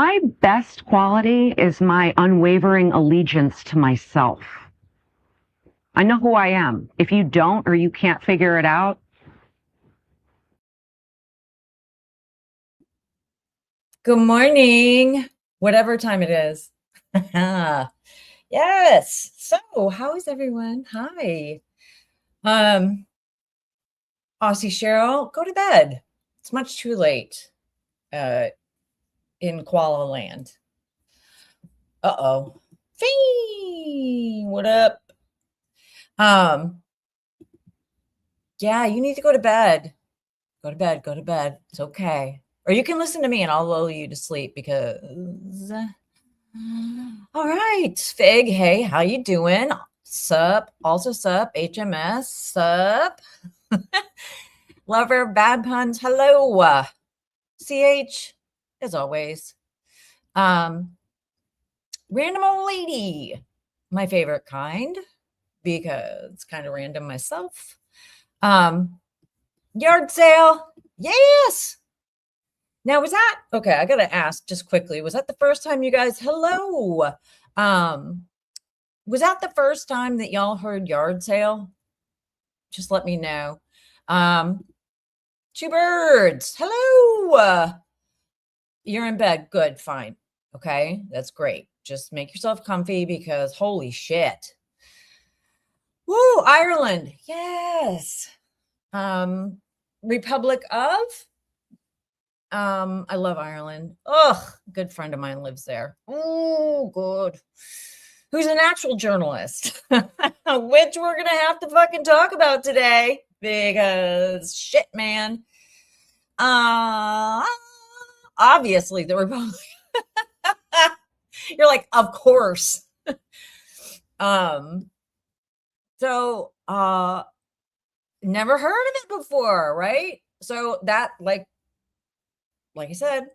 My best quality is my unwavering allegiance to myself. I know who I am. If you don't or you can't figure it out, Good morning, whatever time it is. Yes. So, how is everyone? Hi. Um, Aussie Cheryl, go to bed. It's much too late in Koala Land. Uh-oh. Fee, what up? Yeah, you need to go to bed. Go to bed, go to bed. It's okay. Or you can listen to me and I'll lull you to sleep because all right, Fig. Hey, how you doing? Sup? Also sup? HMS? Sup? Lover, bad puns. Hello. CH, as always. Random old lady, my favorite kind, because it's kind of random myself. Yard sale. Yes. Now, was that okay? I gotta ask just quickly. Was that the first time you guys? Hello. Was that the first time that y'all heard yard sale? Just let me know. Two birds. Hello. You're in bed. Good. Fine. Okay. That's great. Just make yourself comfy because holy shit. Woo, Ireland. Yes. Republic of I love Ireland. Ugh, good friend of mine lives there. Oh, good. Who's an actual journalist, which we're gonna have to fucking talk about today because shit, man. Obviously the Republic. You're like, of course. So never heard of it before, right? So that like I said,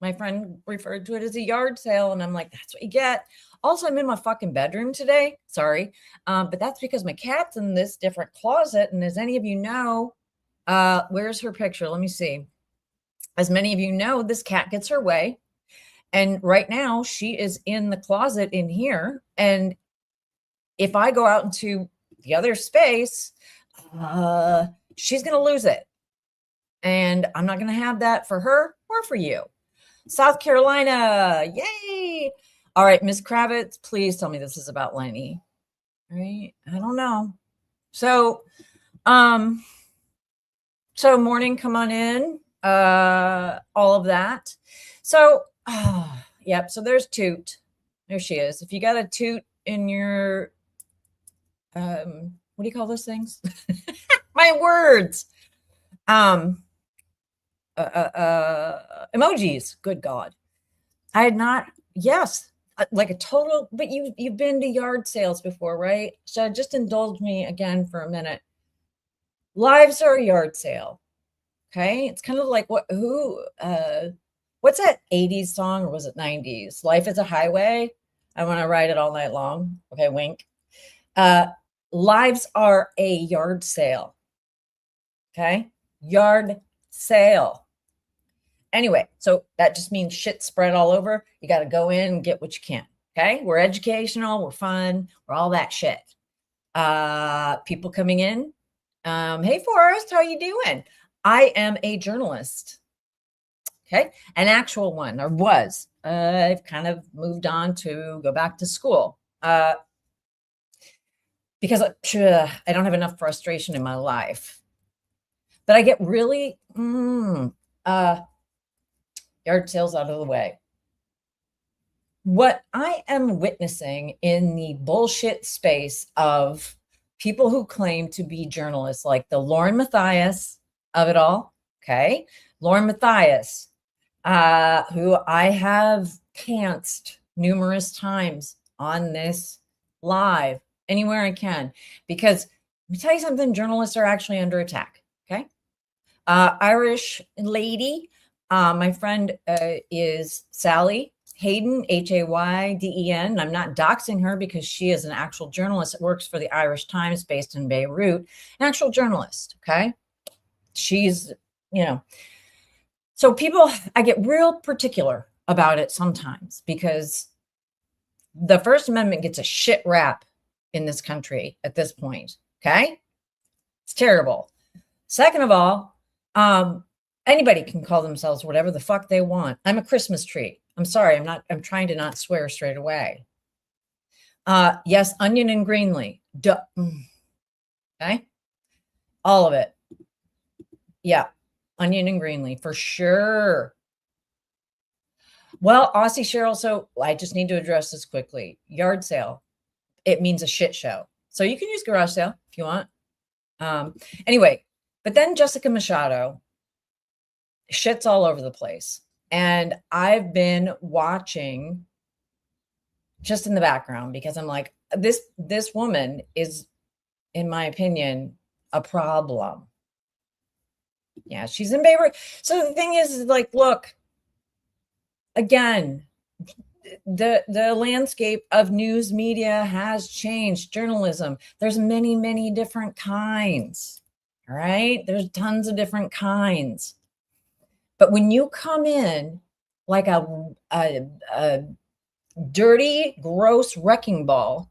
my friend referred to it as a yard sale, and I'm like, that's what you get. Also, I'm in my fucking bedroom today. Sorry. But that's because my cat's in this different closet. And as any of you know, where's her picture? Let me see. As many of you know, this cat gets her way. And right now she is in the closet in here. And if I go out into the other space, she's going to lose it. And I'm not going to have that for her or for you. South Carolina. Yay. All right, Miss Kravitz, please tell me this is about Lenny. Right? I don't know. So, morning, come on in. All of that. So, yep. So there's Toot. There she is. If you got a Toot in your, what do you call those things? My words. Emojis. Good God. I had not, yes, like a total, but you've been to yard sales before, right? So just indulge me again for a minute. Lives are a yard sale. Okay. It's kind of like what's that 80s song or was it 90s? Life is a highway. I want to ride it all night long. Okay. Wink. Lives are a yard sale. Okay. Yard sale. Anyway, so that just means shit spread all over. You got to go in and get what you can. Okay. We're educational. We're fun. We're all that shit. People coming in. Hey, Forrest, how you doing? I am a journalist. Okay. An actual one, or was. I've kind of moved on to go back to school. Because I don't have enough frustration in my life. But I get really yard sales out of the way. What I am witnessing in the bullshit space of people who claim to be journalists, like the Lauren Matthias of it all, okay? Lauren Matthias, who I have pantsed numerous times on this live, anywhere I can, because let me tell you something, journalists are actually under attack, okay? Irish lady, my friend is Sally Hayden, Hayden. I'm not doxing her because she is an actual journalist that works for the Irish Times based in Beirut, an actual journalist. Okay. She's, so people, I get real particular about it sometimes, because the First Amendment gets a shit rap in this country at this point. Okay. It's terrible. Second of all, anybody can call themselves whatever the fuck they want. I'm a Christmas tree. I'm sorry. I'm trying to not swear straight away. Yes, onion and greenly. Duh. Okay. All of it. Yeah. Onion and greenly for sure. Well, Aussie Cheryl, so I just need to address this quickly. Yard sale. It means a shit show. So you can use garage sale if you want. Anyway, but then Jessica Machado, shit's all over the place. And I've been watching just in the background because I'm like, this woman is, in my opinion, a problem. Yeah, she's in favor. So the thing is like, look, again, the landscape of news media has changed. Journalism, there's many different kinds. All right, there's tons of different kinds. But when you come in like a dirty, gross wrecking ball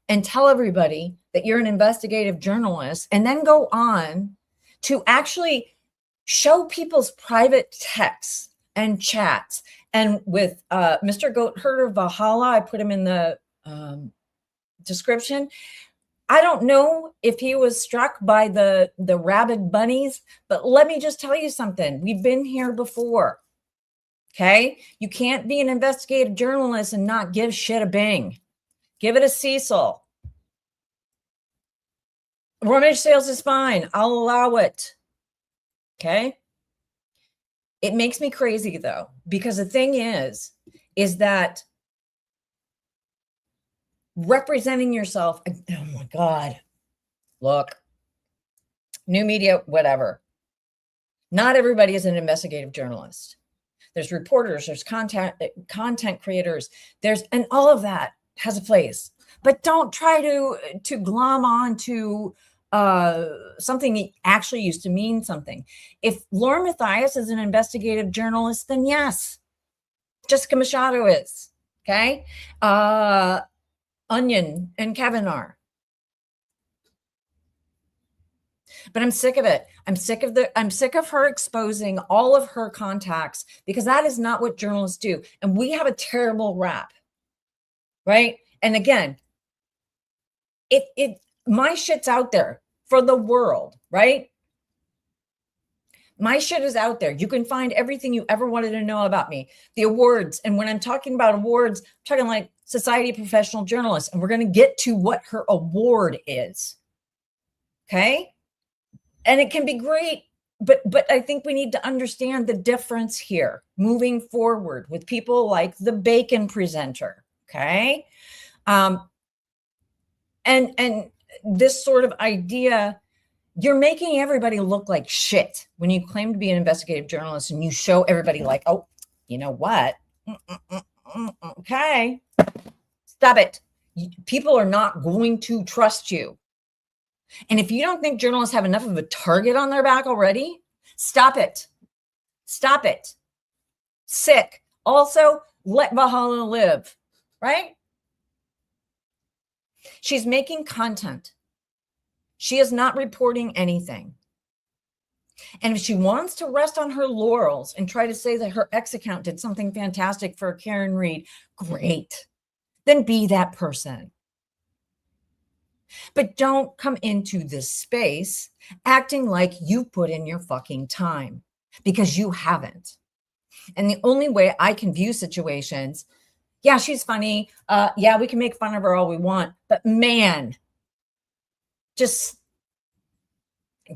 and tell everybody that you're an investigative journalist, and then go on to actually show people's private texts and chats. And with Mr. Goat Herder of Halla, I put him in the description. I don't know if he was struck by the rabid bunnies, but let me just tell you something. We've been here before. Okay? You can't be an investigative journalist and not give shit a bing. Give it a Cecil. Rummage sales is fine. I'll allow it. Okay? It makes me crazy though, because the thing is that representing yourself, oh my God, look, new media, whatever. Not everybody is an investigative journalist. There's reporters, there's content creators, and all of that has a place. But don't try to glom on to something that actually used to mean something. If Laura Mathias is an investigative journalist, then yes, Jessica Machado is. Okay, Onion and Kevin are. But I'm sick of it. I'm sick of her exposing all of her contacts, because that is not what journalists do. And we have a terrible rap, right? And again, my shit's out there for the world, right? My shit is out there. You can find everything you ever wanted to know about me. The awards. And when I'm talking about awards, I'm talking like Society of Professional Journalists. And we're going to get to what her award is. Okay? And it can be great. But I think we need to understand the difference here moving forward with people like the bacon presenter. Okay? And this sort of idea, you're making everybody look like shit when you claim to be an investigative journalist and you show everybody like, oh, you know what? Okay. Stop it. People are not going to trust you. And if you don't think journalists have enough of a target on their back already, stop it. Stop it. Sick. Also, let Valhalla live, right? She's making content. She is not reporting anything. And if she wants to rest on her laurels and try to say that her ex account did something fantastic for Karen Reed, great. Then be that person. But don't come into this space acting like you put in your fucking time, because you haven't. And the only way I can view situations, yeah, she's funny. Yeah, we can make fun of her all we want. But man, just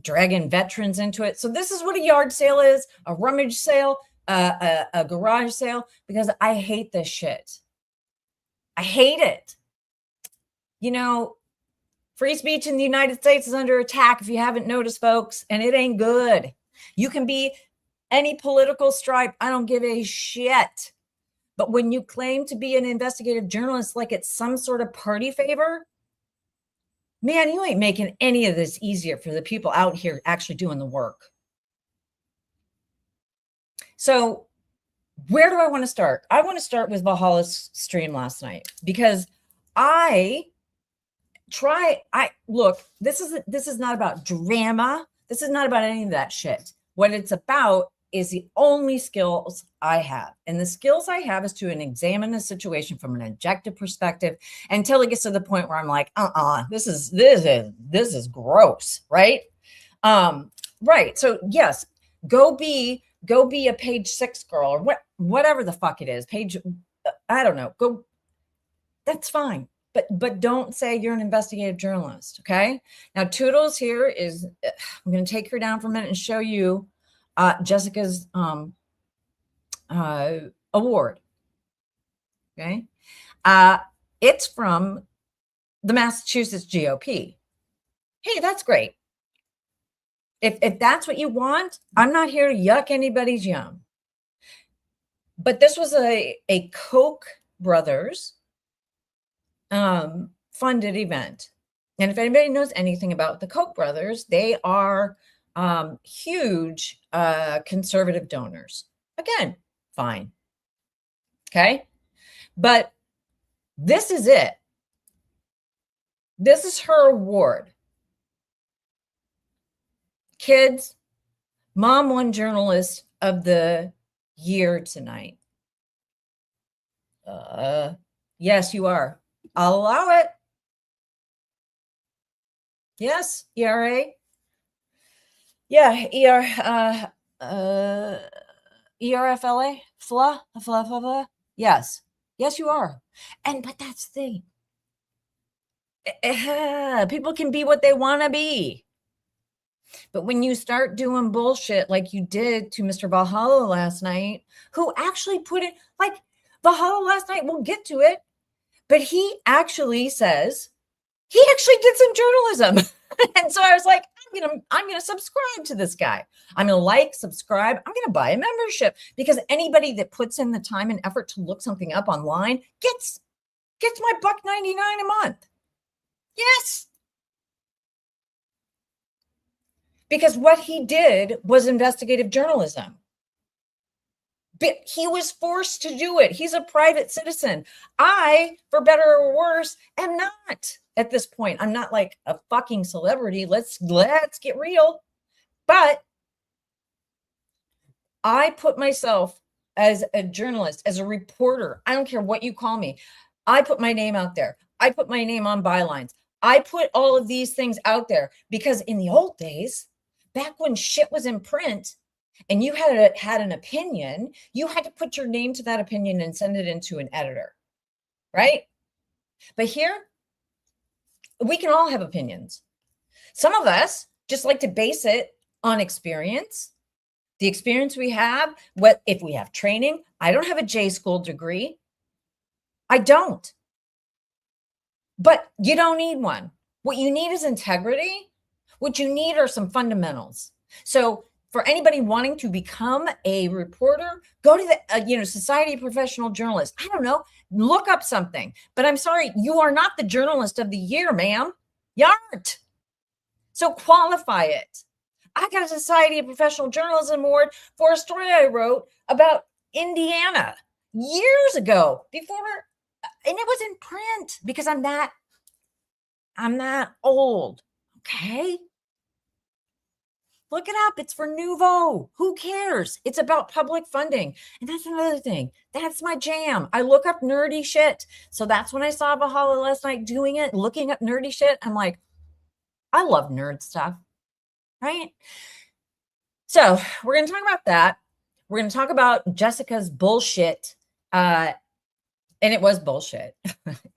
dragging veterans into it. So this is what a yard sale is, a rummage sale, a garage sale, because I hate this shit. I hate it. You know, free speech in the United States is under attack, if you haven't noticed, folks, and it ain't good. You can be any political stripe. I don't give a shit. But when you claim to be an investigative journalist like it's some sort of party favor, man, you ain't making any of this easier for the people out here actually doing the work. So where do I want to start? I want to start with Valhalla's stream last night because look, this is not about drama. This is not about any of that shit. What it's about is the only skills I have. And the skills I have is to examine a situation from an objective perspective until it gets to the point where I'm like, this is gross, right? Right. So yes, go be a page 6 girl or whatever the fuck it is. I don't know. Go. That's fine. But don't say you're an investigative journalist, okay? Now, Toodles here is, I'm going to take her down for a minute and show you Jessica's award, okay? It's from the Massachusetts GOP. Hey, that's great. If that's what you want, I'm not here to yuck anybody's yum. But this was a Koch brothers funded event. And if anybody knows anything about the Koch brothers, they are huge conservative donors. Again, fine. Okay. But this is it. This is her award. Kids, Mom won Journalist of the Year tonight. Yes, you are. I'll allow it. Yes, ERA. Yeah, ERFLA, FLA. Yes, you are. But that's the thing. People can be what they want to be. But when you start doing bullshit like you did to Mr. Valhalla last night, who actually put it like Valhalla last night, we'll get to it. But he actually says he actually did some journalism. And so I was like, I'm gonna subscribe to this guy. I'm gonna subscribe. I'm gonna buy a membership because anybody that puts in the time and effort to look something up online gets my $1.99 a month. Yes. Because what he did was investigative journalism. But he was forced to do it. He's a private citizen. I, for better or worse, am not at this point. I'm not like a fucking celebrity. Let's get real. But I put myself as a journalist, as a reporter. I don't care what you call me. I put my name out there. I put my name on bylines. I put all of these things out there because in the old days, back when shit was in print, and you had an opinion, you had to put your name to that opinion and send it into an editor, right? But here, we can all have opinions. Some of us just like to base it on experience, the experience we have. What if we have training? I don't have a J school degree. I don't. But you don't need one. What you need is integrity. What you need are some fundamentals. So for anybody wanting to become a reporter, go to the Society of Professional Journalists. I don't know, look up something. But I'm sorry, you are not the journalist of the year, ma'am. You aren't. So qualify it. I got a Society of Professional Journalism award for a story I wrote about Indiana years ago and it was in print because I'm that old. Okay. Look it up. It's for Nouveau. Who cares? It's about public funding. And that's another thing. That's my jam. I look up nerdy shit. So that's when I saw Valhalla last night doing it, looking up nerdy shit. I'm like, I love nerd stuff, right? So we're going to talk about that. We're going to talk about Jessica's bullshit. And it was bullshit.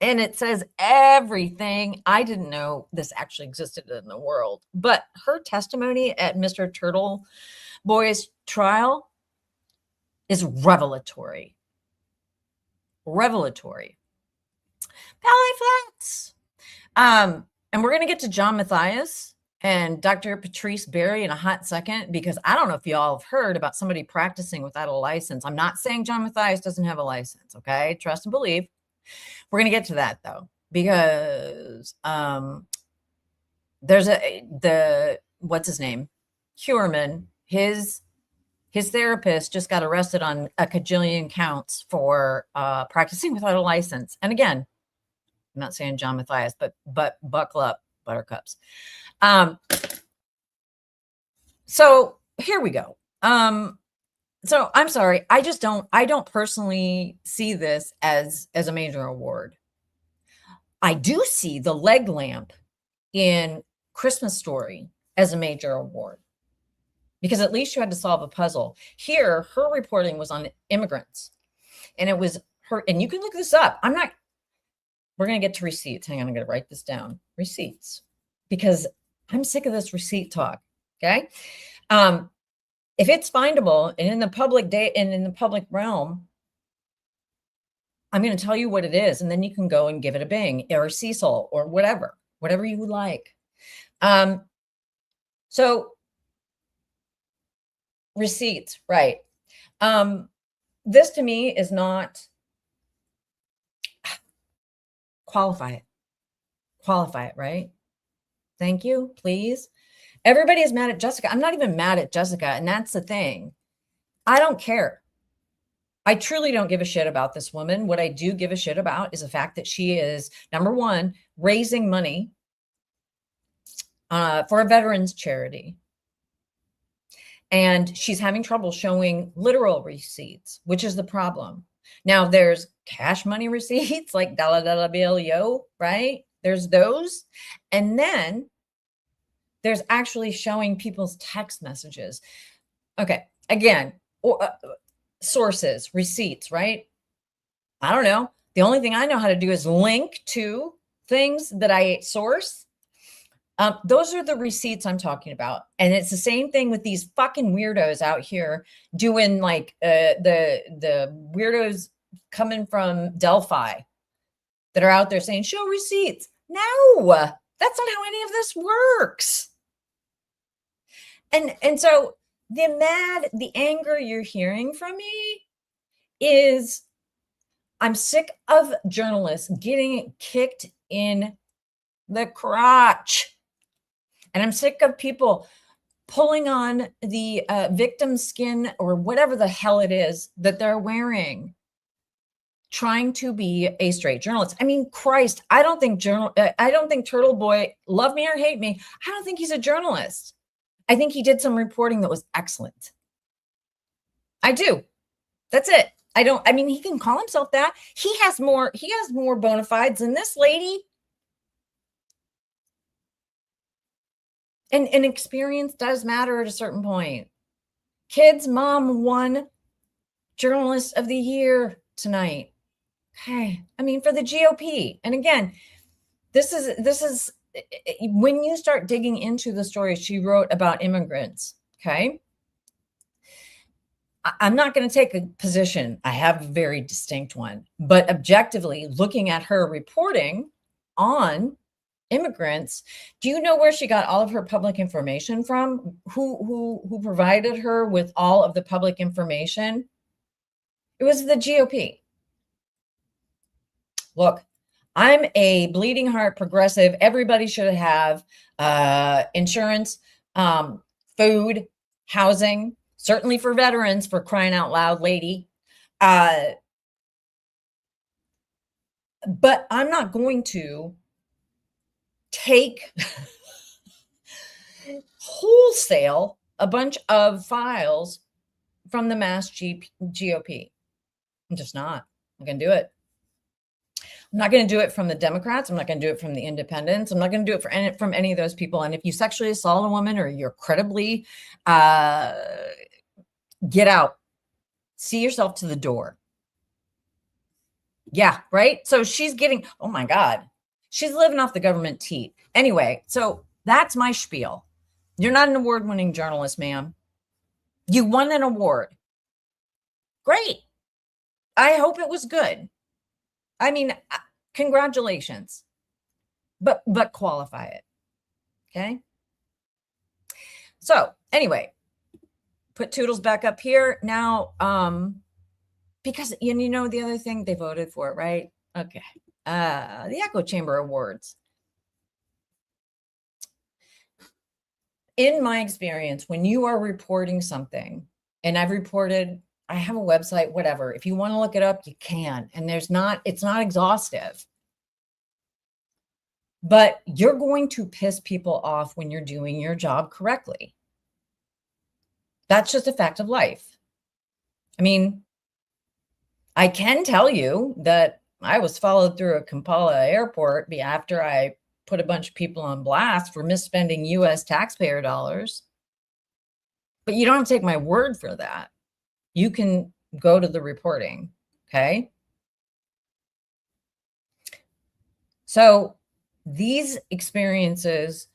And it says everything. I didn't know this actually existed in the world. But her testimony at Mr. Turtle Boy's trial is revelatory. Revelatory. Belly flats. And we're going to get to John Mathias and Dr. Patrice Berry in a hot second, because I don't know if y'all have heard about somebody practicing without a license. I'm not saying John Mathias doesn't have a license, okay? Trust and believe. We're going to get to that, though, because there's what's his name? Huerman, his his therapist just got arrested on a cajillion counts for practicing without a license. And again, I'm not saying John Matthias, but buckle up, buttercups. So here we go. So I'm sorry. I don't personally see this as a major award. I do see the leg lamp in Christmas Story as a major award, because at least you had to solve a puzzle. Here, her reporting was on immigrants, and it was her, and you can look this up. We're going to get to receipts. Hang on, I'm going to write this down. Receipts, because I'm sick of this receipt talk. Okay. If it's findable and in the public and in the public realm, I'm going to tell you what it is, and then you can go and give it a Bing or a Cecil or whatever you would like. So receipts, right? This to me is not qualify it, right? Thank you, please. Everybody is mad at Jessica. I'm not even mad at Jessica, and that's the thing. I don't care. I truly don't give a shit about this woman. What I do give a shit about is the fact that she is, number one, raising money for a veterans charity. And she's having trouble showing literal receipts, which is the problem. Now, there's cash money receipts like dollar bill, yo, right? There's those. And then there's actually showing people's text messages. Okay, again, sources, receipts, right? I don't know. The only thing I know how to do is link to things that I source. Those are the receipts I'm talking about. And it's the same thing with these fucking weirdos out here doing like the weirdos coming from Delphi that are out there saying, show receipts. No, that's not how any of this works. And so the anger you're hearing from me is, I'm sick of journalists getting kicked in the crotch. And I'm sick of people pulling on the victim skin or whatever the hell it is that they're wearing, trying to be a straight journalist. I mean, Christ, I don't think Turtle Boy, love me or hate me, I don't think he's a journalist. I think he did some reporting that was excellent. I do. That's it. I mean, he can call himself that. He has more bona fides than this lady. And experience does matter at a certain point. Kid's mom won Journalist of the Year tonight. Okay. I mean, for the GOP. And again, this is when you start digging into the story she wrote about immigrants. Okay. I'm not going to take a position. I have a very distinct one, but objectively looking at her reporting on immigrants, do you know where she got all of her public information from? Who provided her with all of the public information? It was the GOP. Look, I'm a bleeding heart progressive. Everybody should have insurance, food, housing, certainly for veterans, for crying out loud, lady. But I'm not going to take wholesale a bunch of files from the mass GOP. I'm just not. I'm going to do it. I'm not going to do it from the Democrats. I'm not going to do it from the independents. I'm not going to do it from any of those people. And if you sexually assault a woman or you're credibly, get out. See yourself to the door. Yeah, right? So she's getting, oh my God, she's living off the government teat. Anyway, so that's my spiel. You're not an award-winning journalist, ma'am. You won an award. Great. I hope it was good. I mean, congratulations. But qualify it. Okay? So anyway, put Toodles back up here. Now, because you know the other thing, they voted for it, right? Okay. The Echo Chamber Awards. In my experience, when you are reporting something And I've reported, I have a website, whatever. If you want to look it up, you can. And it's not exhaustive. But you're going to piss people off when you're doing your job correctly. That's just a fact of life. I mean, I can tell you that I was followed through a Kampala airport after I put a bunch of people on blast for misspending US taxpayer dollars. But you don't have to take my word for that. You can go to the reporting, okay? So these experiences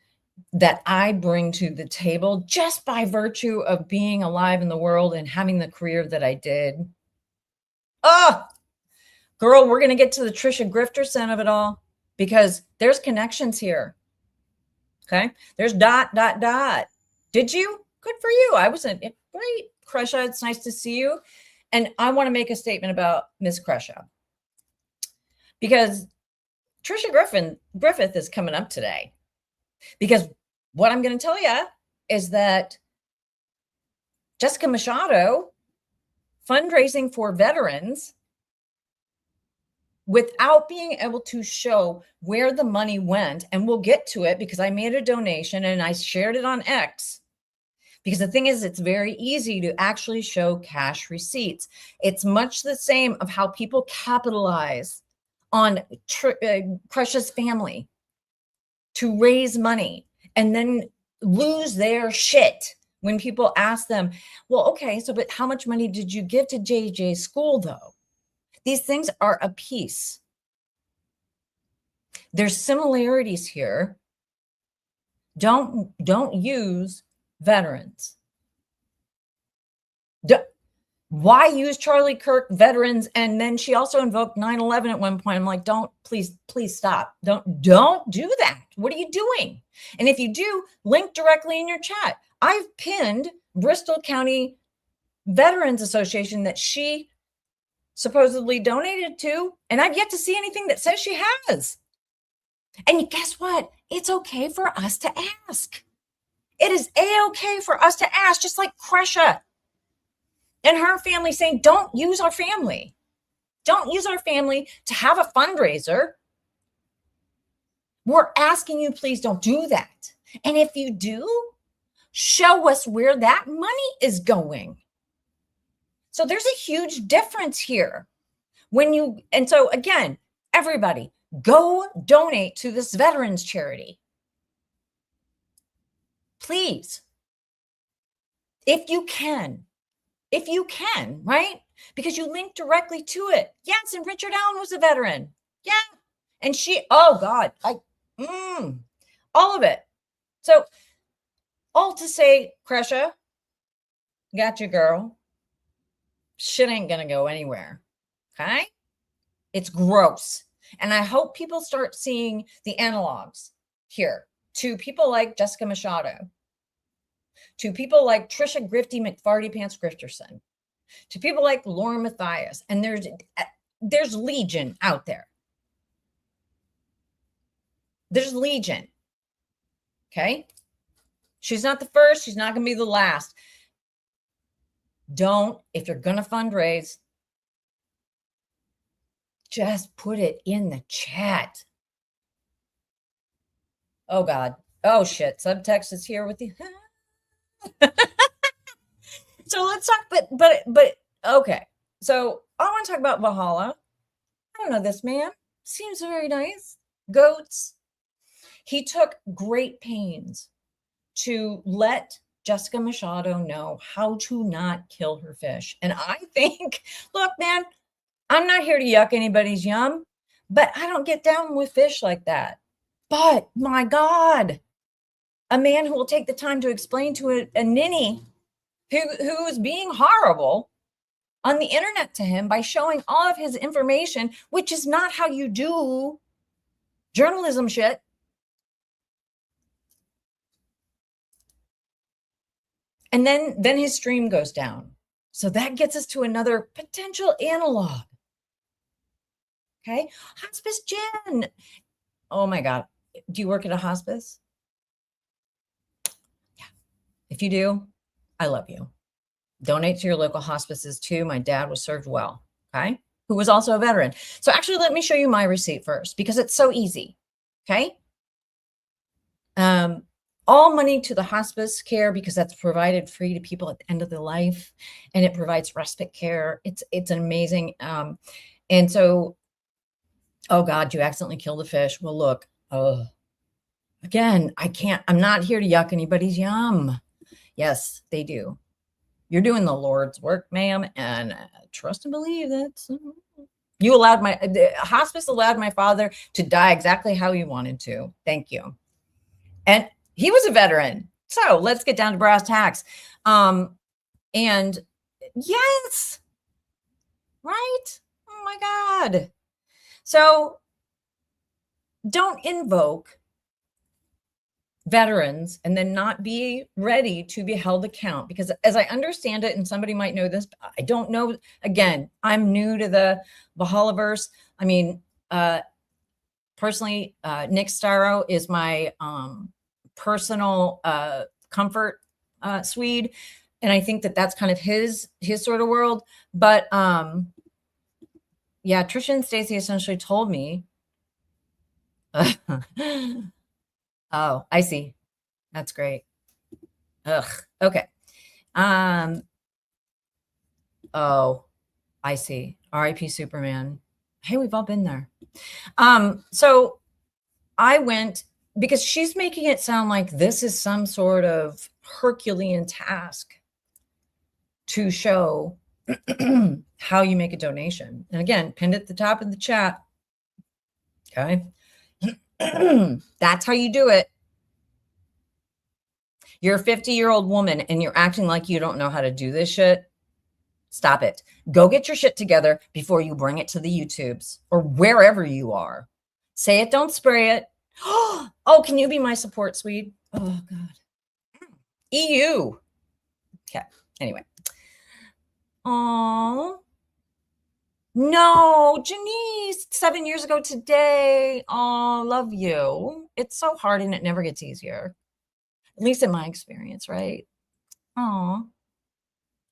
that I bring to the table just by virtue of being alive in the world and having the career that I did. Oh, girl, we're going to get to the Trisha Grifterson of it all because there's connections here. Okay. There's ... Did you? Good for you. I wasn't. Great. Kresha, it's nice to see you. And I want to make a statement about Miss Kresha because Trisha Griffith is coming up today. Because what I'm going to tell you is that Jessica Machado fundraising for veterans without being able to show where the money went, and we'll get to it because I made a donation and I shared it on X. Because the thing is, it's very easy to actually show cash receipts. It's much the same of how people capitalize on Kresha's family to raise money and then lose their shit when people ask them, well, okay, so but how much money did you give to JJ's school though? These things are a piece. There's similarities here. Don't use veterans. Why use Charlie Kirk veterans? And then she also invoked 9/11 at one point. I'm like, please stop. Don't do that. What are you doing? And if you do, link directly in your chat. I've pinned Bristol County Veterans Association that she supposedly donated to, and I've yet to see anything that says she has. And guess what? It's okay for us to ask. It is A-okay for us to ask, just like Kresha and her family saying, don't use our family. Don't use our family to have a fundraiser. We're asking you, please don't do that. And if you do, show us where that money is going. So there's a huge difference here. And so again, everybody, go donate to this veterans charity. Please. If you can, right? Because you link directly to it. Yes, and Richard Allen was a veteran. Yeah. And oh God, all of it. So all to say, Kresha, got you, girl. Shit ain't gonna go anywhere. Okay? It's gross. And I hope people start seeing the analogs here to people like Jessica Machado, to people like Trisha Grifty McFarty Pants Grifterson, to people like Lauren Mathias. And there's legion out there. There's legion. Okay? She's not the first. She's not going to be the last. If you're going to fundraise, just put it in the chat. Oh God. Oh shit. Subtext is here with you. So let's talk, but okay. So I want to talk about Valhalla. I don't know this man. Seems very nice. Goats. He took great pains to let Jessica Machado know how to not kill her fish. And I think, look, man, I'm not here to yuck anybody's yum, but I don't get down with fish like that. But my God, a man who will take the time to explain to a ninny who is being horrible on the internet to him by showing all of his information, which is not how you do journalism shit. And then his stream goes down. So that gets us to another potential analog. Okay. Hospice Jen. Oh my God. Do you work at a hospice? Yeah. If you do, I love you. Donate to your local hospices too. My dad was served well, okay? Who was also a veteran. So actually, let me show you my receipt first because it's so easy, okay? All money to the hospice care because that's provided free to people at the end of their life, and it provides respite care. It's amazing. And so, oh God, you accidentally killed a fish. Well, look, again, I'm not here to yuck anybody's yum. Yes, they do. You're doing the Lord's work, ma'am, and trust and believe that you allowed the hospice allowed my father to die exactly how he wanted to. Thank you. And he was a veteran. So let's get down to brass tacks. And yes, right? Oh my God. So don't invoke veterans and then not be ready to be held account, because as I understand it, and somebody might know this, I don't know. Again, I'm new to the Halaverse. I mean, personally, Nick Starro is my personal comfort Swede, and I think that that's kind of his sort of world. But yeah, Trisha and Stacy essentially told me. Oh, I see. That's great. Ugh. Okay. Oh, I see. R.I.P. Superman. Hey, we've all been there. So I went because she's making it sound like this is some sort of Herculean task to show how you make a donation. And again, pinned at the top of the chat. Okay. That's how you do it. You're a 50-year-old woman and you're acting like you don't know how to do this shit. Stop it. Go get your shit together before you bring it to the YouTubes or wherever you are. Say it, don't spray it. Oh, can you be my support, Swede? Oh, God. EU. Okay. Anyway. Oh. No, Janice, 7 years ago today. Oh, love you. It's so hard and it never gets easier. At least in my experience, right? Oh.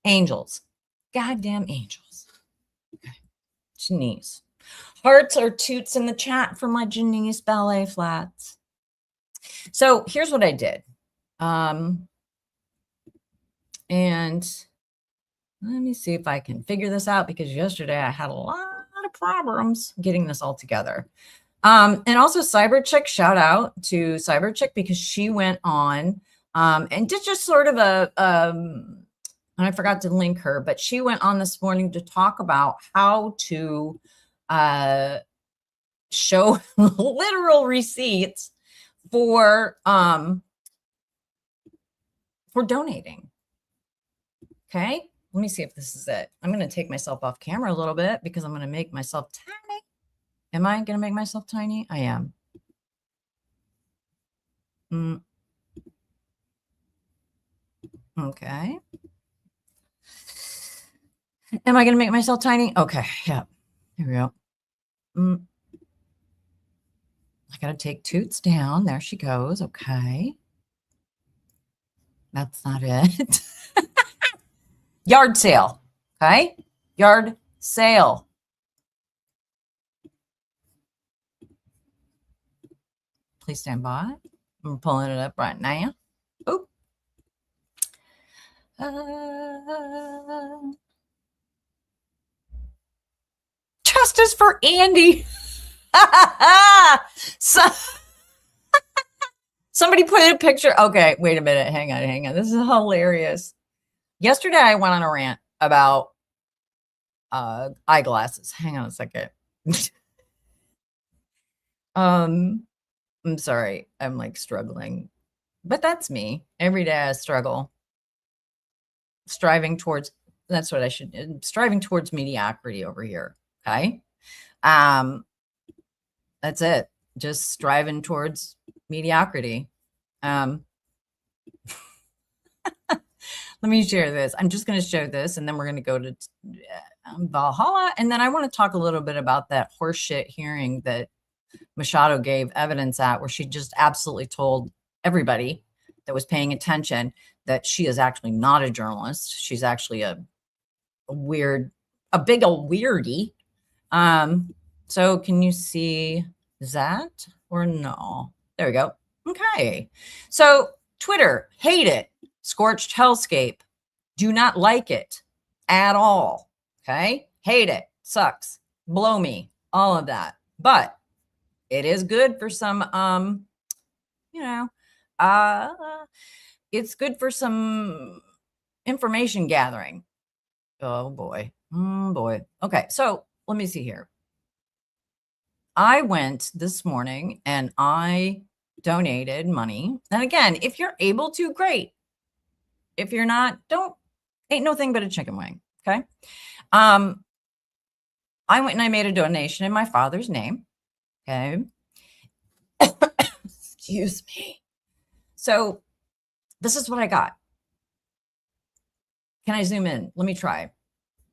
Angels. Goddamn angels. Okay. Janice. Hearts or toots in the chat for my Janice ballet flats. So here's what I did. And let me see if I can figure this out, because yesterday I had a lot of problems getting this all together. And also Cyberchick, shout out to Cyberchick, because she went on and did just sort of and I forgot to link her, but she went on this morning to talk about how to show literal receipts for donating. Okay. Let me see if this is it. I'm going to take myself off camera a little bit because I'm going to make myself tiny. Am I going to make myself tiny? I am. Okay. Am I going to make myself tiny? Okay. Yeah. Here we go. I got to take Toots down. There she goes. Okay. That's not it. Yard sale. Okay. Yard sale. Please stand by. I'm pulling it up right now. Oop. Justice for Andy. So, somebody put in a picture. Okay, wait a minute. Hang on. This is hilarious. Yesterday, I went on a rant about eyeglasses. Hang on a second. I'm sorry. I'm like struggling, but that's me. Every day I struggle. Striving towards mediocrity over here. Okay. That's it. Just striving towards mediocrity. Let me share this. I'm just going to show this, and then we're going to go to Valhalla. And then I want to talk a little bit about that horseshit hearing that Machado gave evidence at, where she just absolutely told everybody that was paying attention that she is actually not a journalist. She's actually a big old weirdie. So can you see that or no? There we go. Okay. So Twitter, hate it. Scorched hellscape. Do not like it at all. Okay. Hate it. Sucks. Blow me. All of that. But it is good for some, it's good for some information gathering. Oh boy. Boy. Okay. So let me see here. I went this morning and I donated money. And again, if you're able to, great. If you're not, ain't no thing but a chicken wing. Okay. I went and I made a donation in my father's name. Okay. Excuse me. So this is what I got. Can I zoom in? Let me try.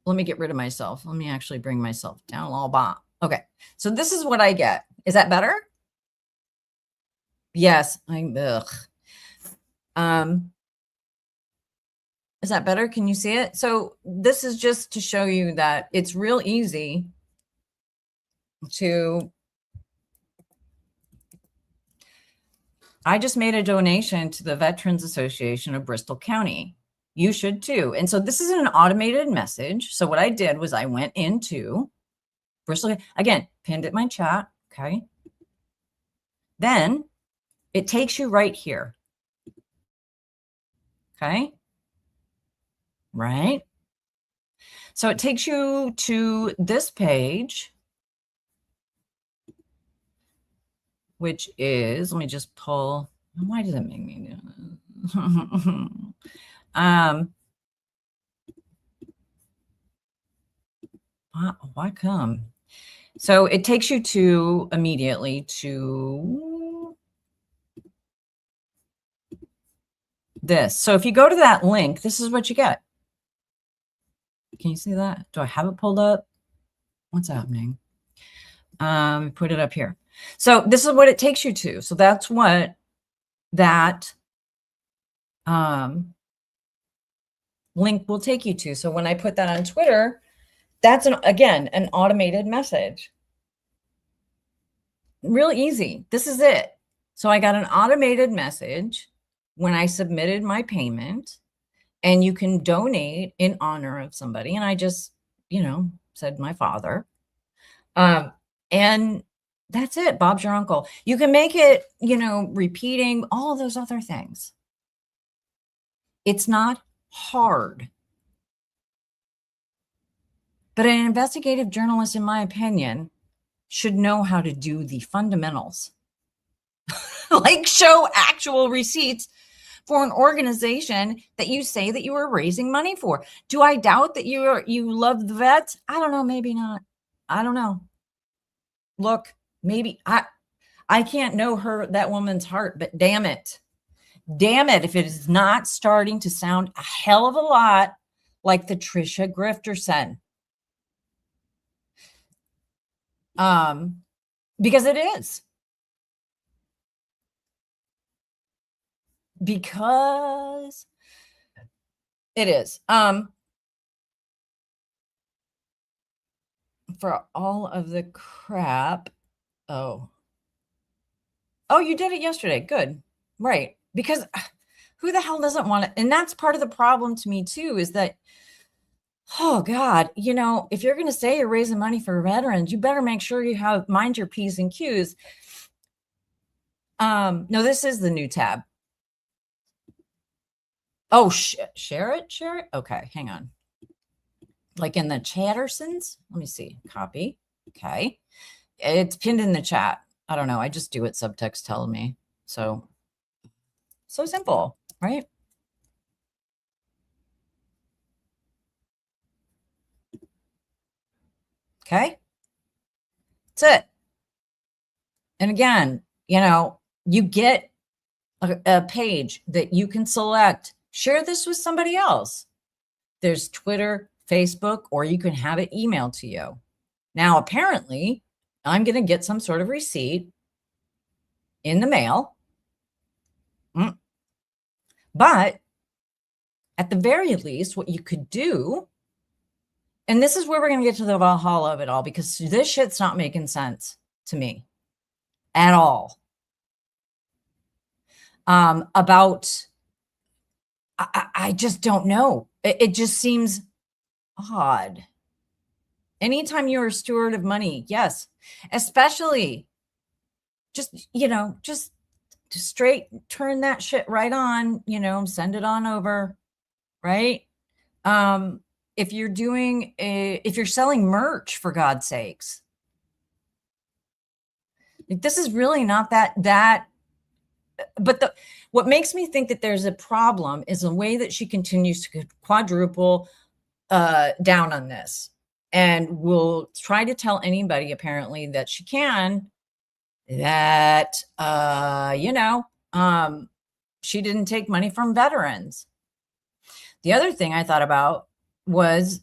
Let me get rid of myself. Let me actually bring myself down a little bit. Okay. So this is what I get. Is that better? Yes. Is that better? Can you see it? So this is just to show you that it's real easy to, I just made a donation to the Veterans Association of Bristol County. You should too. And so this is an automated message. So what I did was I went into Bristol, again, pinned it in my chat. Okay. Then it takes you right here. Okay. Right. So it takes you to this page, which is, let me just pull. Why does it make me do this? Why come? So it takes you to immediately to this. So if you go to that link, this is what you get. Can you see that? Do I have it pulled up? What's happening? Put it up here. So this is what it takes you to. So that's what that link will take you to. So when I put that on Twitter, that's again an automated message. Real easy. This is it. So I got an automated message when I submitted my payment, and you can donate in honor of somebody. And I just, said my father. And that's it. Bob's your uncle. You can make it, repeating all of those other things. It's not hard. But an investigative journalist, in my opinion, should know how to do the fundamentals. Like show actual receipts for an organization that you say that you are raising money for. Do I doubt that you love the vets? I don't know. Maybe not. I don't know. Look, maybe I can't know that woman's heart, but damn it, if it is not starting to sound a hell of a lot like the Trisha Grifterson. Because it is. Because it is. For all of the crap. Oh, you did it yesterday. Good. Right. Because who the hell doesn't want it? And that's part of the problem to me too, is that, oh God, if you're going to say you're raising money for veterans, you better make sure you mind your P's and Q's. No, this is the new tab. Oh, share it. Okay, hang on. Like in the Chattersons. Let me see. Copy. Okay. It's pinned in the chat. I don't know. I just do what Subtxt tells me. So simple, right? Okay. That's it. And again, you get a page that you can select. Share this with somebody else. There's Twitter, Facebook, or you can have it emailed to you. Now, apparently, I'm going to get some sort of receipt in the mail. But at the very least, what you could do, and this is where we're going to get to the Valhalla of it all, because this shit's not making sense to me at all. About, I just don't know. It just seems odd. Anytime you're a steward of money, yes, especially just, just straight turn that shit right on, send it on over, right? If you're if you're selling merch, for God's sakes, like, this is really not that. But what makes me think that there's a problem is the way that she continues to quadruple down on this, and will try to tell anybody apparently that she can that she didn't take money from veterans. The other thing I thought about was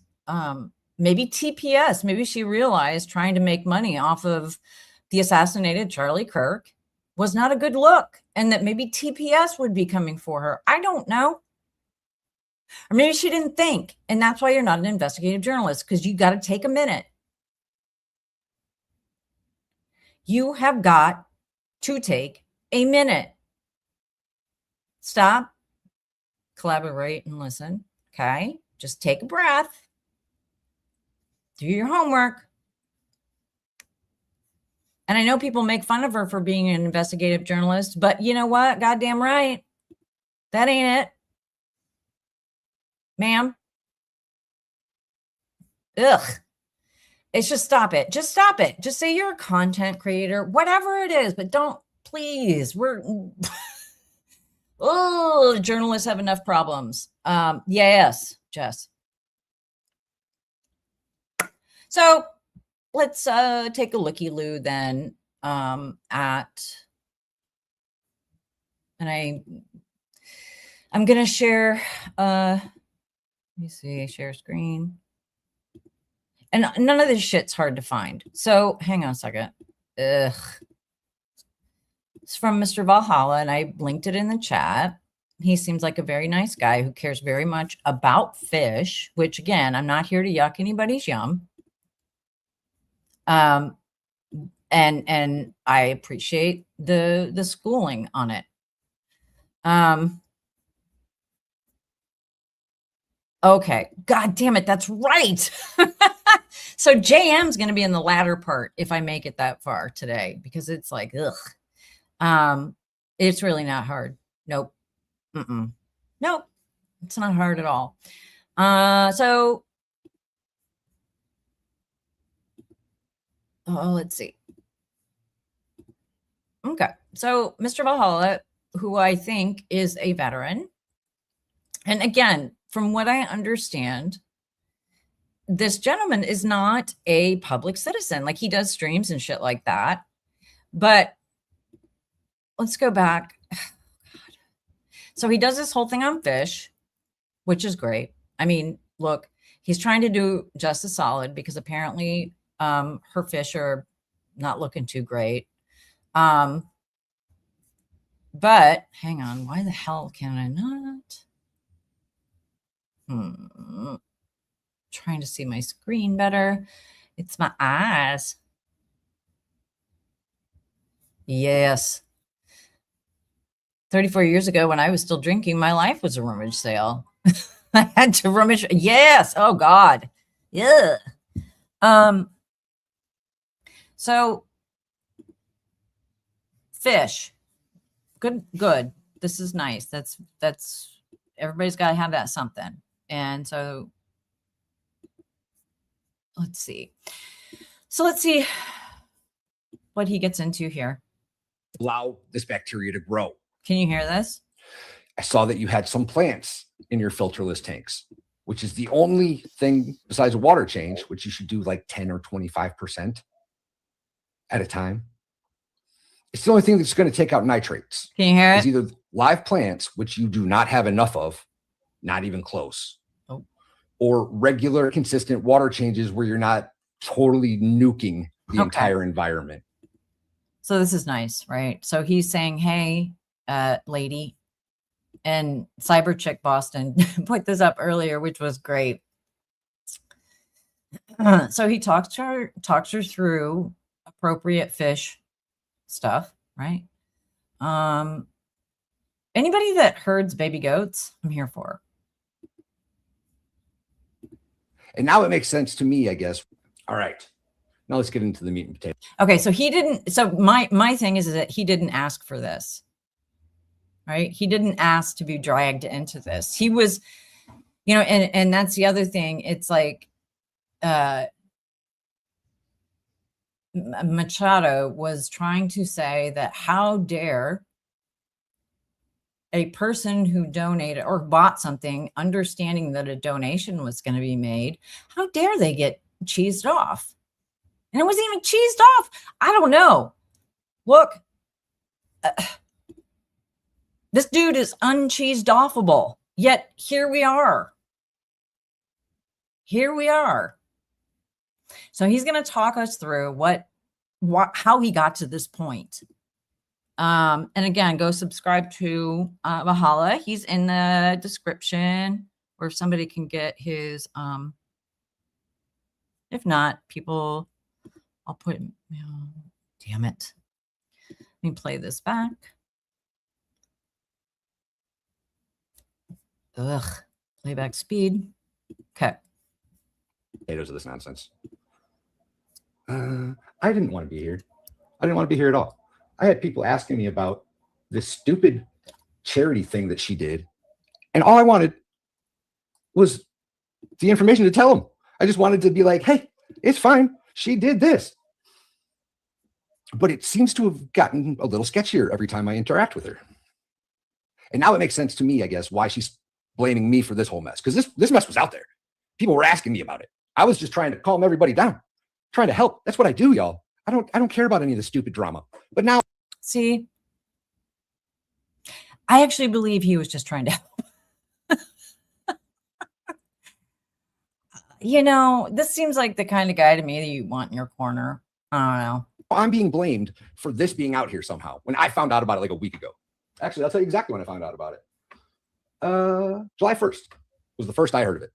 maybe TPS. Maybe she realized trying to make money off of the assassinated Charlie Kirk was not a good look, and that maybe TPS would be coming for her. I don't know. Or maybe she didn't think, and that's why you're not an investigative journalist, because you got to take a minute. You have got to take a minute. Stop, collaborate, and listen. Okay? Just take a breath. Do your homework. And I know people make fun of her for being an investigative journalist, but you know what? Goddamn right. That ain't it. Ma'am. Ugh. It's just stop it. Just stop it. Just say you're a content creator, whatever it is, but don't, please. Journalists have enough problems. Yes, Jess. So let's take a looky-loo then and I'm going to share, let me see, share screen. And none of this shit's hard to find. So hang on a second. Ugh. It's from Mr. Valhalla, and I linked it in the chat. He seems like a very nice guy who cares very much about fish, which, again, I'm not here to yuck anybody's yum. And I appreciate the schooling on it. Okay. God damn it. That's right. So JM's going to be in the latter part if I make it that far today, because it's like, ugh. It's really not hard. Nope. Nope. It's not hard at all. So let's see. Okay. So Mr. Valhalla, who I think is a veteran. And again, from what I understand, this gentleman is not a public citizen. Like, he does streams and shit like that. But let's go back. So he does this whole thing on fish, which is great. I mean, look, he's trying to do just a solid, because apparently her fish are not looking too great. But hang on, why the hell can I not? Trying to see my screen better. It's my eyes. Yes. 34 years ago, when I was still drinking, my life was a rummage sale. I had to rummage. Yes. Oh God. Yeah. So fish. Good. This is nice. That's everybody's got to have that something. And so let's see. So let's see what he gets into here. Allow this bacteria to grow. Can you hear this? I saw that you had some plants in your filterless tanks, which is the only thing besides a water change, which you should do like 10 or 25% at a time. It's the only thing that's going to take out nitrates. Can you hear it? It's either live plants, which you do not have enough of, not even close, or regular consistent water changes where you're not totally nuking the entire environment. So this is nice, right? So he's saying, hey, lady, and Cyber Chick Boston put this up earlier, which was great. So he talks her through appropriate fish stuff, right? Anybody that herds baby goats, I'm here for. And now it makes sense to me, I guess. All right. Now let's get into the meat and potatoes. Okay, so he didn't. So my thing is that he didn't ask for this, right? He didn't ask to be dragged into this. He was, you know, and that's the other thing. It's like, Machado was trying to say that how dare a person who donated or bought something, understanding that a donation was going to be made, how dare they get cheesed off? And it wasn't even cheesed off. I don't know. Look, this dude is uncheesed offable. Yet here we are. Here we are. So he's going to talk us through how he got to this point. And again, go subscribe to Halla. He's in the description, or if somebody can get his, if not, people, I'll put, oh, damn it. Let me play this back. Ugh, playback speed. Okay. Potatoes of this nonsense. I didn't want to be here. I didn't want to be here at all. I had people asking me about this stupid charity thing that she did. And all I wanted was the information to tell them. I just wanted to be like, hey, it's fine. She did this. But it seems to have gotten a little sketchier every time I interact with her. And now it makes sense to me, I guess, why she's blaming me for this whole mess. Because this mess was out there. People were asking me about it. I was just trying to calm everybody down, trying to help. That's what I do, y'all. I don't care about any of the stupid drama. But now, see, I actually believe he was just trying to help. You know, this seems like the kind of guy to me that you want in your corner. I don't know. I'm being blamed for this being out here somehow when I found out about it like a week ago. Actually, I'll tell you exactly when I found out about it. July 1st was the first I heard of it.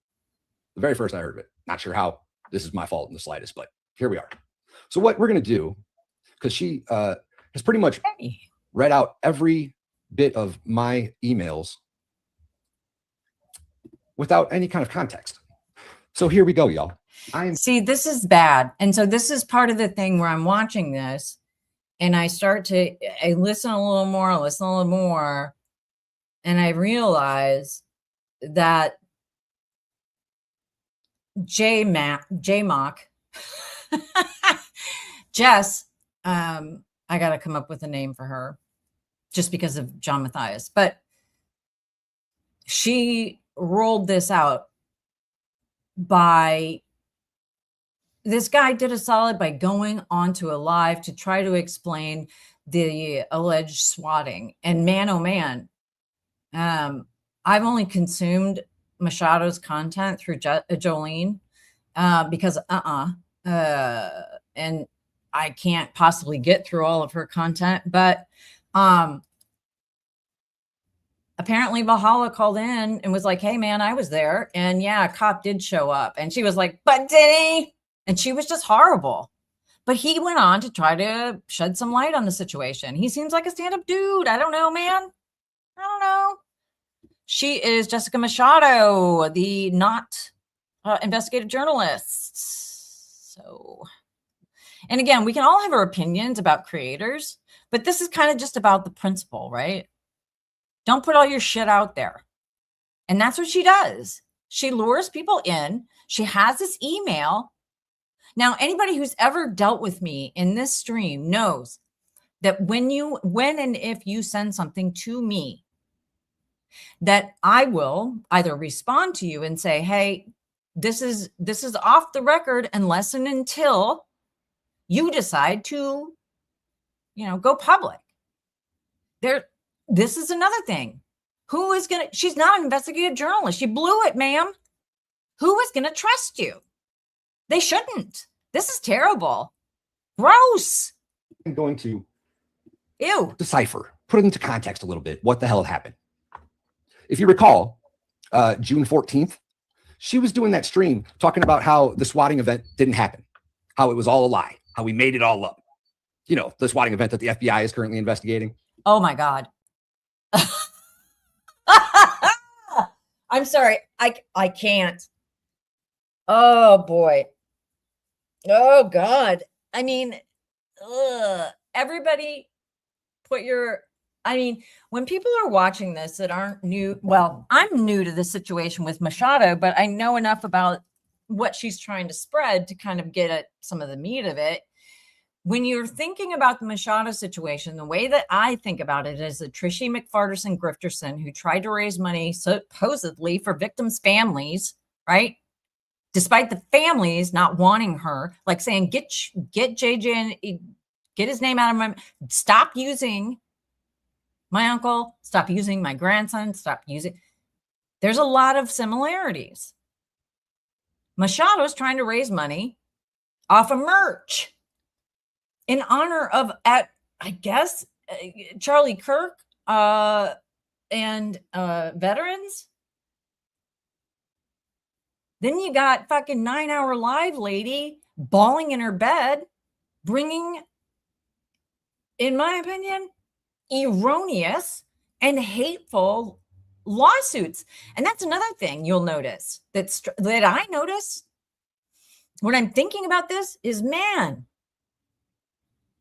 The very first I heard of it. Not sure how this is my fault in the slightest, but here we are. So what we're going to do, because she has pretty much read out every bit of my emails without any kind of context. So here we go, y'all. See, this is bad. And so this is part of the thing where I'm watching this and I listen a little more, and I realize that J-Mock, Jess, I got to come up with a name for her just because of John Matthias, but she rolled this out by, this guy did a solid by going onto a live to try to explain the alleged swatting. And man, oh man, I've only consumed Machado's content through Jolene because and I can't possibly get through all of her content, but apparently Valhalla called in and was like, hey man, I was there, and yeah, a cop did show up, and she was like, but did he? And she was just horrible. But he went on to try to shed some light on the situation. He seems like a stand-up dude. I don't know, man. I don't know. She is Jessica Machado, the not investigative journalist. So, and again, we can all have our opinions about creators, but this is kind of just about the principle, right? Don't put all your shit out there. And that's what she does. She lures people in. She has this email. Now, anybody who's ever dealt with me in this stream knows that when and if you send something to me, that I will either respond to you and say, hey, this is off the record unless and until you decide to, go public. This is another thing. She's not an investigative journalist. You blew it, ma'am. Who is going to trust you? They shouldn't. This is terrible. Gross. I'm going to decipher, put it into context a little bit. What the hell happened? If you recall, June 14th, she was doing that stream talking about how the swatting event didn't happen, how it was all a lie, how we made it all up. You know, the swatting event that the FBI is currently investigating. Oh my God. I'm sorry. I can't. Oh boy. Oh God. I mean, everybody put your, when people are watching this that aren't new, well, I'm new to the situation with Machado, but I know enough about what she's trying to spread to kind of get at some of the meat of it. When you're thinking about the Machado situation, the way that I think about it is a Trishy McFarterson Grifterson who tried to raise money supposedly for victims' families, right? Despite the families not wanting her, like saying, get JJ and get his name out of my, stop using my uncle, stop using my grandson, stop using. There's a lot of similarities. Machado's trying to raise money off of merch in honor of, I guess, Charlie Kirk and veterans. Then you got fucking 9 Hour Live lady bawling in her bed, bringing, in my opinion, erroneous and hateful lawsuits. And that's another thing you'll notice that I notice when I'm thinking about this is, man,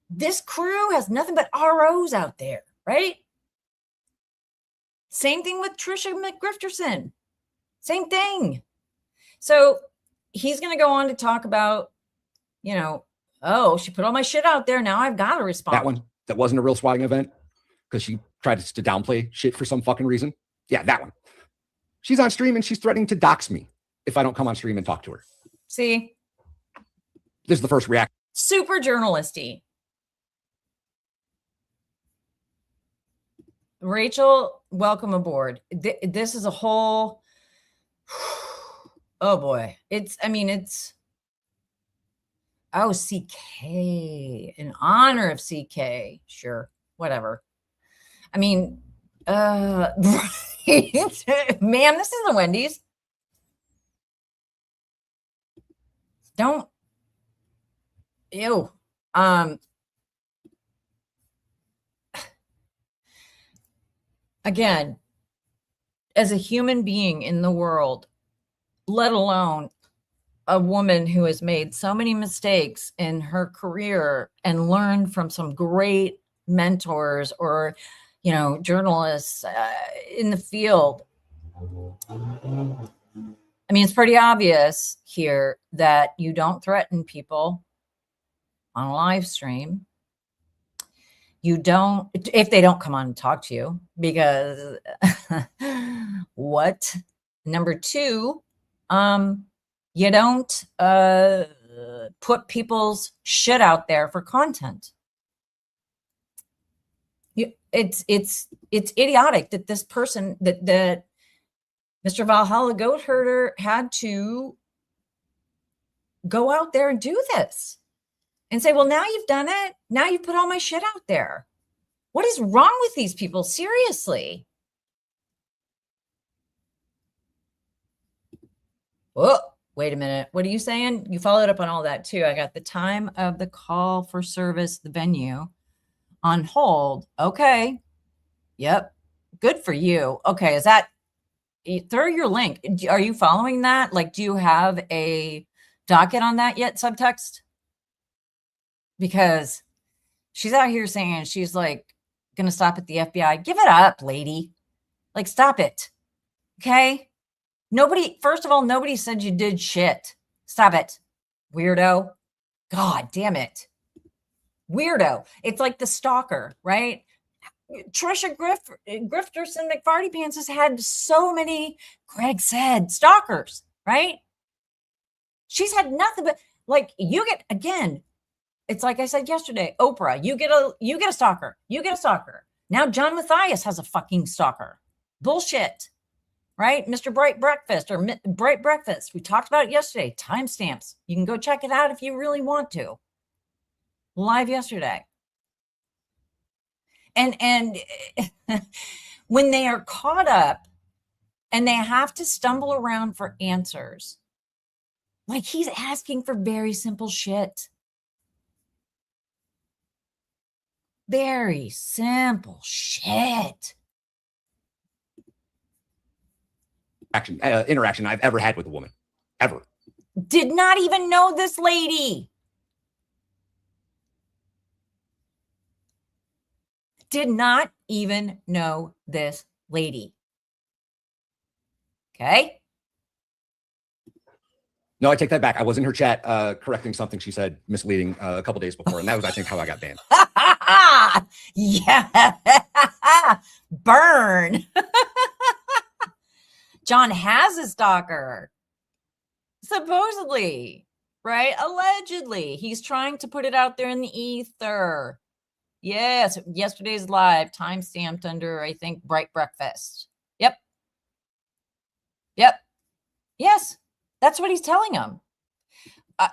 this crew has nothing but ROs out there, right? Same thing with Trisha McGrifterson. Same thing. So he's going to go on to talk about, oh, she put all my shit out there. Now I've got to respond. That one, that wasn't a real swatting event because she tried to downplay shit for some fucking reason. Yeah, that one. She's on stream and she's threatening to dox me if I don't come on stream and talk to her. See? This is the first reaction. Super journalisty. Rachel, welcome aboard. This is a whole, oh boy. It's, oh, CK, in honor of CK. Sure, whatever. Man, this isn't Wendy's. Don't, ew. Again, as a human being in the world, let alone a woman who has made so many mistakes in her career and learned from some great mentors or, journalists in the field. It's pretty obvious here that you don't threaten people on a live stream. You don't, if they don't come on and talk to you, because what? Number two, you don't put people's shit out there for content. It's idiotic that this person, that Mr. Valhalla Goat Herder had to go out there and do this and say, well, now you've done it. Now you've put all my shit out there. What is wrong with these people? Seriously. Oh, wait a minute. What are you saying? You followed up on all that too. I got the time of the call for service, the venue on hold. Okay. Yep. Good for you. Okay. Is that, throw your link. Are you following that? Like, do you have a docket on that yet, Subtxt? Because she's out here saying she's like going to stop at the FBI. Give it up, lady. Like, stop it. Okay. First of all, nobody said you did shit. Stop it. Weirdo. God damn it. Weirdo. It's like the stalker, right? Trisha Grifterson McFarty Pants has had so many, Greg said, stalkers, right? She's had nothing but, like, you get, again, it's like I said yesterday, Oprah, you get a stalker. You get a stalker. Now John Mathias has a fucking stalker. Bullshit. Right? Mr. Bright Breakfast or Bright Breakfast. We talked about it yesterday. Timestamps. You can go check it out if you really want to. Live yesterday. And when they are caught up And they have to stumble around for answers. Like he's asking for very simple shit. Very simple shit. Interaction I've ever had with a woman. Ever. Did not even know this lady. Did not even know this lady. Okay. No, I take that back. I was in her chat correcting something she said misleading a couple days before. And that was, I think, how I got banned. Yeah. Burn. John has a stalker. Supposedly, right? Allegedly. He's trying to put it out there in the ether. Yes. Yesterday's live, time stamped under, I think, Bright Breakfast. Yep. Yep. Yes. That's what he's telling them.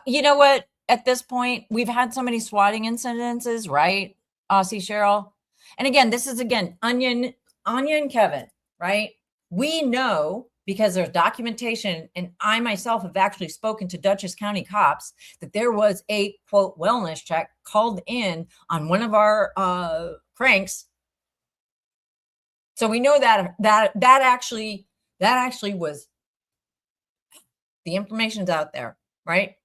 You know what? At this point, we've had so many swatting incidences, right? Aussie Cheryl. And again, this is Anya and Kevin, right? We know because there's documentation, and I myself have actually spoken to Dutchess County cops, that there was a quote wellness check called in on one of our cranks. So we know that actually was, the information's out there, right?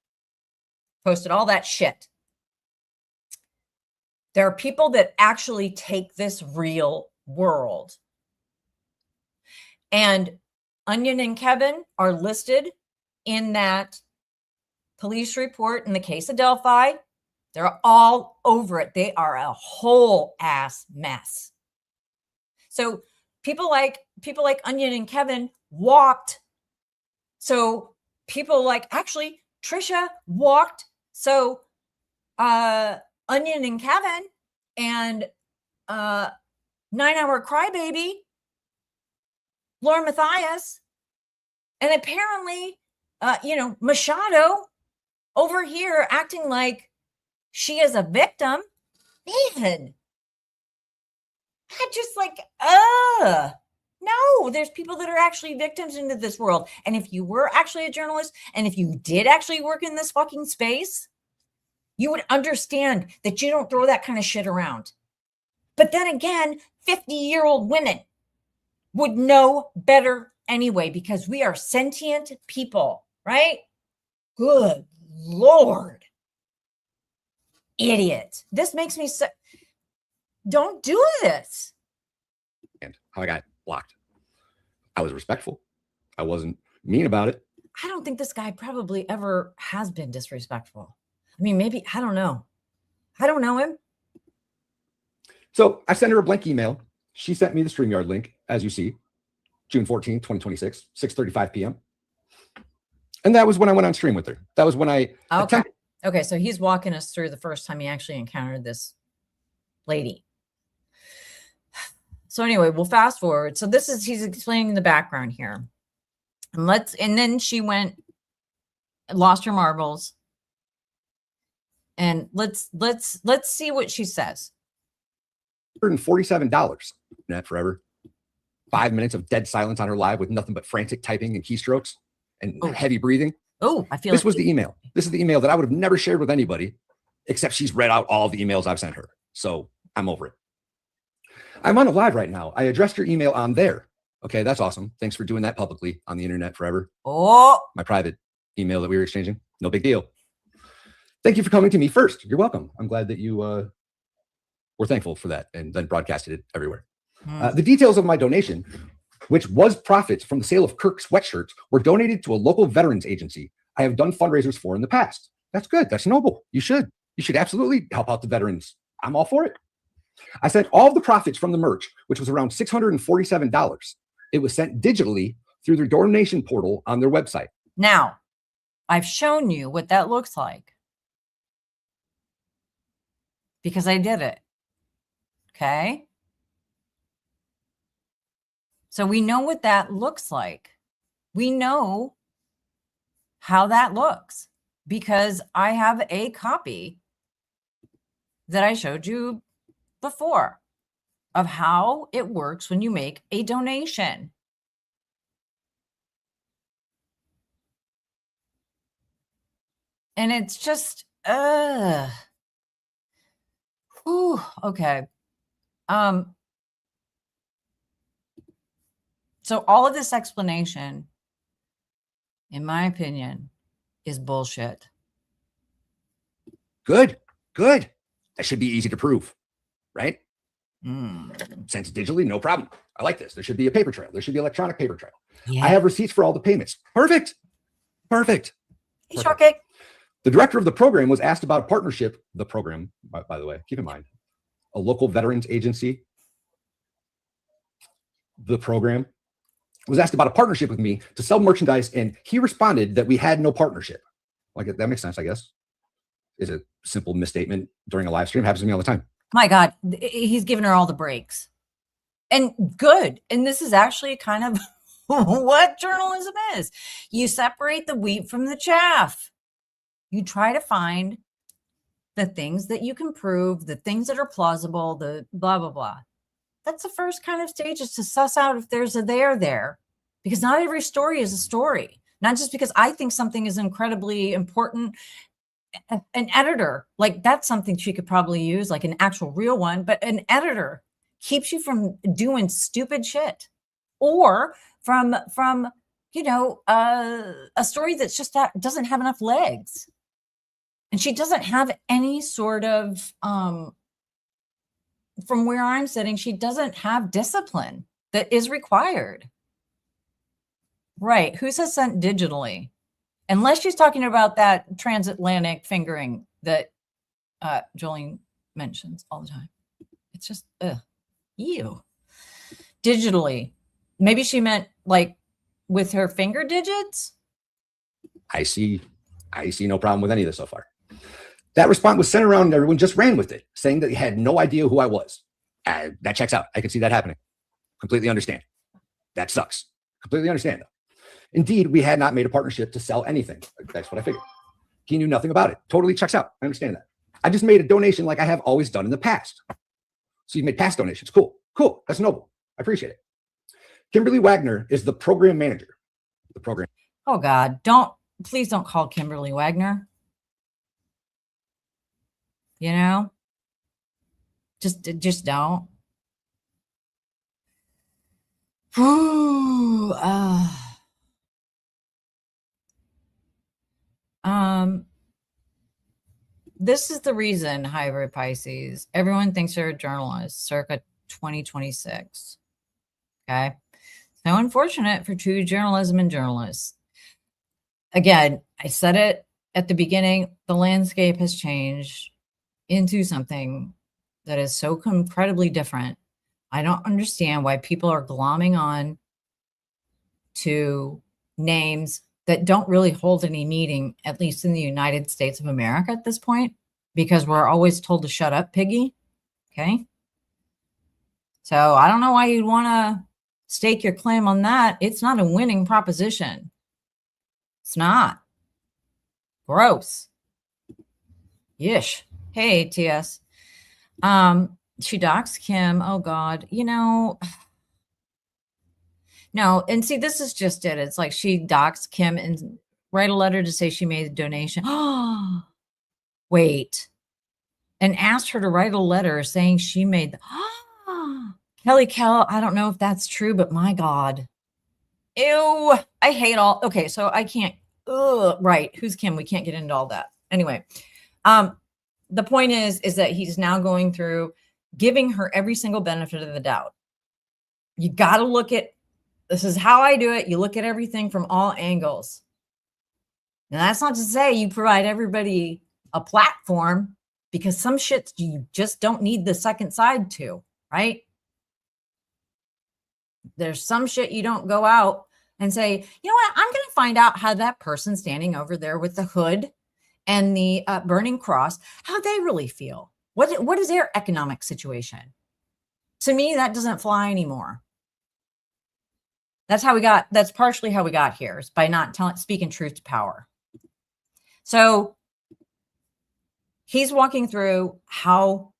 Posted all that shit. There are people that actually take this real world. And Onion and Kevin are listed in that police report in the case of Delphi. They're all over it. They are a whole ass mess. So people like Onion and Kevin walked. So people like, actually, Trisha walked. So Onion and Kevin and 9-hour crybaby, Laura Matthias, and apparently, Machado over here acting like she is a victim. Man, I just like, no, there's people that are actually victims into this world. And if you were actually a journalist, and if you did actually work in this fucking space, you would understand that you don't throw that kind of shit around. But then again, 50-year-old women would know better anyway, because we are sentient people, right? Good Lord. Idiot. This makes me so... Don't do this. And how I got blocked. I was respectful. I wasn't mean about it. I don't think this guy probably ever has been disrespectful. I mean, maybe, I don't know. I don't know him. So I sent her a blank email. She sent me the StreamYard link, as you see, June 14th, 2026, 6:35 p.m. And that was when I went on stream with her. That was when I attempted. Okay, so he's walking us through the first time he actually encountered this lady. So anyway, we'll fast forward. So he's explaining the background here. And then she lost her marbles. And let's see what she says. $147 net forever. 5 minutes of dead silence on her live with nothing but frantic typing and keystrokes and heavy breathing. Oh, I feel this was the email. This is the email that I would have never shared with anybody, except she's read out all the emails I've sent her. So I'm over it. I'm on a live right now. I addressed your email on there. Okay, that's awesome. Thanks for doing that publicly on the internet forever. Oh, my private email that we were exchanging. No big deal. Thank you for coming to me first. You're welcome. I'm glad that you were thankful for that and then broadcasted it everywhere. The details of my donation, which was profits from the sale of Kirk sweatshirts, were donated to a local veterans agency I have done fundraisers for in the past. That's good. That's noble. You should absolutely help out the veterans. I'm all for it. I sent all of the profits from the merch, which was around $647. It was sent digitally through their donation portal on their website. Now, I've shown you what that looks like because I did it. Okay. So we know what that looks like. We know how that looks because I have a copy that I showed you before of how it works when you make a donation. And it's just, okay. So all of this explanation, in my opinion, is bullshit. Good. That should be easy to prove, right? Mm. Sent digitally, no problem. I like this. There should be a paper trail. There should be electronic paper trail. Yeah. I have receipts for all the payments. Perfect. It's okay. The director of the program was asked about a partnership. The program, by the way, keep in mind, a local veterans agency. The program was asked about a partnership with me to sell merchandise, and he responded that we had no partnership. Like, that makes sense, I guess. Is a simple misstatement during a live stream. Happens to me all the time. My God, he's giving her all the breaks. And good. And this is actually kind of what journalism is. You separate the wheat from the chaff. You try to find the things that you can prove, the things that are plausible, the blah, blah, blah. That's the first kind of stage, is to suss out if there's a there. Because not every story is a story. Not just because I think something is incredibly important. An editor, like, that's something she could probably use, like an actual real one, but an editor keeps you from doing stupid shit, or from a story that's just that doesn't have enough legs. And she doesn't have any sort of from where I'm sitting, she doesn't have discipline that is required. Right. Who says sent digitally? Unless she's talking about that transatlantic fingering that Jolene mentions all the time. It's just, ew. Digitally. Maybe she meant like with her finger digits? I see no problem with any of this so far. That response was sent around and everyone just ran with it, saying that they had no idea who I was. That checks out. I can see that happening. Completely understand. That sucks. Completely understand, though. Indeed, we had not made a partnership to sell anything. That's what I figured. He knew nothing about it. Totally checks out. I understand that. I just made a donation like I have always done in the past. So you made past donations. Cool. That's noble. I appreciate it. Kimberly Wagner is the program manager. The program. Oh God, please don't call Kimberly Wagner. You know, just don't. Ooh, this is the reason, hybrid Pisces, everyone thinks they're a journalist circa 2026. Okay. So unfortunate for true journalism and journalists. Again, I said it at the beginning, the landscape has changed into something that is so incredibly different. I don't understand why people are glomming on to names that don't really hold any meaning, at least in the United States of America at this point, because we're always told to shut up, piggy. Okay. So I don't know why you'd want to stake your claim on that. It's not a winning proposition. It's not. Gross. Yish. Hey, TS. She doxed Kim. Oh God. No, and see, this is just it. It's like she doxed Kim and write a letter to say she made a donation. Oh, wait. And asked her to write a letter saying she made Kelly Kell. I don't know if that's true, but my God. Ew. I hate all. Okay, so I can't. Right. Who's Kim? We can't get into all that. Anyway, the point is that he's now going through giving her every single benefit of the doubt. You got to look at, this is how I do it. You look at everything from all angles. Now, that's not to say you provide everybody a platform, because some shit you just don't need the second side to, right? There's some shit you don't go out and say, you know what? I'm going to find out how that person standing over there with the hood and the burning cross, how they really feel. What is their economic situation? To me, that doesn't fly anymore. That's partially how we got here, is by not speaking truth to power. So he's walking through how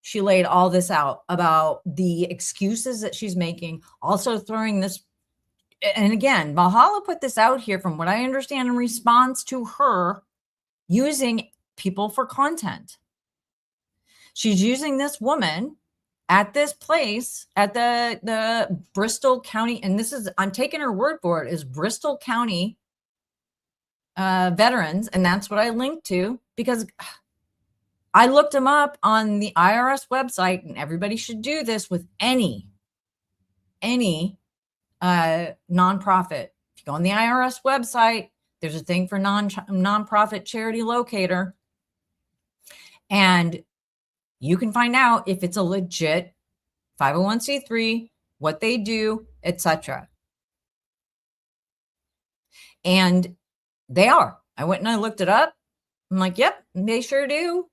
she laid all this out about the excuses that she's making, also throwing this. And again, Valhalla put this out here from what I understand in response to her using people for content. She's using this woman at this place at the Bristol County, and this is, I'm taking her word for it, is Bristol County veterans, and that's what I linked to because I looked them up on the IRS website, and everybody should do this with any nonprofit. If you go on the IRS website, there's a thing for nonprofit charity locator, and you can find out if it's a legit 501c3, what they do, etc. And they are. I went and I looked it up. I'm like, yep, they sure do.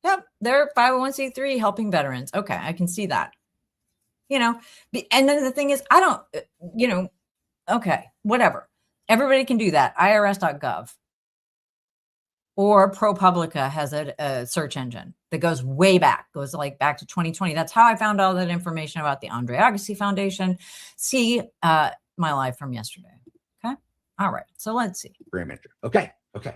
Yep, they're 501c3 helping veterans. Okay, I can see that. You know, and then the thing is, I don't, you know, okay, whatever. Everybody can do that. IRS.gov. Or ProPublica has a search engine that goes way back, goes like back to 2020. That's how I found all that information about the Andre Agassi Foundation. See my live from yesterday. Okay. All right. So let's see. Program manager. Okay. Okay.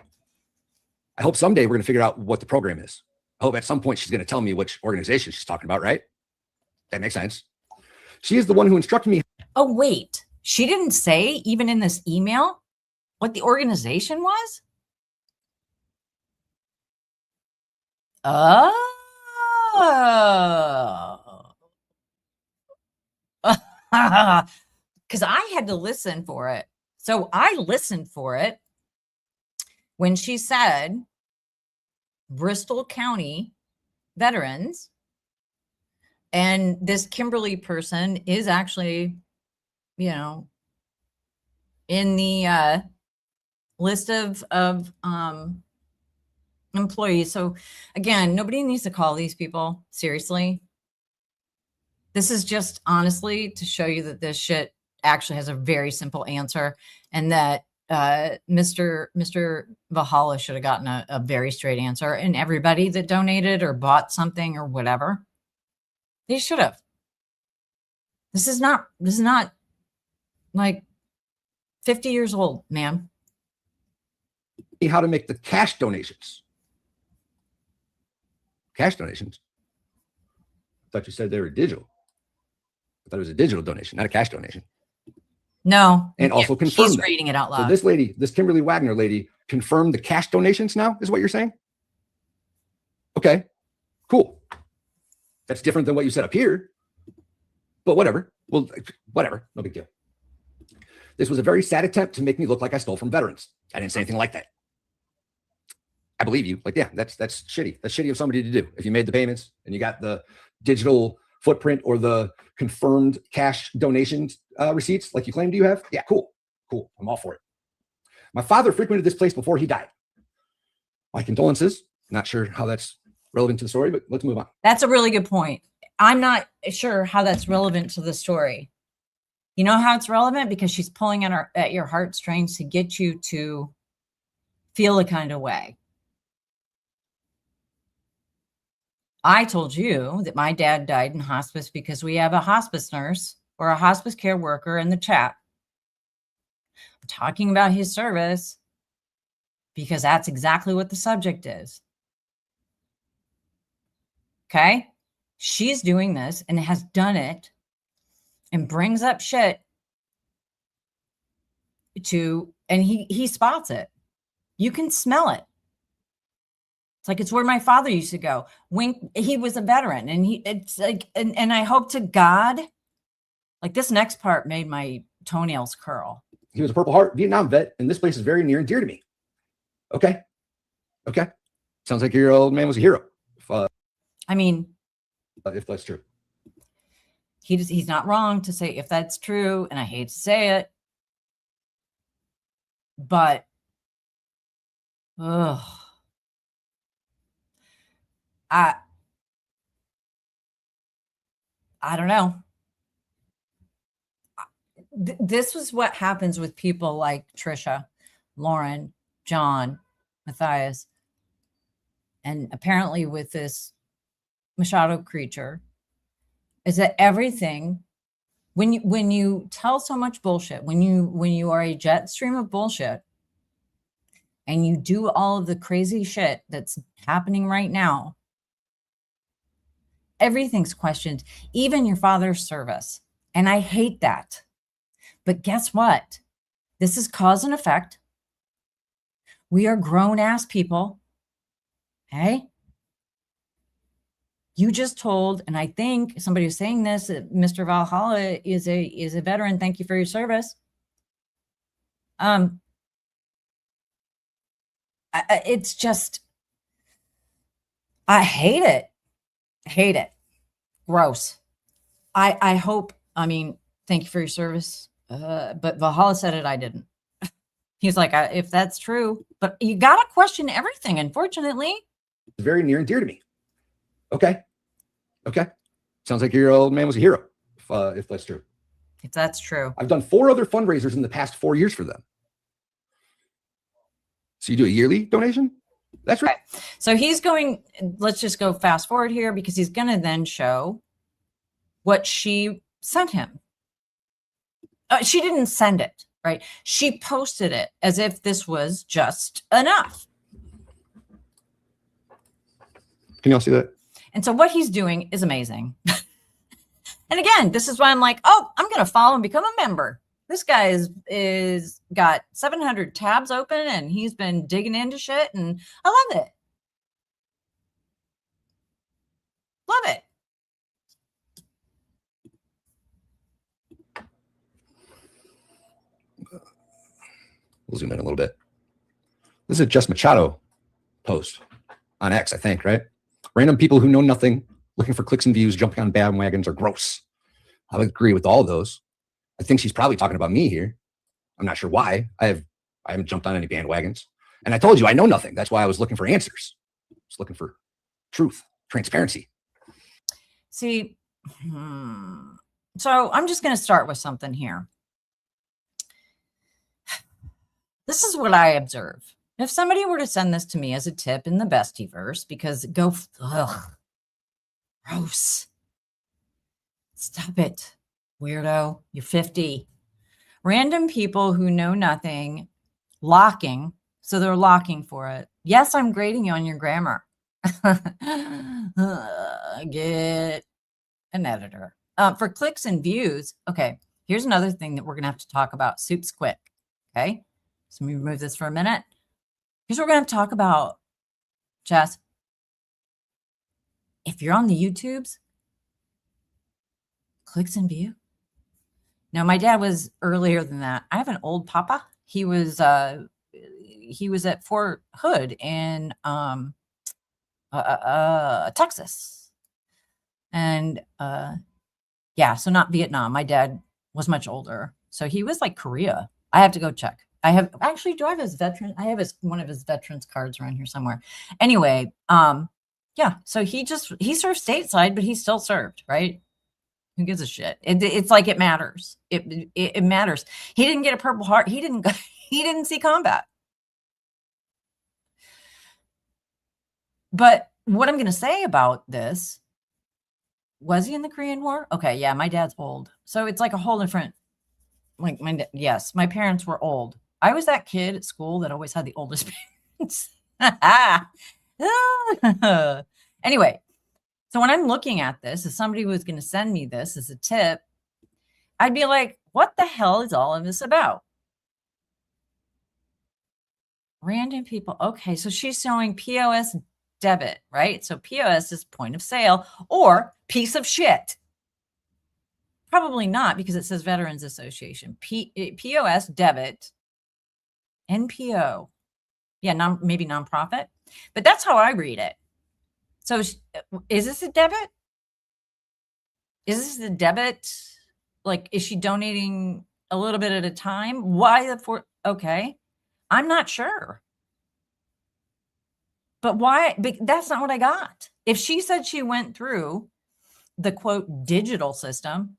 I hope someday we're going to figure out what the program is. I hope at some point she's going to tell me which organization she's talking about, right? That makes sense. She is the one who instructed me. Oh, wait. She didn't say, even in this email, what the organization was? Oh. Because I had to listen for it. So I listened for it when she said Bristol County veterans. And this Kimberly person is actually, you know, in the list of employees. So again, nobody needs to call these people. Seriously. This is just honestly to show you that this shit actually has a very simple answer, and that Mr. Valhalla should have gotten a very straight answer, and everybody that donated or bought something or whatever, they should have. This is not like 50 years old, ma'am. How to make the cash donations. Cash donations? I thought you said they were digital. I thought it was a digital donation, not a cash donation. No. And also confirmed. She's reading it out loud. So this lady, this Kimberly Wagner lady, confirmed the cash donations now, is what you're saying? Okay, cool. That's different than what you said up here. But whatever. Well, whatever. No big deal. This was a very sad attempt to make me look like I stole from veterans. I didn't say anything like that. I believe you. Like, yeah, that's shitty. That's shitty of somebody to do. If you made the payments and you got the digital footprint or the confirmed cash donations receipts like you claim you have, yeah, cool. Cool. I'm all for it. My father frequented this place before he died. My condolences. Not sure how that's relevant to the story, but let's move on. That's a really good point. I'm not sure how that's relevant to the story. You know how it's relevant? Because she's pulling at your heartstrings to get you to feel a kind of way. I told you that my dad died in hospice because we have a hospice nurse or a hospice care worker in the chat. I'm talking about his service because that's exactly what the subject is. Okay? She's doing this and has done it and brings up shit and he spots it. You can smell it. It's like, it's where my father used to go when he was a veteran, and it's like, and I hope to God, like this next part made my toenails curl. He was a Purple Heart Vietnam vet, and this place is very near and dear to me. Okay. Okay. Sounds like your old man was a hero. I mean, if that's true. He's not wrong to say if that's true, and I hate to say it, but I don't know. This was what happens with people like Trisha, Lauren, John, Matthias, and apparently with this Machado creature, is that everything, when you tell so much bullshit, when you are a jet stream of bullshit, and you do all of the crazy shit that's happening right now, everything's questioned, even your father's service. And I hate that. But guess what? This is cause and effect. We are grown-ass people. Okay? You just told, and I think somebody was saying this, Mr. Valhalla is a veteran. Thank you for your service. It's just, I hate it. Hate it. Gross. I hope, I mean, thank you for your service. But Valhalla said it, I didn't. He's like, if that's true, but you got to question everything, unfortunately. It's very near and dear to me. Okay. Sounds like your old man was a hero, if that's true. If that's true. I've done 4 other fundraisers in the past 4 years for them. So you do a yearly donation? That's right. Okay. So he's going, let's just go fast forward here, because he's going to then show what she sent him. She didn't send it, right? She posted it as if this was just enough. Can y'all see that? And so what he's doing is amazing. And again, this is why I'm like, oh, I'm going to follow and become a member. This guy is got 700 tabs open, and he's been digging into shit, and I love it. Love it. We'll zoom in a little bit. This is a Jess Machado post on X, I think, right? Random people who know nothing, looking for clicks and views, jumping on bandwagons are gross. I would agree with all of those. I think she's probably talking about me here. I'm not sure why. I haven't jumped on any bandwagons. And I told you I know nothing. That's why I was looking for answers. I was looking for truth, transparency. See, so I'm just going to start with something here. This is what I observe. If somebody were to send this to me as a tip in the Bestieverse, because gross. Stop it, weirdo. You're 50. Random people who know nothing, locking. So they're locking for it. Yes, I'm grading you on your grammar. Get an editor. For clicks and views. Okay, here's another thing that we're going to have to talk about. Soup's quick. Okay, so let me remove this for a minute. Here's what we're going to talk about, Jess. If you're on the YouTubes, clicks and view. Now, my dad was earlier than that. I have an old papa. He was at Fort Hood in Texas. And yeah, so not Vietnam. My dad was much older. So he was like Korea. I have to go check. Do I have his veteran? I have one of his veterans cards around here somewhere. Anyway, yeah, so he served stateside, but he still served, right? Who gives a shit? It's like it matters. It matters. He didn't get a Purple Heart. He didn't see combat. But what I'm going to say about this, was he in the Korean War? Okay, yeah, my dad's old. So it's like a whole different, like yes, my parents were old. I was that kid at school that always had the oldest parents. Anyway, so when I'm looking at this, if somebody was going to send me this as a tip, I'd be like, what the hell is all of this about? Random people. Okay, so she's showing POS debit, right? So POS is point of sale or piece of shit. Probably not, because it says Veterans Association. POS debit, NPO. Yeah, maybe nonprofit. But that's how I read it. So is this a debit? Is this the debit? Like, is she donating a little bit at a time? Why okay. I'm not sure. But why? That's not what I got. If she said she went through the quote digital system,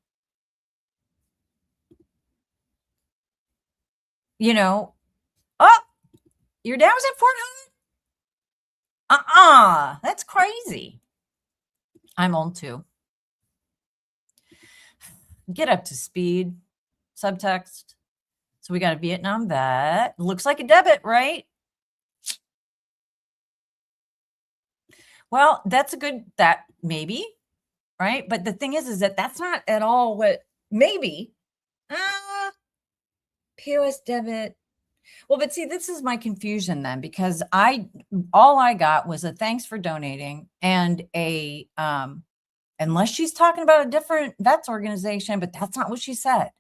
you know, oh, your dad was at Fort Hood? That's crazy. I'm old too. Get up to speed. Subtext. So we got a Vietnam vet. Looks like a debit, right? Well, that's a good, that maybe, right? But the thing is that that's not at all what, maybe, POS debit. Well, but see, this is my confusion then, because all I got was a thanks for donating and a, unless she's talking about a different vets organization, but that's not what she said.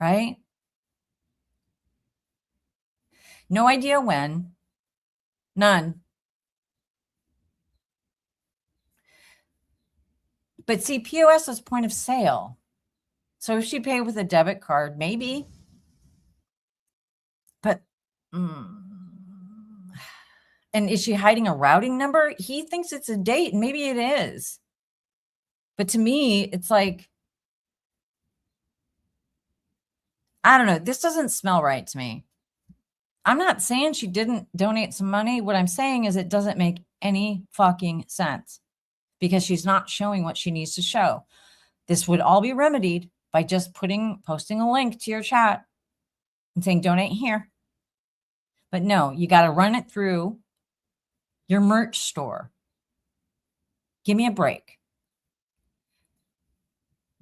Right? No idea when. None. But see, POS is point of sale. So if she paid with a debit card, maybe. But, and is she hiding a routing number? He thinks it's a date, and maybe it is. But to me, it's like, I don't know. This doesn't smell right to me. I'm not saying she didn't donate some money. What I'm saying is it doesn't make any fucking sense because she's not showing what she needs to show. This would all be remedied by just posting a link to your chat and saying donate here. But no, you got to run it through your merch store. Give me a break.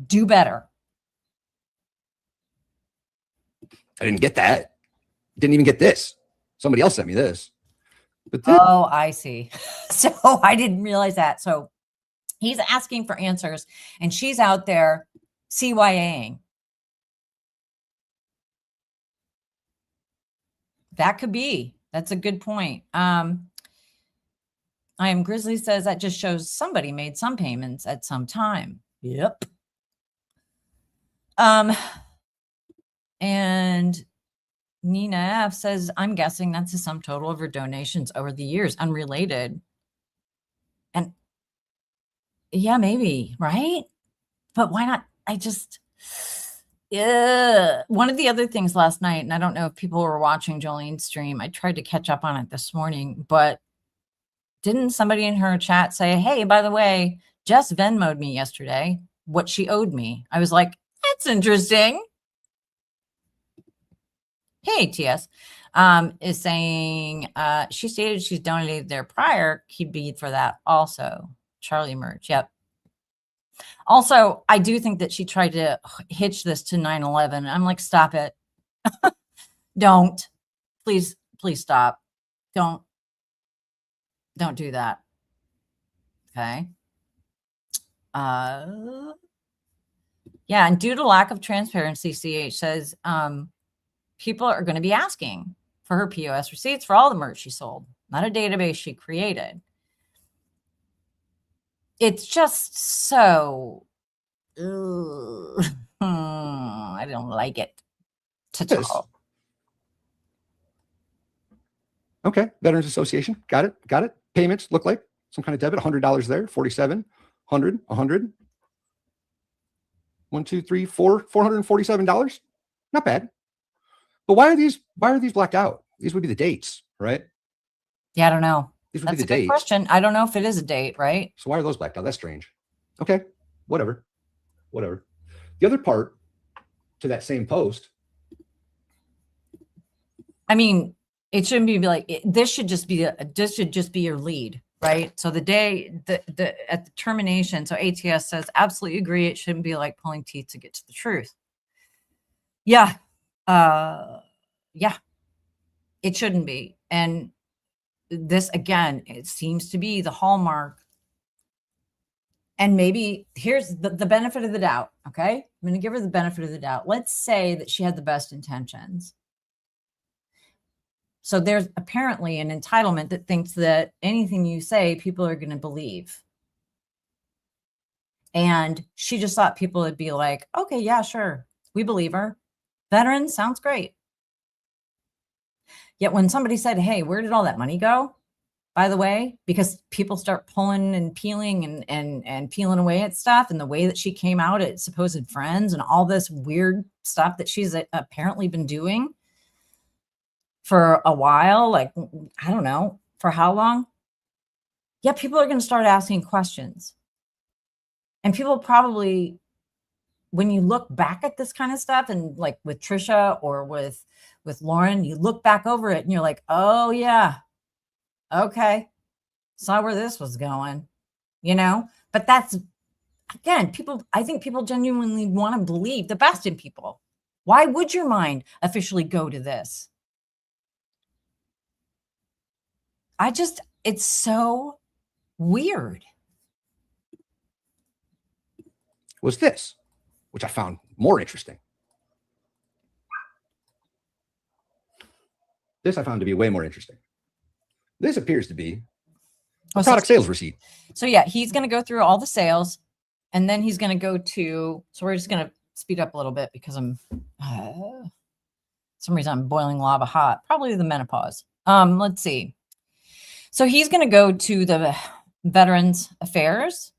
Do better. I didn't get that. Didn't even get this. Somebody else sent me this. But oh, I see. So I didn't realize that. So he's asking for answers and she's out there CYAing. That could be. That's a good point. I am Grizzly says that just shows somebody made some payments at some time. Yep. And Nina F says, I'm guessing that's the sum total of her donations over the years, unrelated. And yeah, maybe, right? But why not? Yeah. One of the other things last night, and I don't know if people were watching Jolene's stream, I tried to catch up on it this morning, but didn't somebody in her chat say, hey, by the way, Jess Venmo'd me yesterday what she owed me? I was like, that's interesting. Hey, TS is saying she stated she's donated their prior key bead for that also. Charlie merch. Yep. Also, I do think that she tried to hitch this to 9/11. I'm like, stop it. Don't. Please stop. Don't do that. Okay. Yeah, and due to lack of transparency, CH says people are going to be asking for her POS receipts for all the merch she sold, not a database she created. It's just so, I don't like it. Okay, Veterans Association, got it. Payments look like some kind of debit, $100 there, 47, 100, 100. 1, 2, 3, 4, $447. Not bad. But why are these blacked out? These would be the dates, right? Yeah, I don't know. These would That's be the a good dates. question. I don't know if it is a date, right? So why are those blacked out? That's strange. Okay, whatever. The other part to that same post. I mean, it shouldn't be like this should just be your lead, right? So the day at the termination, so ATS says absolutely agree. It shouldn't be like pulling teeth to get to the truth. Yeah. Yeah, it shouldn't be. And this, again, it seems to be the hallmark. And maybe here's the benefit of the doubt. Okay. I'm going to give her the benefit of the doubt. Let's say that she had the best intentions. So there's apparently an entitlement that thinks that anything you say, people are going to believe. And she just thought people would be like, okay, yeah, sure. We believe her. Veteran sounds great. Yet when somebody said, hey, where did all that money go? By the way, because people start pulling and peeling and peeling away at stuff, and the way that she came out at supposed friends and all this weird stuff that she's apparently been doing for a while, like, I don't know, for how long? Yeah, people are going to start asking questions. And people probably, when you look back at this kind of stuff, and like with Trisha or with Lauren, you look back over it and you're like, oh yeah, okay, saw where this was going, you know? But that's, again, people, I think people genuinely want to believe the best in people. Why would your mind officially go to this? It's so weird. Was this, which I found more interesting. This I found to be way more interesting. This appears to be a product sales receipt. So yeah, he's going to go through all the sales, and then he's going to go to, so we're just going to speed up a little bit because I'm, some reason I'm boiling lava hot, probably the menopause. Let's see. So he's going to go to the Veterans Affairs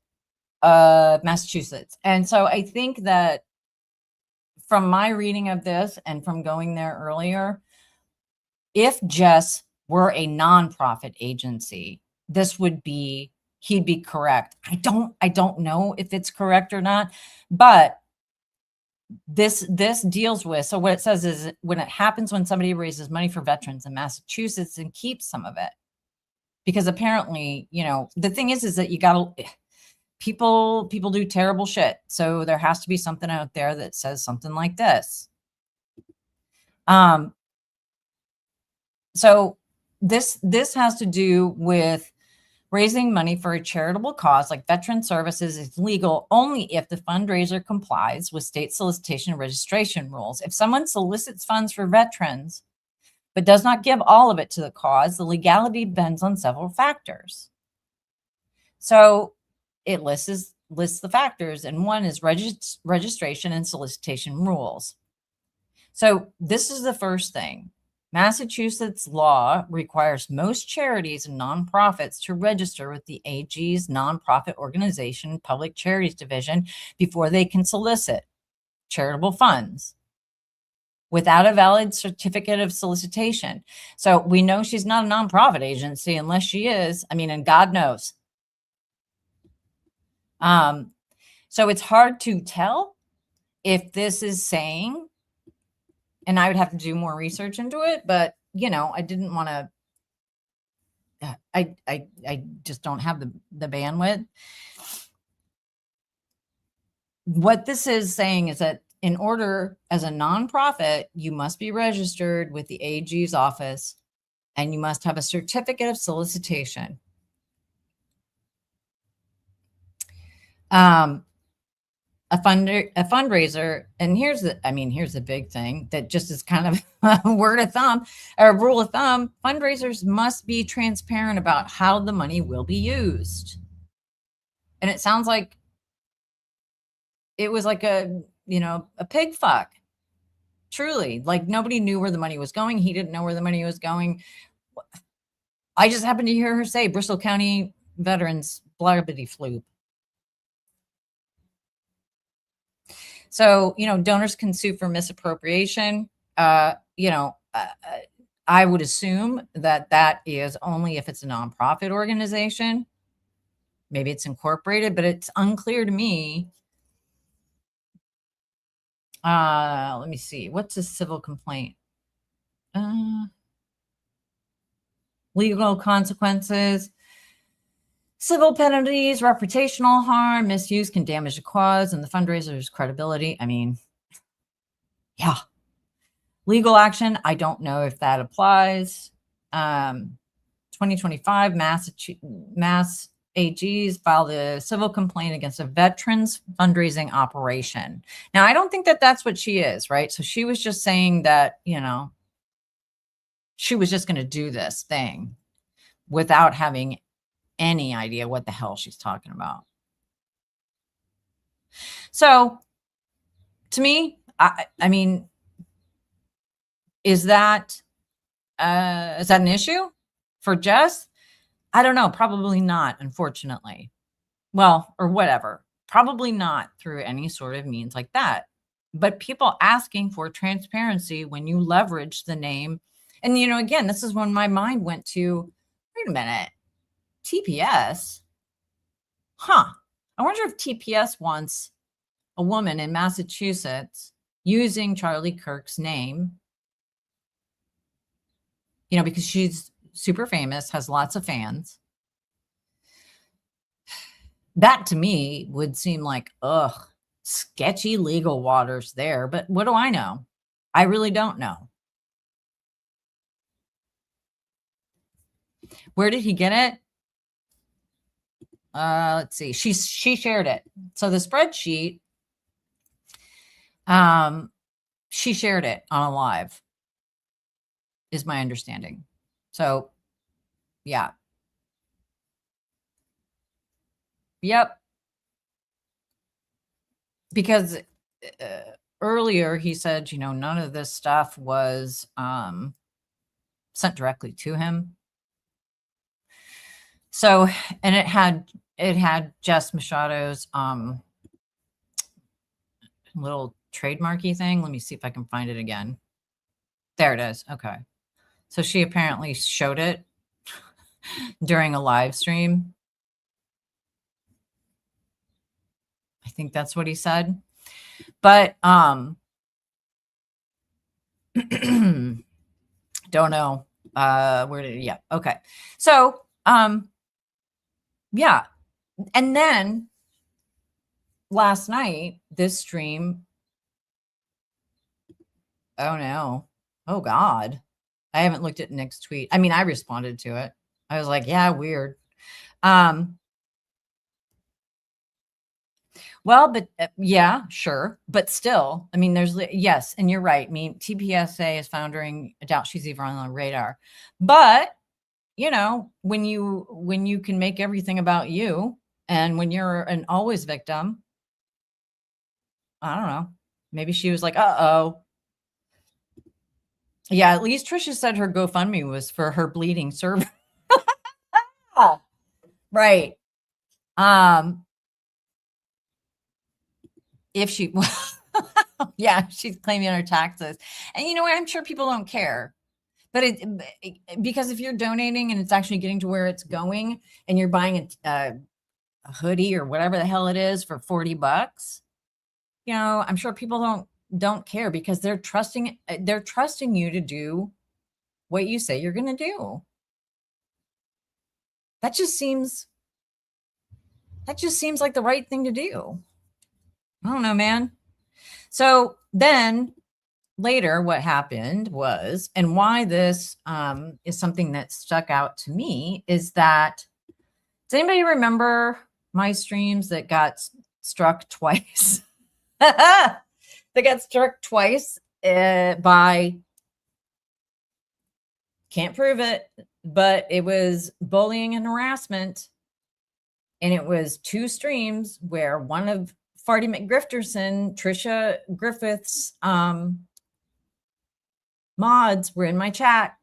of Massachusetts. And so I think that from my reading of this and from going there earlier, if Jess were a nonprofit agency, this would be, he'd be correct. I don't know if it's correct or not, but this deals with, so what it says is when it happens when somebody raises money for veterans in Massachusetts and keeps some of it, because apparently, you know, the thing is that you gotta, people do terrible shit. So there has to be something out there that says something like this. So this has to do with raising money for a charitable cause like veteran services is legal only if the fundraiser complies with state solicitation and registration rules. If someone solicits funds for veterans but does not give all of it to the cause, the legality depends on several factors. So it lists the factors, and one is registration and solicitation rules. So this is the first thing. Massachusetts law requires most charities and nonprofits to register with the AG's nonprofit organization public charities division before they can solicit charitable funds without a valid certificate of solicitation. So we know she's not a nonprofit agency unless she is. I mean, and God knows. So it's hard to tell if this is saying, and I would have to do more research into it, but you know, I didn't want to, I just don't have the bandwidth. What this is saying is that in order, as a nonprofit, you must be registered with the AG's office and you must have a certificate of solicitation. A fundraiser, and here's the big thing that just is kind of a word of thumb or a rule of thumb. Fundraisers must be transparent about how the money will be used. And it sounds like it was like a pig fuck. Truly, like nobody knew where the money was going. He didn't know where the money was going. I just happened to hear her say Bristol County veterans blabbity floop. So, donors can sue for misappropriation. I would assume that is only if it's a nonprofit organization. Maybe it's incorporated, but it's unclear to me. Let me see. What's a civil complaint? Legal consequences. Civil penalties, reputational harm, misuse can damage the cause and the fundraiser's credibility. I mean, yeah. Legal action, I don't know if that applies. 2025, Mass AGs filed a civil complaint against a veterans fundraising operation. Now, I don't think that that's what she is, right? So she was just saying that, she was just going to do this thing without having any idea what the hell she's talking about. So to me, I mean, is that an issue for Jess? I don't know. Probably not, unfortunately. Well, or whatever. Probably not through any sort of means like that. But people asking for transparency when you leverage the name. And, again, this is when my mind went to, wait a minute. TPS? Huh. I wonder if TPS wants a woman in Massachusetts using Charlie Kirk's name, because she's super famous, has lots of fans. That to me would seem like, ugh, sketchy legal waters there. But what do I know? I really don't know. Where did he get it? Let's see. She shared it. So the spreadsheet, she shared it on a live, is my understanding. So, yeah. Yep. Because earlier he said, you know, none of this stuff was sent directly to him. So, and it had Jess Machado's little trademarky thing. Let me see if I can find it again. There it is. Okay. So she apparently showed it during a live stream. I think that's what he said. But don't know. Where did it? Yeah. Okay. So yeah. And then last night, this stream. Oh no. Oh God. I haven't looked at Nick's tweet. I mean, I responded to it. I was like, yeah, weird. Well, but yeah, sure. But still, I mean, yes. And you're right. I mean, TPSA is foundering. I doubt she's even on the radar, but you know, when you can make everything about you, and when you're an always victim, I don't know. Maybe she was like, uh-oh. Yeah, at least Trisha said her GoFundMe was for her bleeding server. Right. If she, yeah, she's claiming her taxes. And you know what? I'm sure people don't care. But because if you're donating and it's actually getting to where it's going, and you're buying a hoodie or whatever the hell it is for $40, you know, I'm sure people don't care, because they're trusting you to do what you say you're going to do. That just seems like the right thing to do. I don't know, man. So then later, what happened was, and why this is something that stuck out to me, is that, does anybody remember my streams that got struck twice? They got struck twice by, can't prove it, but it was bullying and harassment. And it was 2 streams where one of Farty McGrifterson, Trisha Griffith's mods were in my chat.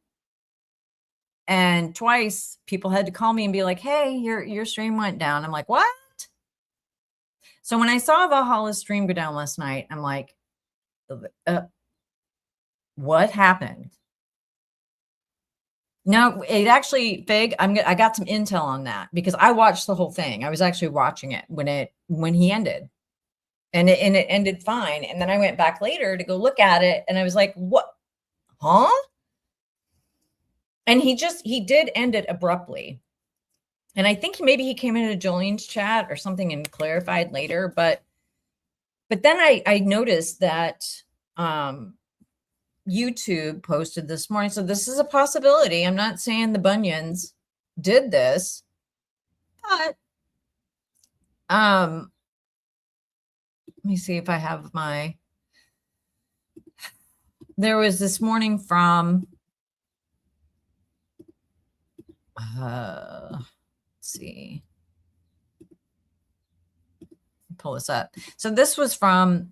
And twice people had to call me and be like, hey, your stream went down. I'm like, what? So when I saw Valhalla's stream go down last night, I'm like, what happened? No, it actually, Fig, I got some intel on that, because I watched the whole thing. I was actually watching it when he ended, and it ended fine. And then I went back later to go look at it, and I was like, what? Huh? And he did end it abruptly. And I think maybe he came into Jolene's chat or something and clarified later. But then I noticed that YouTube posted this morning. So this is a possibility. I'm not saying the Bunions did this, but let me see if I have there was this morning from, let's see, pull this up. So this was from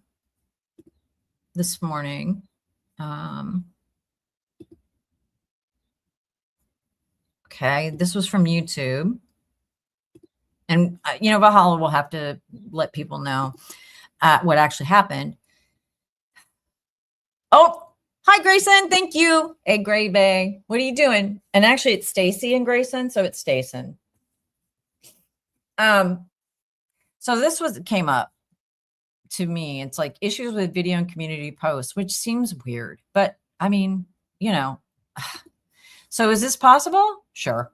this morning. Okay, this was from YouTube. And, you know, Valhalla will have to let people know what actually happened. Oh, hi, Grayson. Thank you. Hey, Gray Bay. What are you doing? And actually, it's Stacy and Grayson, so it's Stacen. So this came up to me. It's like issues with video and community posts, which seems weird. But, I mean, you know. So is this possible? Sure.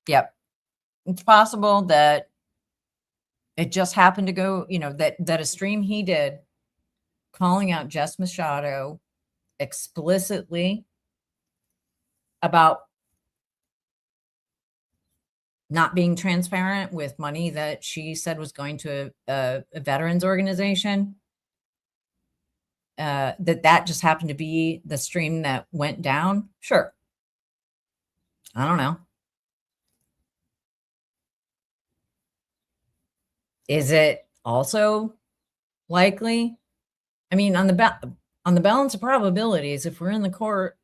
Yep. It's possible that it just happened to go, you know, that a stream he did calling out Jess Machado explicitly about not being transparent with money that she said was going to a veterans organization. That just happened to be the stream that went down. Sure. I don't know. Is it also likely? I mean, on the balance of probabilities, if we're in the court,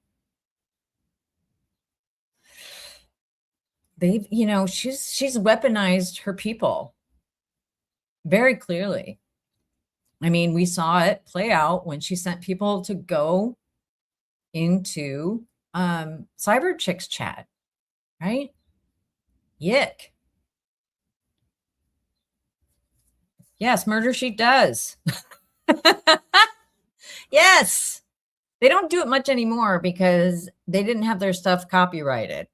they've, you know, she's weaponized her people very clearly. I mean, we saw it play out when she sent people to go into Cyber Chicks chat, right? Yick. Yes, Murder Sheet does. Yes. They don't do it much anymore because they didn't have their stuff copyrighted.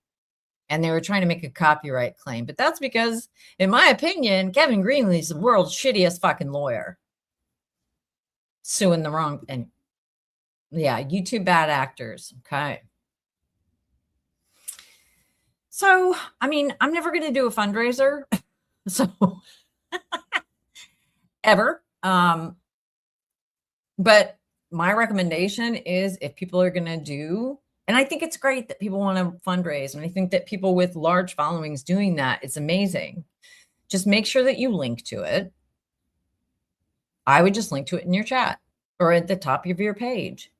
And they were trying to make a copyright claim. But that's because, in my opinion, Kevin Greenlee's the world's shittiest fucking lawyer. Suing the wrong, and yeah, YouTube bad actors. Okay. So, I mean, I'm never going to do a fundraiser. So, ever. But my recommendation is if people are going to do, and I think it's great that people want to fundraise. And I think that people with large followings doing that, it's amazing. Just make sure that you link to it. I would just link to it in your chat or at the top of your page.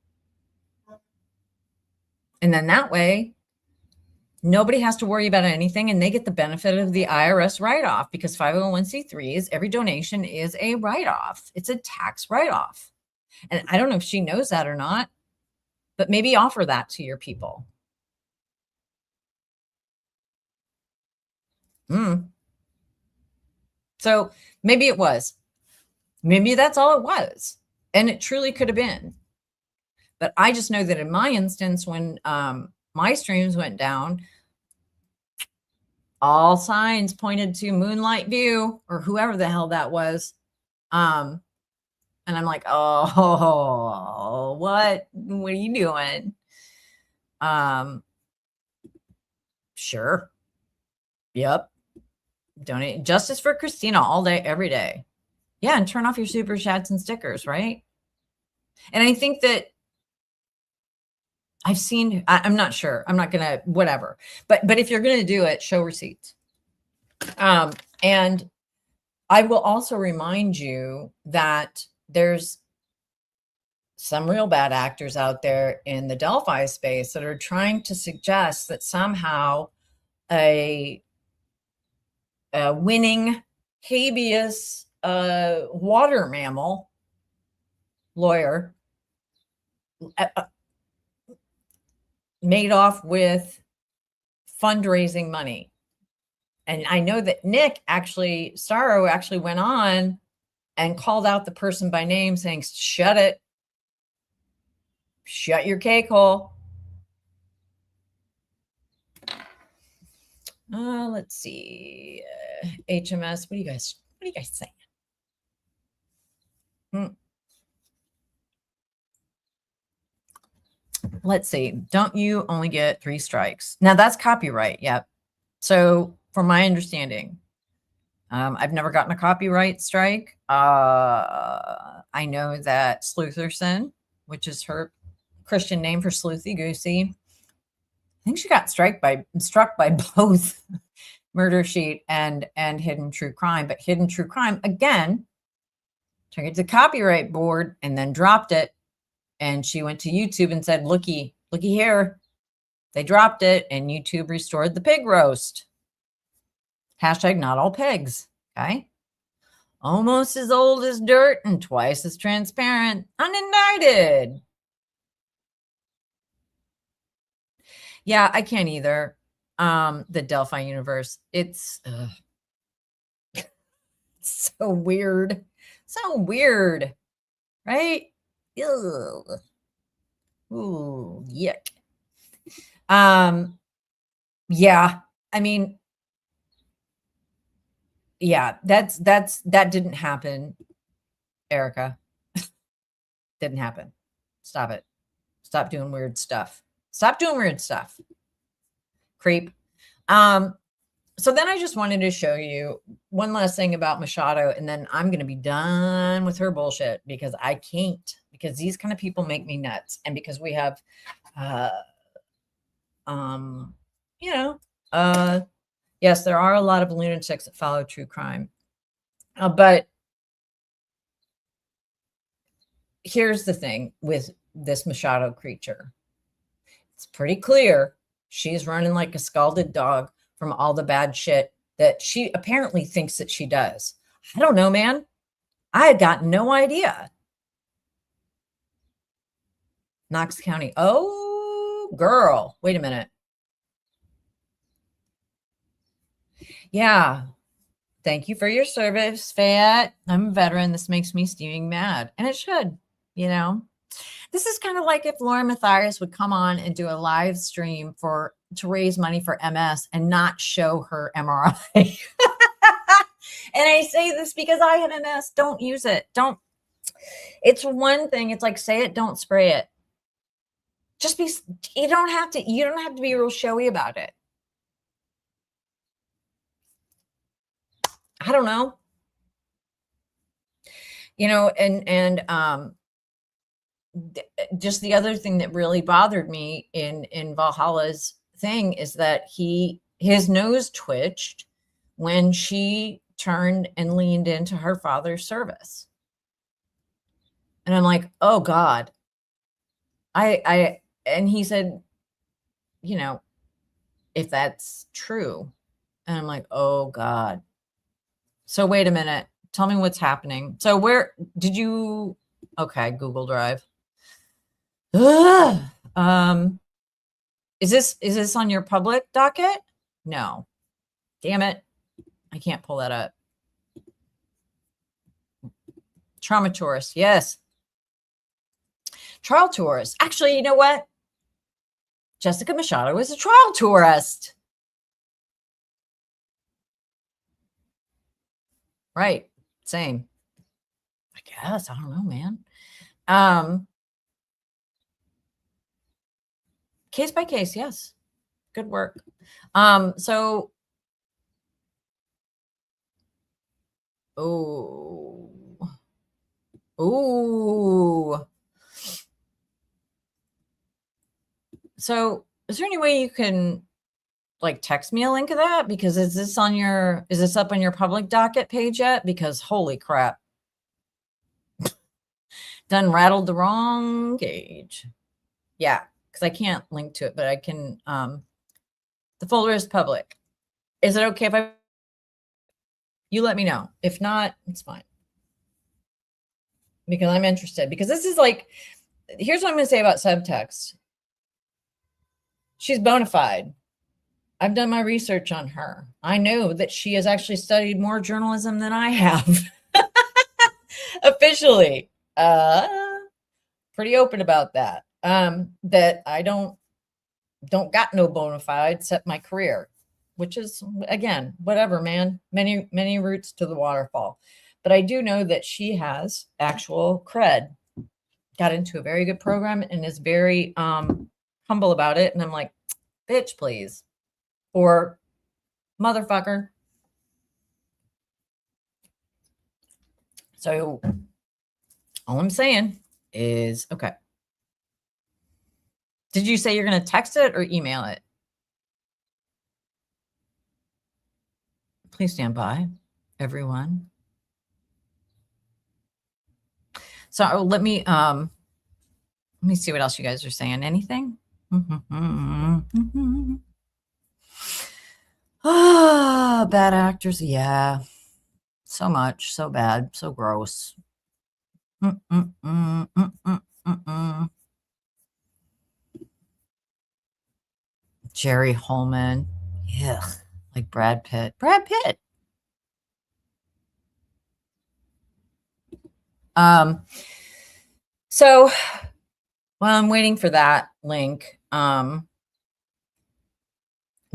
And then that way, nobody has to worry about anything and they get the benefit of the IRS write-off because 501c3s, every donation is a write-off. It's a tax write-off. And I don't know if she knows that or not, but maybe offer that to your people. So maybe it was. Maybe that's all it was. And it truly could have been. But I just know that in my instance, when my streams went down, all signs pointed to Moonlight View or whoever the hell that was. And I'm like, oh, what are you doing? Sure. Yep. Donate justice for Christina all day, every day. Yeah. And turn off your super chats and stickers. Right. And I think that I've seen, I'm not sure. I'm not going to, whatever. But if you're going to do it, show receipts. And I will also remind you that there's some real bad actors out there in the Delphi space that are trying to suggest that somehow a winning habeas water mammal lawyer made off with fundraising money. And I know that Nick Starro actually went on and called out the person by name saying, shut it. Shut your cake hole. Let's see. HMS. What are you guys saying? Let's see. Don't you only get 3 strikes? Now that's copyright. Yep. So from my understanding, I've never gotten a copyright strike. I know that Sleutherson, which is her Christian name for Sleuthy Goosey, I think she got struck by both Murder Sheet and Hidden True Crime. But Hidden True Crime, again, took it to copyright board and then dropped it. And she went to YouTube and said, looky here. They dropped it and YouTube restored the pig roast. Hashtag not all pigs. Okay. Almost as old as dirt and twice as transparent. Unindicted. Yeah, I can't either. The Delphi universe. It's so weird. So weird. Right? Ew. Ooh, yuck. Yeah, I mean, yeah, that didn't happen, Erica. Didn't happen. Stop it. Stop doing weird stuff. Stop doing weird stuff. Creep. So then I just wanted to show you one last thing about Machado, and then I'm going to be done with her bullshit because I can't, because these kind of people make me nuts. And because we have, you know, yes, there are a lot of lunatics that follow true crime. But here's the thing with this Machado creature. It's pretty clear she's running like a scalded dog from all the bad shit that she apparently thinks that she does. I don't know, man. I had got no idea. Knox County. Oh, girl. Wait a minute. Yeah. Thank you for your service, Fayette. I'm a veteran. This makes me steaming mad. And it should, you know. This is kind of like if Laura Mathias would come on and do a live stream to raise money for MS and not show her MRI. And I say this because I had MS. Don't use it. Don't. It's one thing. It's like, say it, don't spray it. Just be, you don't have to be real showy about it. I don't know. You know, and just the other thing that really bothered me in Valhalla's thing is that his nose twitched when she turned and leaned into her father's service. And I'm like, oh God. And he said, you know, if that's true. And I'm like, oh God. So wait a minute. Tell me what's happening. So where did you, okay, Google Drive. Is this on your public docket? No. Damn it. I can't pull that up. Trauma tourist. Yes. Trial tourist. Actually, you know what? Jessica Machado is a trial tourist. Right. Same. I guess. I don't know, man. Case by case. Yes. Good work. So, oh, so is there any way you can like text me a link of that? Because is this up on your public docket page yet? Because holy crap. Done rattled the wrong page. Yeah, because I can't link to it, but I can, the folder is public. Is it okay if you let me know? If not, it's fine. Because I'm interested. Because this is like, here's what I'm going to say about Subtxt. She's bona fide. I've done my research on her. I know that she has actually studied more journalism than I have. Officially. Pretty open about that. That I don't got no bona fide except my career, which is, again, whatever, man. Many routes to the waterfall. But I do know that she has actual cred. Got into a very good program and is very humble about it. And I'm like, bitch, please. Or motherfucker. So all I'm saying is, okay. Did you say you're going to text it or email it? Please stand by, everyone. So let me see what else you guys are saying. Anything? Ah, bad actors. Yeah. So much. So bad. So gross. Jerry Holman. Yeah. Like Brad Pitt. Brad Pitt. So while I'm waiting for that link,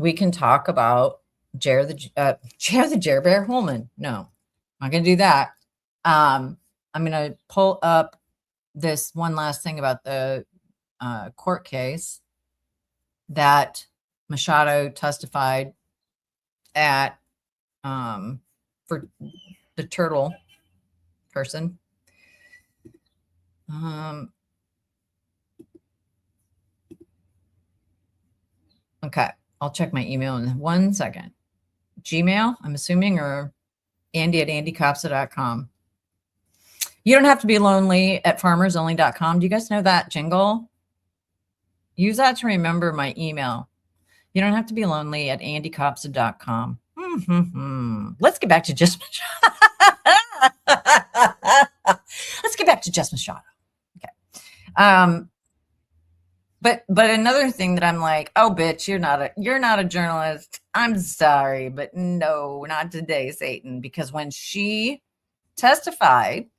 we can talk about Jer the Bear Holman. No, I'm not going to do that. I'm going to pull up this one last thing about the court case that Machado testified at for the turtle person. Okay, I'll check my email in 1 second. Gmail, I'm assuming, or Andy@andycopsa.com. You don't have to be lonely at farmersonly.com. Do you guys know that jingle? Use that to remember my email. You don't have to be lonely at andycopsa.com. Let's get back to Jess Machado. Let's get back to Jess Machado. Okay. But another thing that I'm like, oh bitch, you're not a journalist. I'm sorry, but no, not today, Satan. Because when she testified,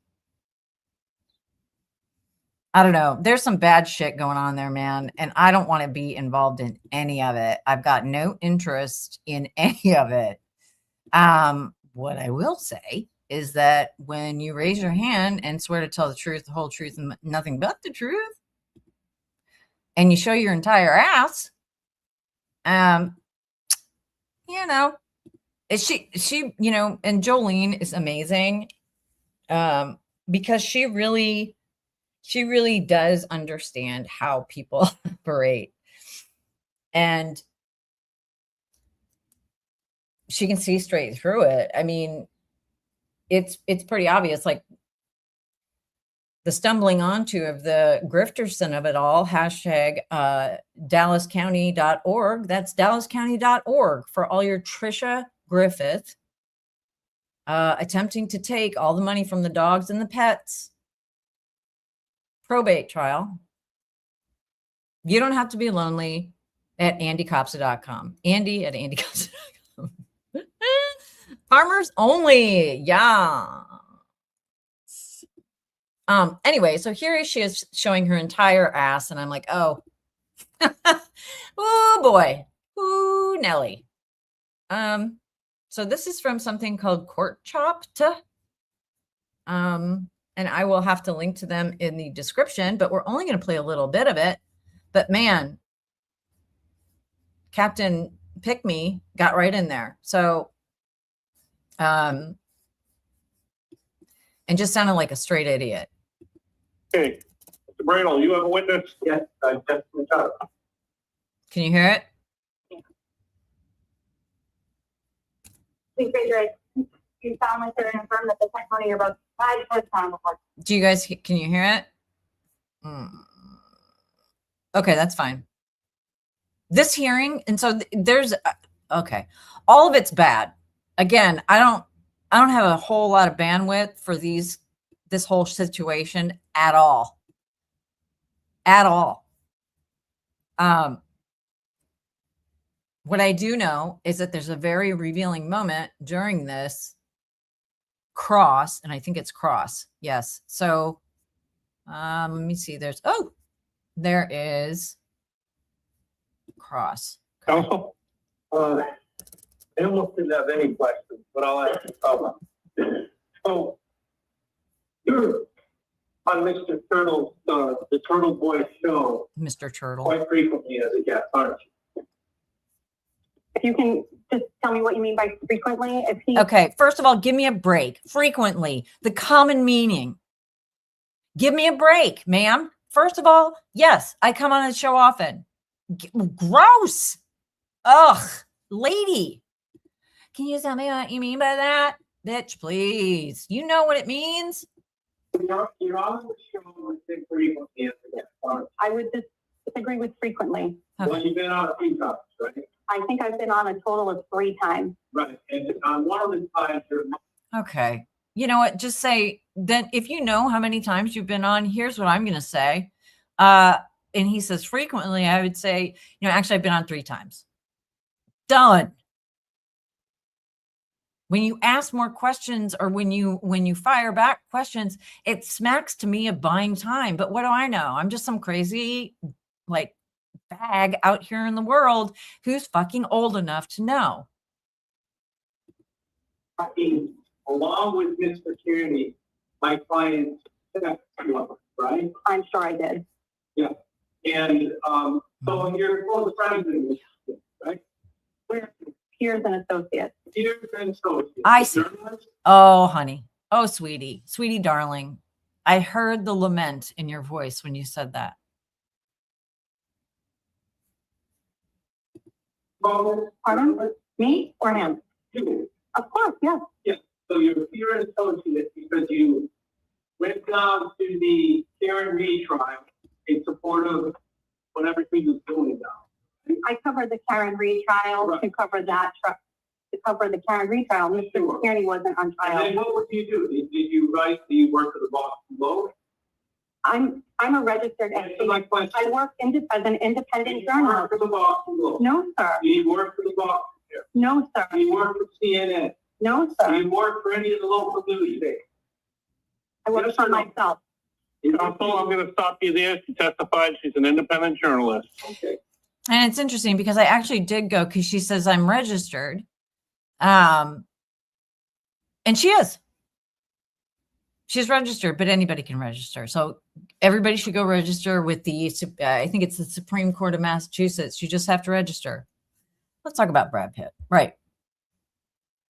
I don't know, there's some bad shit going on there, man. And I don't want to be involved in any of it. I've got no interest in any of it. What I will say is that when you raise your hand and swear to tell the truth, the whole truth, and nothing but the truth, and you show your entire ass, you know, she, you know, and Jolene is amazing, because she really does understand how people operate, and she can see straight through it. I mean, it's pretty obvious, like the stumbling onto of the grifterson of it all, hashtag DallasCounty.org. That's DallasCounty.org for all your Trisha Griffith attempting to take all the money from the dogs and the pets probate trial. You don't have to be lonely at AndyCopsa.com. Andy@AndyCopsa.com. Farmers only. Yeah. Anyway, so here she is showing her entire ass, and I'm like, oh, oh boy, ooh, Nelly. So this is from something called Court Chopped. And I will have to link to them in the description, but we're only going to play a little bit of it. But man, Captain Pick Me got right in there. So, and just sounded like a straight idiot. Okay, Mr. Bradle, you have a witness? Yes, Jess Machado. Can you hear it? Please raise your right. You solemnly swear and affirm that the testimony you're about to provide is the report. Do you guys, can you hear it? Okay, that's fine. This hearing, and so there's, okay, all of it's bad. Again, I don't have a whole lot of bandwidth for this whole situation at all. At all. What I do know is that there's a very revealing moment during this cross, and I think it's cross. Yes. So let me see. There is cross. Counsel? I almost didn't have any questions, but I'll ask you about. So, you're on Mr. Turtle's, the Turtle Boy show Mr. Turtle. quite frequently as a guest, aren't you? If you can just tell me what you mean by frequently. If he Okay, first of all, give me a break. Frequently, the common meaning. Give me a break, ma'am. First of all, yes, I come on the show often. Gross. Ugh, lady. Can you tell me what you mean by that? Bitch, please. You know what it means? You're on the show with big frequency as a guest, aren't I would disagree with frequently. you? Well, you've been on a few times, right? I think I've been on a total of 3 times. Right, and on one of the times you're Okay. You know what? Just say that if you know how many times you've been on, here's what I'm going to say. And he says frequently, I would say, you know, actually I've been on 3 times. Done. When you ask more questions or when you fire back questions, it smacks to me of buying time. But what do I know? I'm just some crazy, like, fag out here in the world who's fucking old enough to know. Along with Mr. Kearney, my client, right? I'm sure I did. Yeah. And so you're close friends in this, right? We're peers and associates. Peers and associates. I see. Journalists? Oh, honey. Oh, sweetie. Sweetie, darling. I heard the lament in your voice when you said that. Pardon? Me or him? You. Of course, yes. Yeah. So you're a peer and associate because you went down to the Karen Reed trial in support of whatever he was doing now. I covered the Karen Reed trial Right. to cover that to cover the Karen Reed trial. Mr. Sure. Kearney wasn't on And trial. then what would you do? Did you write? Do you work for the Boston Globe? I'm a registered Answer SC. my question. I work as an independent Do you work journalist. for the Boston Globe? No, sir. Do you work for the Boston Herald? No, sir. Do you work for CNN? No, Do sir. you work for any of the local news stations? I work Yes for or no? myself. Counsel, I'm going to stop you there. She testified. She's an independent journalist. Okay. And it's interesting because I actually did go because she says I'm registered. And she is. She's registered, but anybody can register. So everybody should go register with the, I think it's the Supreme Court of Massachusetts. You just have to register. Let's talk about Brad Pitt. Right.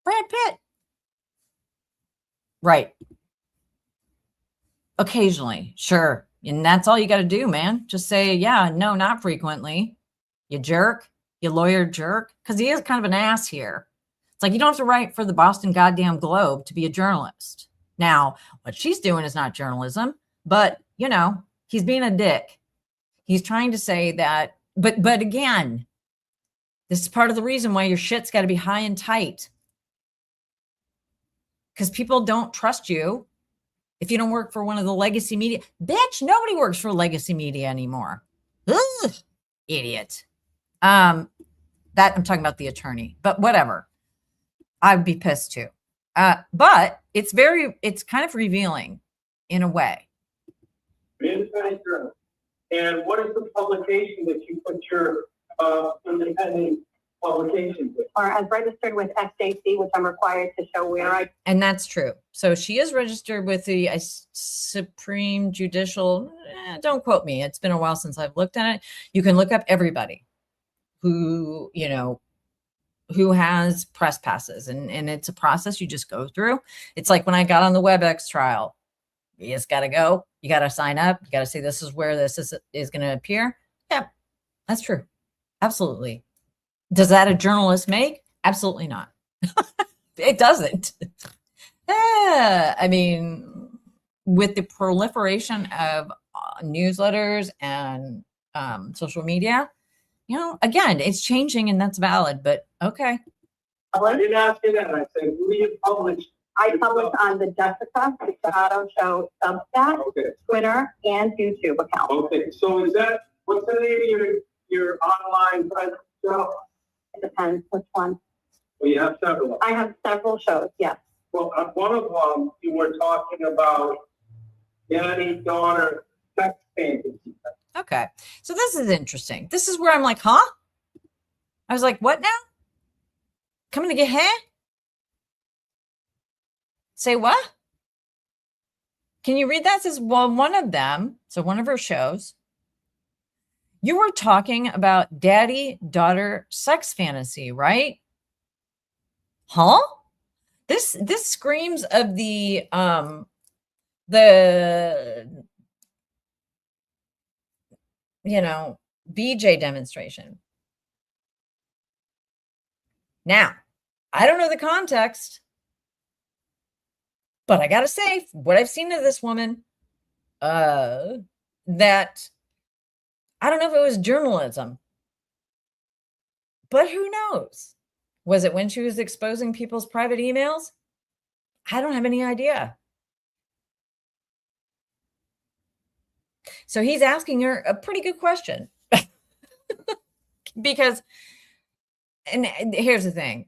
Brad Pitt. Right. Occasionally, sure. And that's all you got to do, man. Just say, yeah, no, not frequently. You jerk, you lawyer jerk. Because he is kind of an ass here. It's like you don't have to write for the Boston goddamn Globe to be a journalist. Now, what she's doing is not journalism, but, you know, he's being a dick. He's trying to say that, but again, this is part of the reason why your shit's got to be high and tight. Because people don't trust you if you don't work for one of the legacy media. Bitch, nobody works for legacy media anymore. Ugh, idiot. That I'm talking about the attorney, but whatever. I'd be pissed too. But it's kind of revealing in a way. Independent journalist. And what is the publication that you put your independent publications with? Or as registered with SJC, which I'm required to show where I. And that's true. So she is registered with the Supreme Judicial. Don't quote me. It's been a while since I've looked at it. You can look up everybody who, you know, who has press passes. And it's a process you just go through. It's like when I got on the WebEx trial. You just got to go. You got to sign up. You got to say, this is where this is going to appear. Yeah, that's true. Absolutely. Does that a journalist make? Absolutely not. It doesn't. I mean, with the proliferation of newsletters and social media, you know, again, it's changing and that's valid, but okay. I didn't ask you that. I said, who do you publish? I publish on the Jessica Machado Show Substat, Okay. Twitter, and YouTube account. Okay. So is that, what's the name of your online presence? Well, It depends which one. you have several. I have several shows, yes. Well, one of them, you were talking about daddy-daughter sex fantasy. Okay. So this is interesting. This is where I'm like, huh? I was like, what now? Coming to get hair? Say what? Can you read that? It says, well, one of them, so one of her shows, you were talking about daddy-daughter sex fantasy, right? Huh? This screams of the you know, BJ demonstration. Now, I don't know the context, but I gotta say, what I've seen of this woman, that I don't know if it was journalism, but who knows? Was it when she was exposing people's private emails? I don't have any idea. So he's asking her a pretty good question. Because, and here's the thing.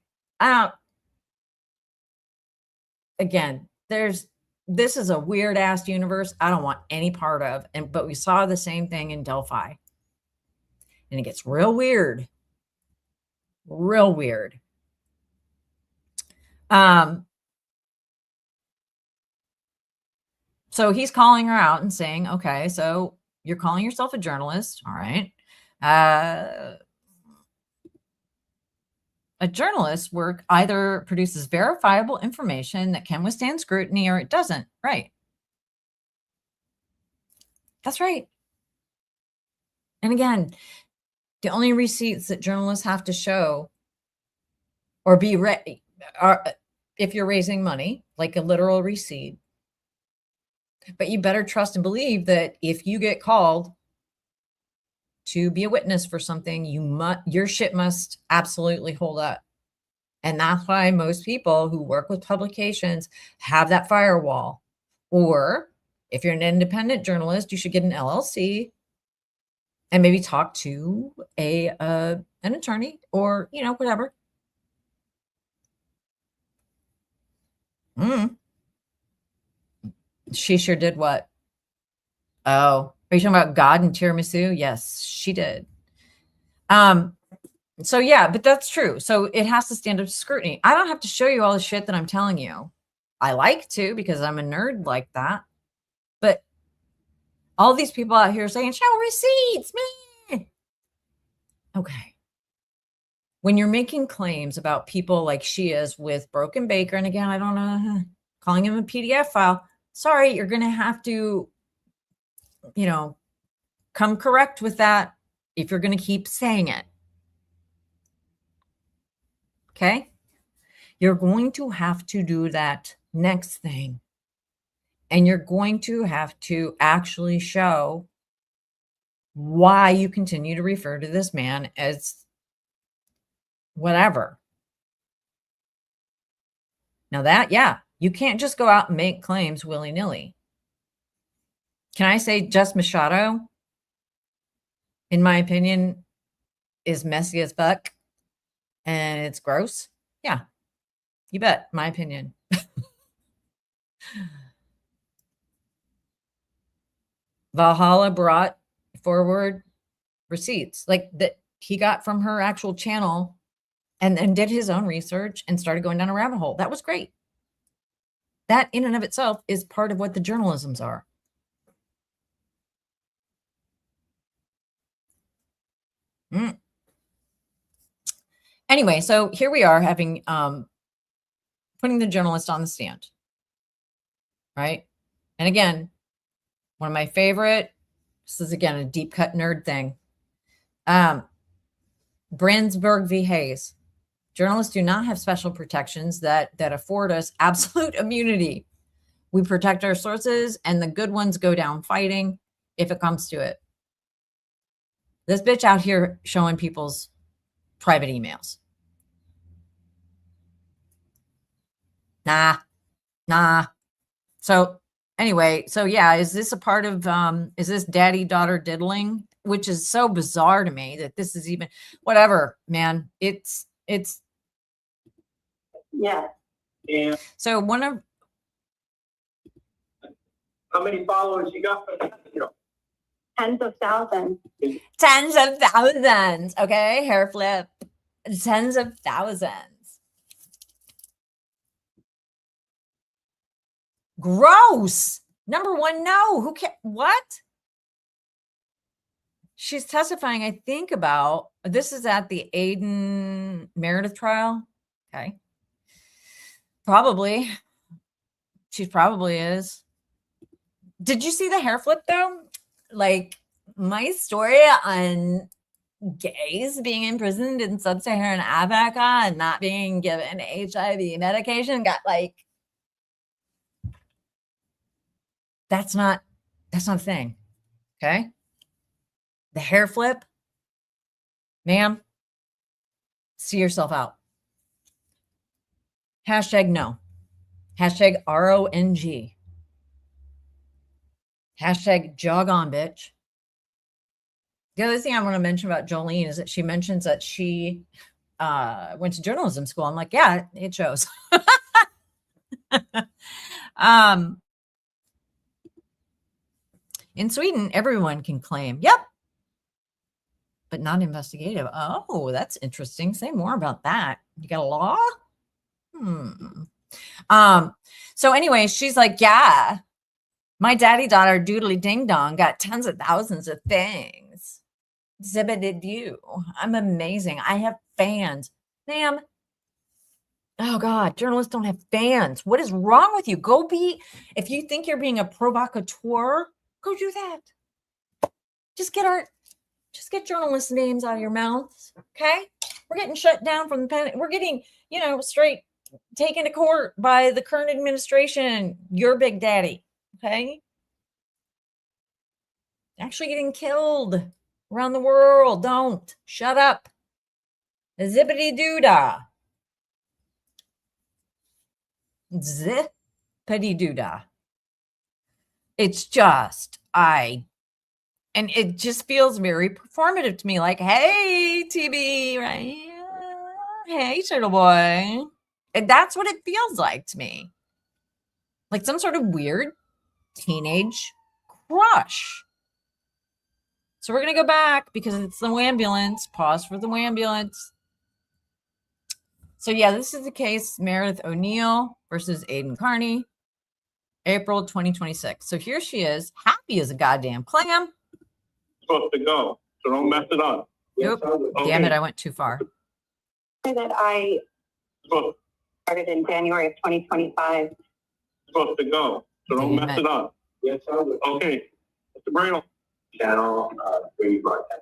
Again, this is a weird ass universe I don't want any part of. But we saw the same thing in Delphi. And it gets real weird. Real weird. So he's calling her out and saying, okay, so you're calling yourself a journalist. All right. A journalist's work either produces verifiable information that can withstand scrutiny or it doesn't. Right. That's right. And again, the only receipts that journalists have to show or be ready are if you're raising money, like a literal receipt. But you better trust and believe that if you get called to be a witness for something, your shit must absolutely hold up. And that's why most people who work with publications have that firewall. Or if you're an independent journalist, you should get an LLC and maybe talk to an attorney or, whatever. She sure did what? Oh, are you talking about God and tiramisu? Yes, she did. So yeah, but that's true. So it has to stand up to scrutiny. I don't have to show you all the shit that I'm telling you. I like to because I'm a nerd like that. But all these people out here saying, show receipts, man. Okay. When you're making claims about people like she is with Broken Baker, and again, I don't know, calling him a PDF file. Sorry, you're going to have to, come correct with that if you're going to keep saying it. Okay? You're going to have to do that next thing. And you're going to have to actually show why you continue to refer to this man as whatever. Now that, yeah, you can't just go out and make claims willy-nilly. Can I say Jess Machado, in my opinion, is messy as fuck and it's gross? Yeah, you bet, my opinion. Valhalla brought forward receipts like that he got from her actual channel and did his own research and started going down a rabbit hole. That was great. That in and of itself is part of what the journalisms are. Anyway, so here we are having putting the journalist on the stand, right? And again, one of my favorite, this is again a deep cut nerd thing. Brandsburg v. Hayes. Journalists do not have special protections that afford us absolute immunity. We protect our sources and the good ones go down fighting if it comes to it. This bitch out here showing people's private emails. Nah. So anyway, so yeah, is this a part of, is this daddy-daughter diddling? Which is so bizarre to me that this is even, whatever, man. It's. Yeah. And So one of. how many followers you got? Tens of thousands. Tens of thousands. Okay, hair flip. Tens of thousands. Gross. Number one, no. Who can? What? She's testifying, I think, about this is at the Aiden Meredith trial. Okay. Probably. She probably is. Did you see the hair flip though? Like my story on gays being imprisoned in sub-Saharan Africa and not being given HIV medication got like, that's not a thing. Okay. The hair flip, ma'am, see yourself out. Hashtag no. Hashtag RONG. Hashtag jog on, bitch. The other thing I want to mention about Jolene is that she mentions that she went to journalism school. I'm like, yeah, it shows. In Sweden, everyone can claim. Yep. but not investigative. Oh, that's interesting. Say more about that. You got a law? So anyway, she's like, yeah, my daddy daughter doodly ding dong got tons of thousands of things. Zibbity-doo. I'm amazing. I have fans. Ma'am. Oh God, journalists don't have fans. What is wrong with you? Go be, if you think you're being a provocateur, go do that. Just get journalists' names out of your mouths. Okay. We're getting shut down from the pen. We're getting, straight taken to court by the current administration. Your big daddy. Okay. Actually getting killed around the world. Don't shut up. Zippity doodah. Zippity doodah. It's just, and it just feels very performative to me. Like, hey, TB, right? Hey, turtle boy. And that's what it feels like to me. Like some sort of weird teenage crush. So we're going to go back because it's the ambulance. Pause for the ambulance. So yeah, this is the case Meredith O'Neill versus Aiden Carney, April 2026. So here she is, happy as a goddamn clam. Supposed to go, so don't mess it up. Nope. Okay. Damn it, I went too far. That I Supposed started in January of 2025. to go, so don't mess it up. Yes, I will. Okay, Mr. Bradle. Channel 3 broadcast.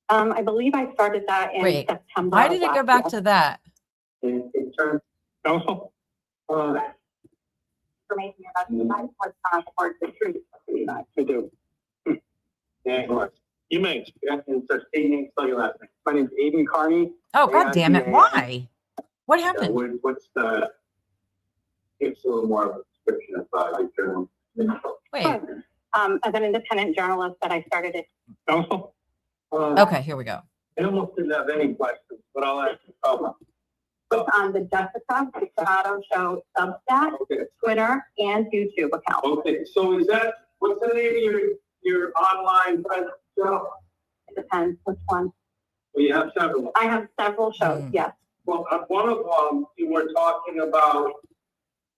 I believe I started that in Wait, September. why did it go back to that? In terms Counsel? of information about the life was towards the truth. I do. Yeah, go on. You may. Yeah, and so state name, spell your last name. My name's Aiden Carney. Oh, God damn it. Why? What happened? What's the, give us a little more of a description of your journal. Wait. As an independent journalist that I started it. Counsel? Okay, here we go. I almost didn't have any questions, but I'll ask you. Was on the Jessica Machado show Substat, Okay. Twitter, and YouTube account. Okay, so is that, what's the name of your online presence? Well, It depends which one. you have several. I have several shows, yes. Well, one of them, you were talking about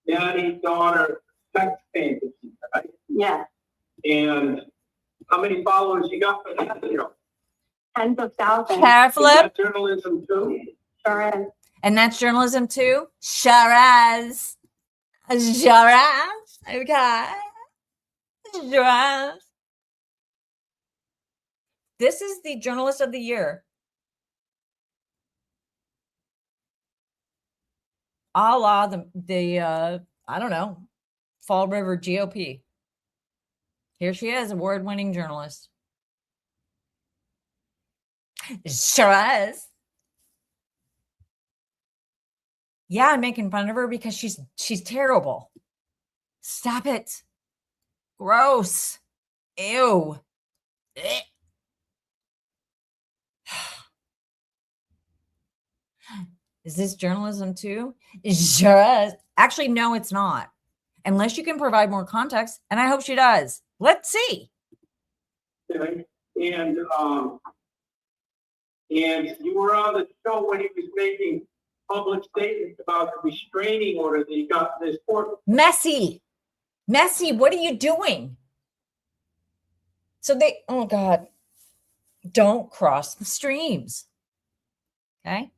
daddy, daughter, sex fantasy, right? Yes. And how many followers you got for that? Tens of thousands. Hair Is flip. that journalism too? Sure is. And that's journalism too? Sure as. Sure as. Okay. Sure as. This is the journalist of the year. A la the I don't know, Fall River GOP. Here she is, award-winning journalist. Sure is. Yeah, I'm making fun of her because she's terrible. Stop it. Gross. Ew. Ugh. Is this journalism too? Sure is. Actually, no, it's not. Unless you can provide more context, and I hope she does. Let's see. Okay. And you were on the show when he was making public statements about the restraining order that he got in this court. Messy, what are you doing? So oh God, don't cross the streams. Okay.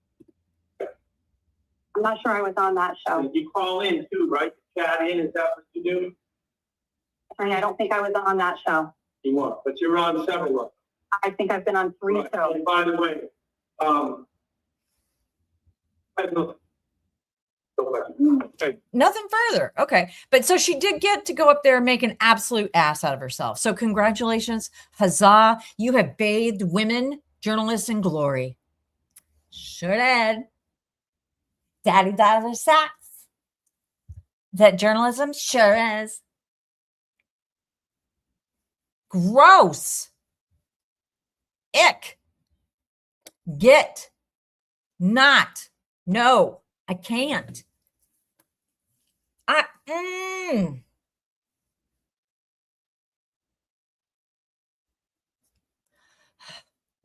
I'm not sure I was on that show. And you call in too, right? Chat in, is that what you do? I don't think I was on that show. You won't, but you're on several of them. I think I've been on 3 Right. shows. And by the way, Nothing further. Okay. But so she did get to go up there and make an absolute ass out of herself. So congratulations. Huzzah. You have bathed women journalists in glory. Sure did. Daddy daughter sex. That journalism sure is. Gross. Ick. Get. Not. No, I can't.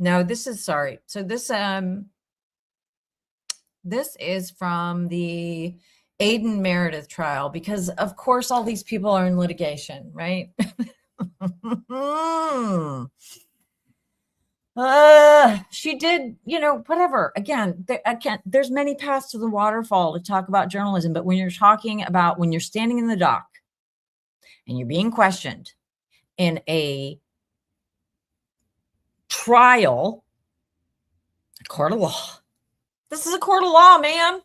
No, this is sorry. So this is from the Aiden Meredith trial, because of course all these people are in litigation, right? She did, whatever. Again, there's many paths to the waterfall to talk about journalism, but when you're talking about when you're standing in the dock and you're being questioned in a trial, a court of law. This is a court of law, ma'am.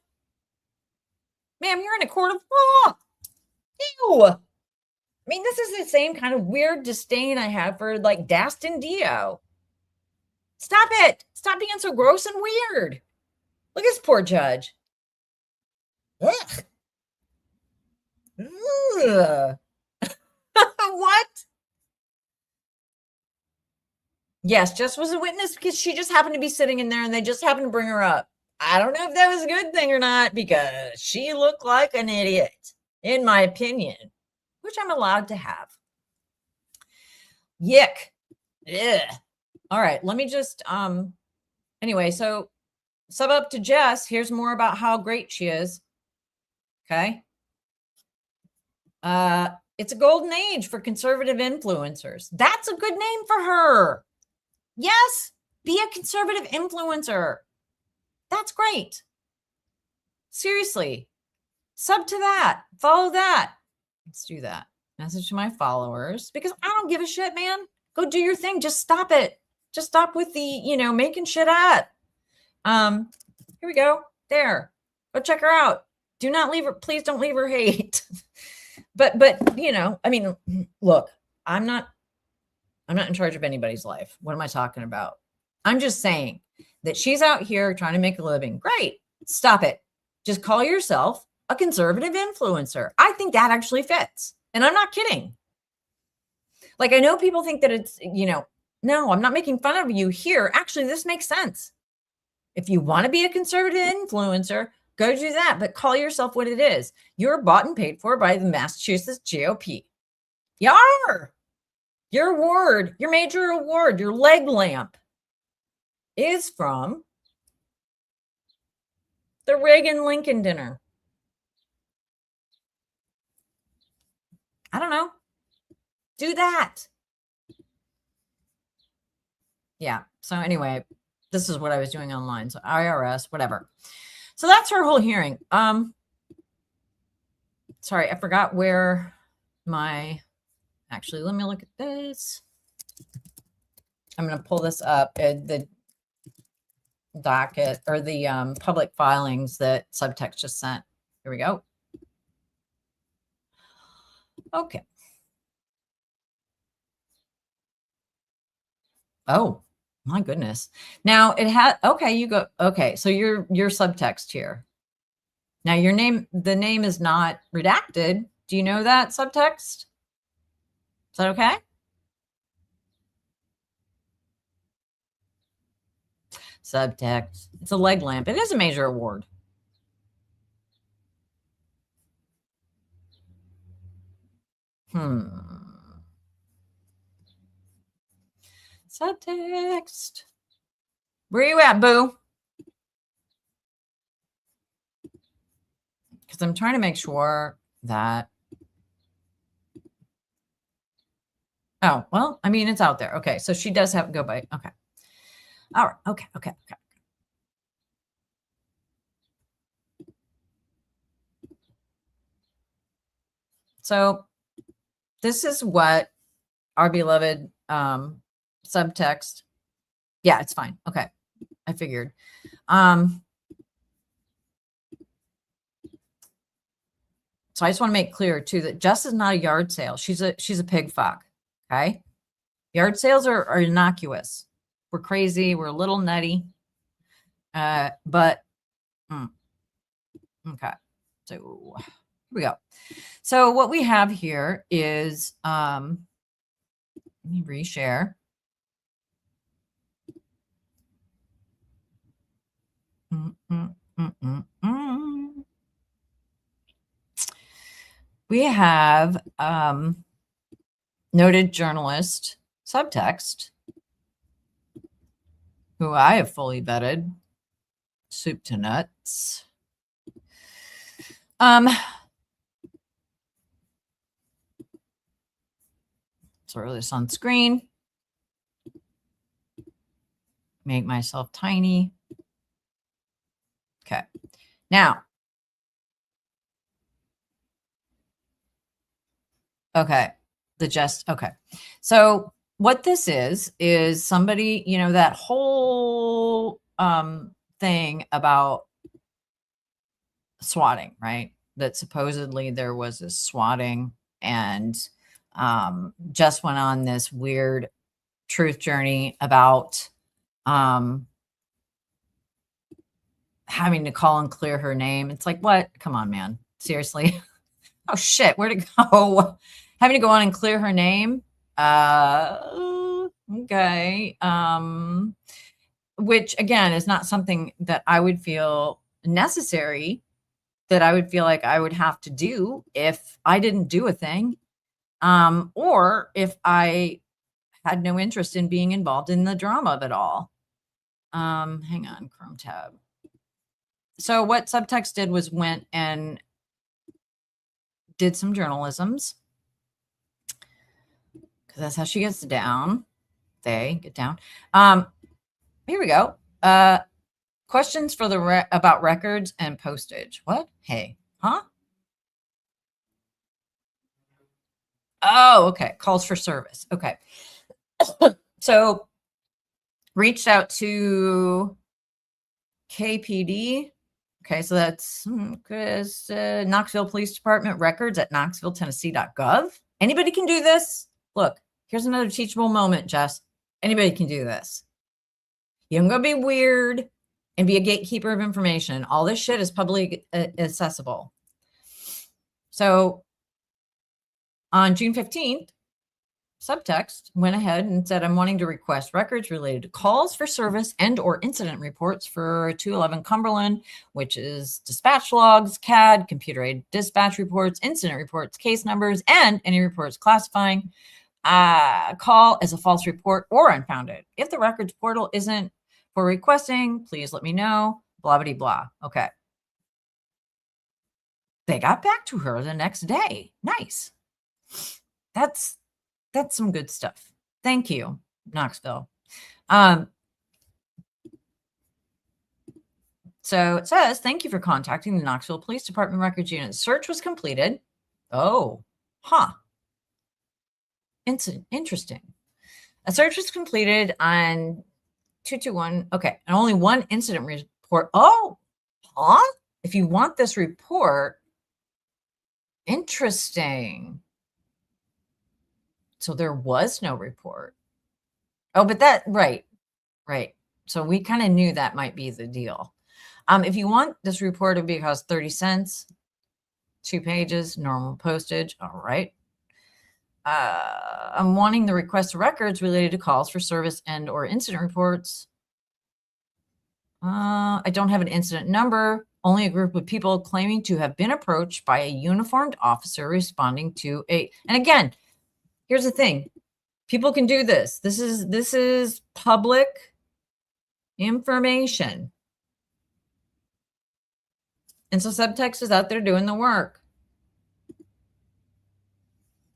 Ma'am, you're in a court of law. Ew. I mean, this is the same kind of weird disdain I have for like Dastin Dio. Stop it. Stop being so gross and weird. Look at this poor judge. Ugh. Ugh. What? Yes, Jess was a witness because she just happened to be sitting in there and they just happened to bring her up. I don't know if that was a good thing or not because she looked like an idiot, in my opinion, which I'm allowed to have. Yick. Ugh. All right, let me just, anyway, so sub up to Jess. Here's more about how great she is. Okay. It's a golden age for conservative influencers. That's a good name for her. Yes, be a conservative influencer. That's great. Seriously, sub to that, follow that. Let's do that. Message to my followers because I don't give a shit, man. Go do your thing. Just stop it. Just stop with the, making shit up. Here we go. There. Go check her out. Do not leave her. Please don't leave her hate. but I mean, look, I'm not in charge of anybody's life. What am I talking about? I'm just saying that she's out here trying to make a living. Great. Stop it. Just call yourself a conservative influencer. I think that actually fits. And I'm not kidding. Like, I know people think that it's, no, I'm not making fun of you here. Actually, this makes sense. If you want to be a conservative influencer, go do that, but call yourself what it is. You're bought and paid for by the Massachusetts GOP. You are. Your award, your major award, your leg lamp is from the Reagan-Lincoln dinner. I don't know. Do that. Yeah. So anyway, this is what I was doing online. So IRS, whatever. So that's her whole hearing. Sorry, I forgot where actually, let me look at this. I'm going to pull this up at the docket or the public filings that Subtxt just sent. Here we go. Okay. Oh, my goodness. Now it had, okay, you go, okay. So your Subtxt here. Now the name is not redacted. Do you know that, Subtxt? Is that okay? Subtxt. It's a leg lamp. It is a major award. Subtxt. Where you at, boo? Because I'm trying to make sure that. Oh, well, I mean, it's out there. Okay. So she does have to go by. Okay. All right. Okay. So this is what our beloved Subtxt. Yeah, it's fine. Okay. I figured. So I just want to make clear too that Jess is not a yard sale. She's a pig fuck. Okay. Yard sales are innocuous. We're crazy. We're a little nutty. But okay. So here we go. So what we have here is let me reshare. We have noted journalist Subtxt who I have fully vetted. Soup to nuts. Throw this on screen. Make myself tiny. Okay. Now. Okay. Okay. So what this is somebody, you know, that whole thing about swatting, right? That supposedly there was a swatting, and just went on this weird truth journey about having to call and clear her name. It's like, what? Come on, man. Seriously. Oh shit, where'd it go? Having to go on and clear her name. Okay. Which again is not something that I would feel necessary, that I would feel like I would have to do if I didn't do a thing. Or if I had no interest in being involved in the drama of it all. Hang on, Chrome tab. So what Subtxt did was went and did some journalisms, because that's how she gets down. They get down. Here we go. Questions for the about records and postage. What? Hey, huh? Oh, okay. Calls for service. Okay. So reached out to KPD. Okay, so that's Knoxville Police Department records at knoxvilletennessee.gov. Anybody can do this. Look, here's another teachable moment, Jess. Anybody can do this. You don't go be weird and be a gatekeeper of information. All this shit is publicly accessible. So on June 15th, Subtxt went ahead and said, I'm wanting to request records related to calls for service and or incident reports for 211 Cumberland, which is dispatch logs, CAD, computer-aided dispatch reports, incident reports, case numbers, and any reports classifying call as a false report or unfounded. If the records portal isn't for requesting, please let me know, blah, blah, blah. Okay. They got back to her the next day. Nice. That's some good stuff. Thank you, Knoxville. So it says, thank you for contacting the Knoxville Police Department Records Unit. Search was completed. Oh, huh. Interesting. A search was completed on 221. Okay. And only one incident report. Oh, huh? If you want this report, interesting. So there was no report. Oh, but that, right. So we kind of knew that might be the deal. If you want this report, it'll cost 30 cents, 2 pages, normal postage. All right. I'm wanting the request of records related to calls for service and or incident reports. I don't have an incident number, only a group of people claiming to have been approached by a uniformed officer responding to a, and again, here's the thing. People can do this. This is public information. And so Subtxt is out there doing the work.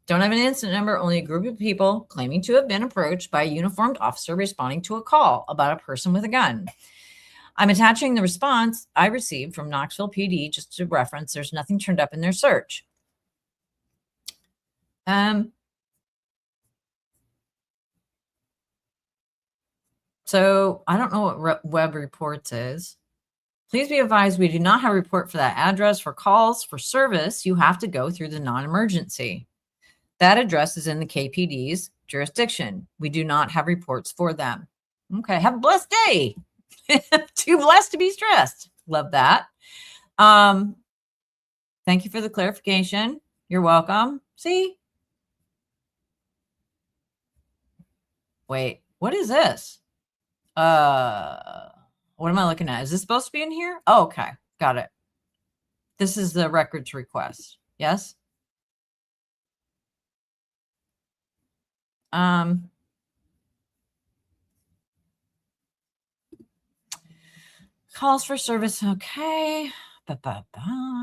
Don't have an incident number, only a group of people claiming to have been approached by a uniformed officer responding to a call about a person with a gun. I'm attaching the response I received from Knoxville PD just to reference. There's nothing turned up in their search. So I don't know what web reports is. Please be advised, we do not have a report for that address. For calls for service, you have to go through the non-emergency. That address is in the KPD's jurisdiction. We do not have reports for them. Okay, have a blessed day. Too blessed to be stressed. Love that. Thank you for the clarification. You're welcome. See? Wait, what is this? What am I looking at? Is this supposed to be in here? Oh, okay. Got it. This is the records request. Yes? Calls for service. Okay.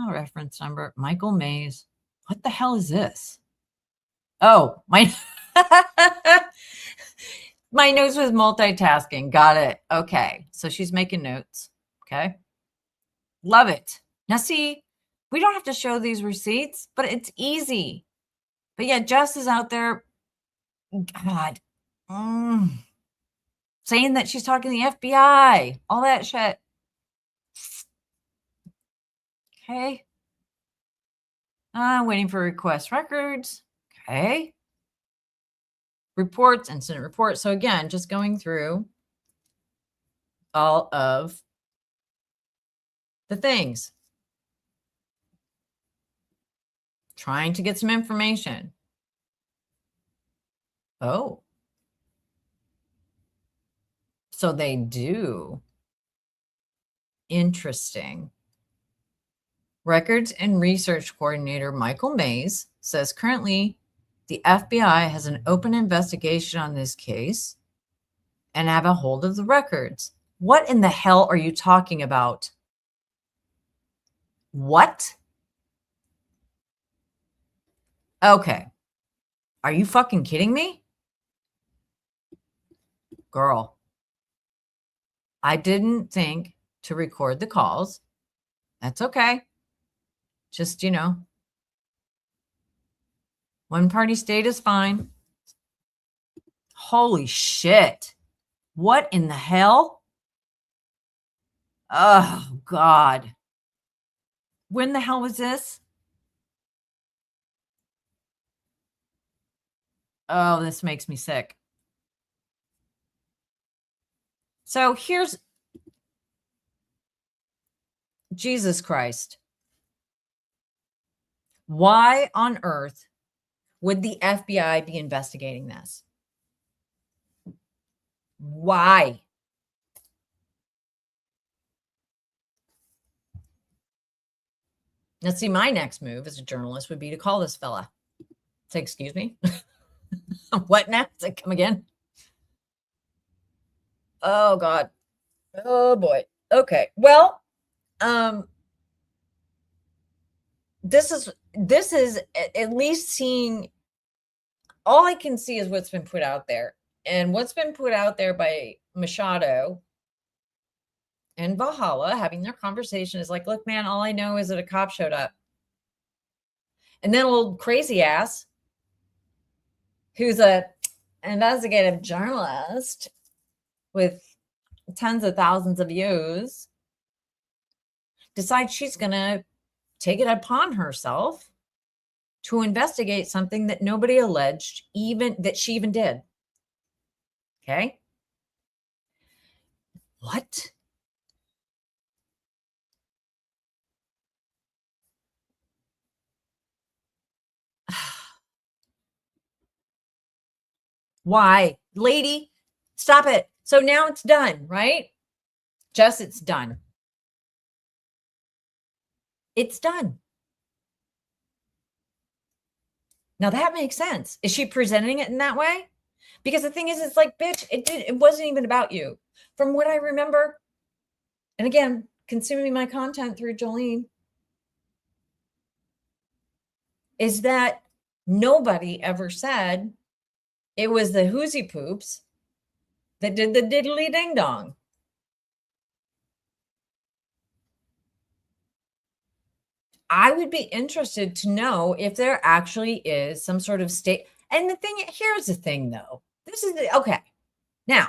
Reference number. Michael Mays. What the hell is this? Oh, my my notes was multitasking. Got it. Okay. So she's making notes. Okay. Love it. Now see, we don't have to show these receipts, but it's easy. But yeah, Jess is out there. God. Saying that she's talking to the FBI. All that shit. Okay. Waiting for request records. Okay. Reports, incident reports. So again, just going through all of the things. Trying to get some information. Oh. So they do. Interesting. Records and Research Coordinator Michael Mays says currently the FBI has an open investigation on this case and have a hold of the records. What in the hell are you talking about? What? Okay. Are you fucking kidding me? Girl, I didn't think to record the calls. That's okay. Just, one party state is fine. Holy shit. What in the hell? Oh, God. When the hell was this? Oh, this makes me sick. So here's Jesus Christ. Why on earth would the FBI be investigating this? Why? Now, see, my next move as a journalist would be to call this fella. Say, excuse me? What now? Say, come again? Oh, God. Oh, boy. Okay. Well, this is at least seeing, all I can see is what's been put out there. And what's been put out there by Machado and Valhalla having their conversation is like, look, man, all I know is that a cop showed up. And then old crazy ass, who's a investigative journalist with tens of thousands of views, decides she's going to take it upon herself to investigate something that nobody alleged, even that she even did. Okay. What? Why? Lady, stop it. So now it's done, right? Jess, it's done. It's done. Now that makes sense. Is she presenting it in that way? Because the thing is, it's like, bitch, it wasn't even about you. From what I remember, and again, consuming my content through Jolene, is that nobody ever said it was the Hoosie Poops that did the diddly ding dong. I would be interested to know if there actually is some sort of state. And the thing, here's the thing though. This is okay. Now,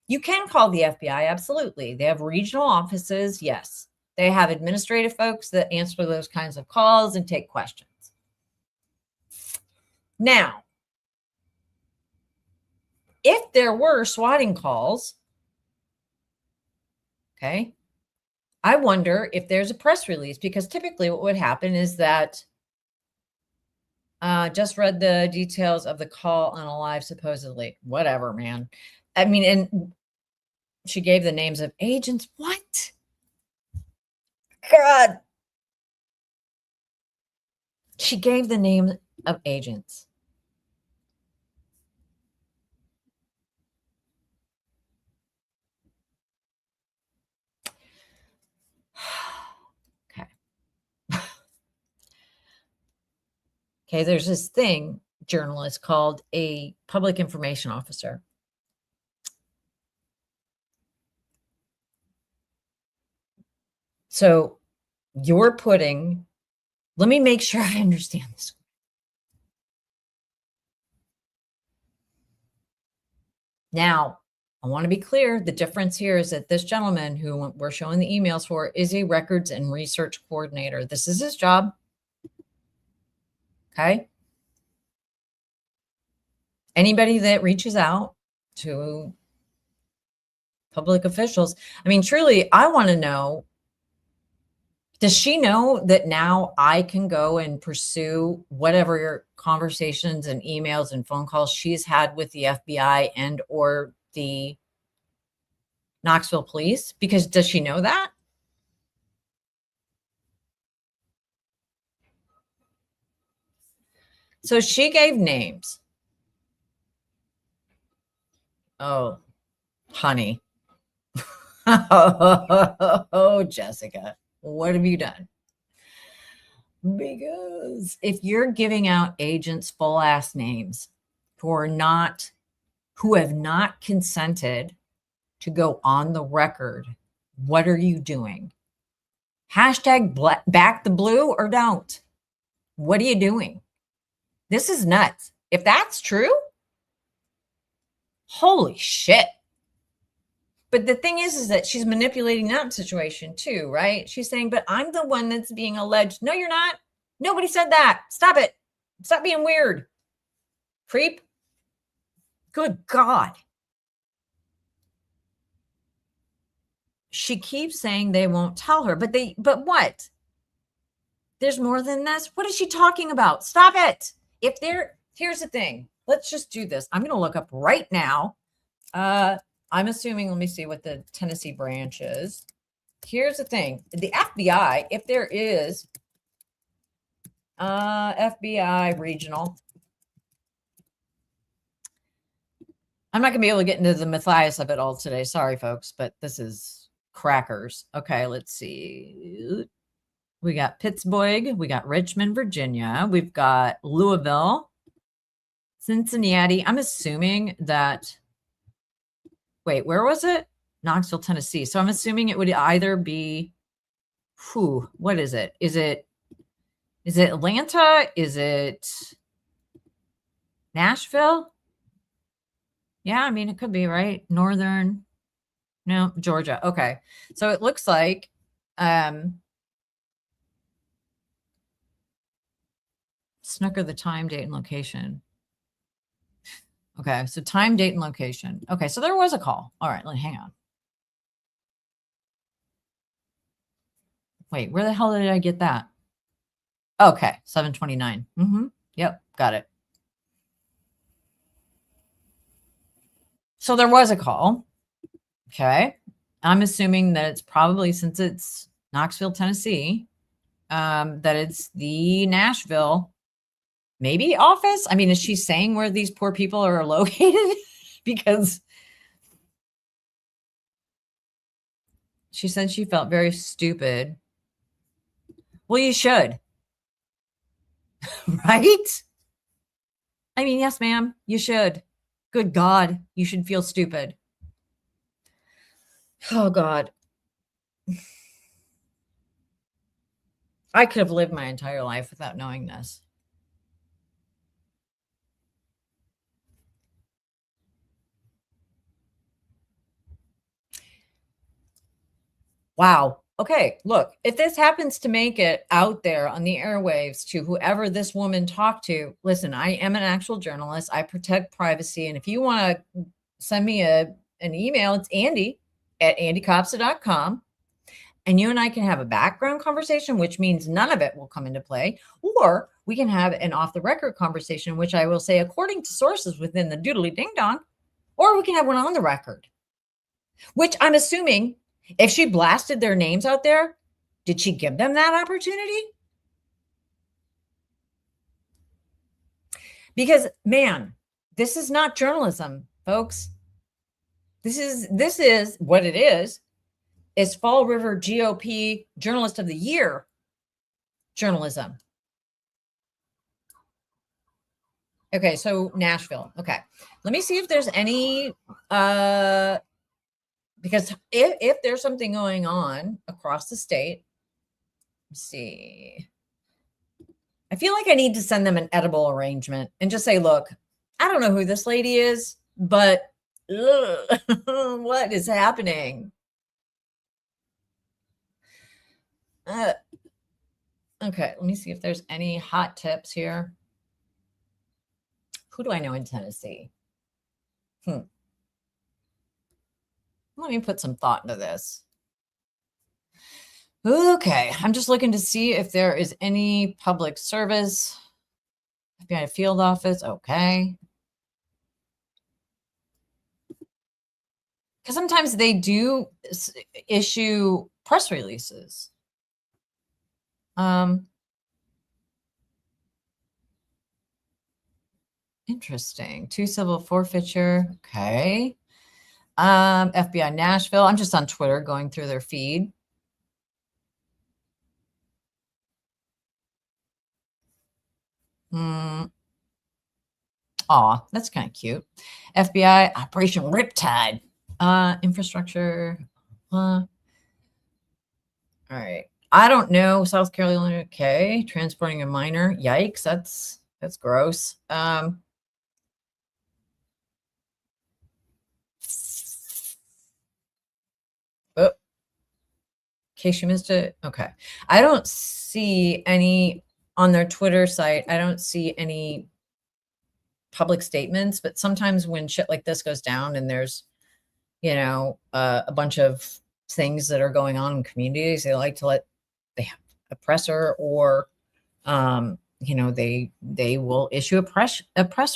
you can call the FBI. Absolutely. They have regional offices. Yes. They have administrative folks that answer those kinds of calls and take questions. Now, if there were swatting calls, okay, I wonder if there's a press release, because typically what would happen is that just read the details of the call on a live, supposedly. Whatever, man. I mean, and she gave the names of agents. What? God. She gave the names of agents. Okay, there's this thing, journalists, called a public information officer. So you're putting, let me make sure I understand this. Now, I want to be clear. The difference here is that this gentleman who we're showing the emails for is a records and research coordinator. This is his job. Okay. Anybody that reaches out to public officials, I mean, truly, I want to know, does she know that now I can go and pursue whatever conversations and emails and phone calls she's had with the FBI and or the Knoxville police? Because does she know that? So she gave names. Oh, honey. Oh, Jessica, what have you done? Because if you're giving out agents' full ass names who have not consented to go on the record, what are you doing? Hashtag back the blue or don't. What are you doing? This is nuts. If that's true, holy shit. But the thing is that she's manipulating that situation too, right? She's saying, but I'm the one that's being alleged. No, you're not. Nobody said that. Stop it. Stop being weird. Creep. Good God. She keeps saying they won't tell her, but what? There's more than this. What is she talking about? Stop it. Here's the thing. Let's just do this. I'm going to look up right now. I'm assuming, let me see what the Tennessee branch is. Here's the thing. The FBI, if there is FBI regional, I'm not going to be able to get into the Matthias of it all today. Sorry, folks, but this is crackers. Okay, let's see. We got Pittsburgh. We got Richmond, Virginia. We've got Louisville, Cincinnati. I'm assuming that, wait, where was it? Knoxville, Tennessee. So I'm assuming it would either be, what is it? Is it Atlanta? Is it Nashville? Yeah, I mean, it could be, right? Northern, no, Georgia. Okay. So it looks like, Snooker, the time, date, and location. Okay, so time, date, and location. Okay, so there was a call. All right, hang on. Wait, where the hell did I get that? Okay, 7:29. Yep, got it. So there was a call. Okay, I'm assuming that it's probably, since it's Knoxville, Tennessee, that it's the Nashville maybe office. I mean, is she saying where these poor people are located? Because she said she felt very stupid. Well, you should. Right? I mean, yes, ma'am, you should. Good God, you should feel stupid. Oh, God. I could have lived my entire life without knowing this. Wow. Okay, look, if this happens to make it out there on the airwaves to whoever this woman talked to, listen, I am an actual journalist. I protect privacy. And if you want to send me an email, it's Andy@andycopsa.com. And you and I can have a background conversation, which means none of it will come into play. Or we can have an off-the-record conversation, which I will say, according to sources within the doodly ding-dong. Or we can have one on the record, which I'm assuming, if she blasted their names out there, did she give them that opportunity? Because, man, this is not journalism, folks. This is what it is Fall River GOP Journalist of the Year journalism. Okay, so Nashville. Okay. Let me see if there's any because if there's something going on across the state, let's see. I feel like I need to send them an edible arrangement and just say, look, I don't know who this lady is, but what is happening? Okay, let me see if there's any hot tips here. Who do I know in Tennessee? Let me put some thought into this. Okay, I'm just looking to see if there is any public service. FBI field office, okay. Because sometimes they do issue press releases. Interesting. 2 civil forfeiture. Okay. FBI Nashville. I'm just on Twitter going through their feed. Aw, that's kind of cute. FBI Operation Riptide. Infrastructure. All right. I don't know. South Carolina. Okay. Transporting a minor. Yikes. That's gross. Oh, in case you missed it. Okay. I don't see any on their Twitter site. I don't see any public statements, but sometimes when shit like this goes down and there's, you know, a bunch of things that are going on in communities, they like to let they have a presser or, you know, they will issue a press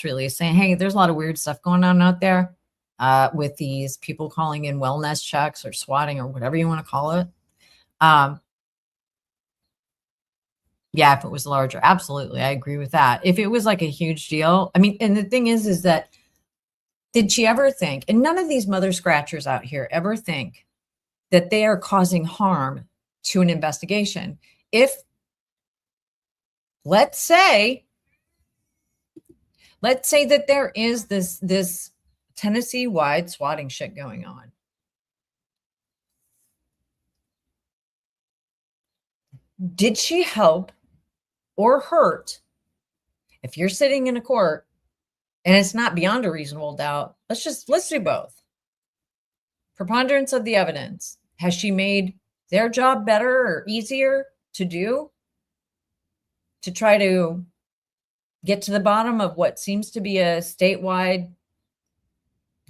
release saying, hey, there's a lot of weird stuff going on out there with these people calling in wellness checks or swatting or whatever you want to call it. Yeah, if it was larger, absolutely. I agree with that. If it was like a huge deal, I mean, and the thing is that did she ever think, and none of these mother scratchers out here ever think that they are causing harm to an investigation. If let's say that there is this Tennessee-wide swatting shit going on. Did she help or hurt? If you're sitting in a court and it's not beyond a reasonable doubt, let's do both. Preponderance of the evidence. Has she made their job better or easier to do? To try to get to the bottom of what seems to be a statewide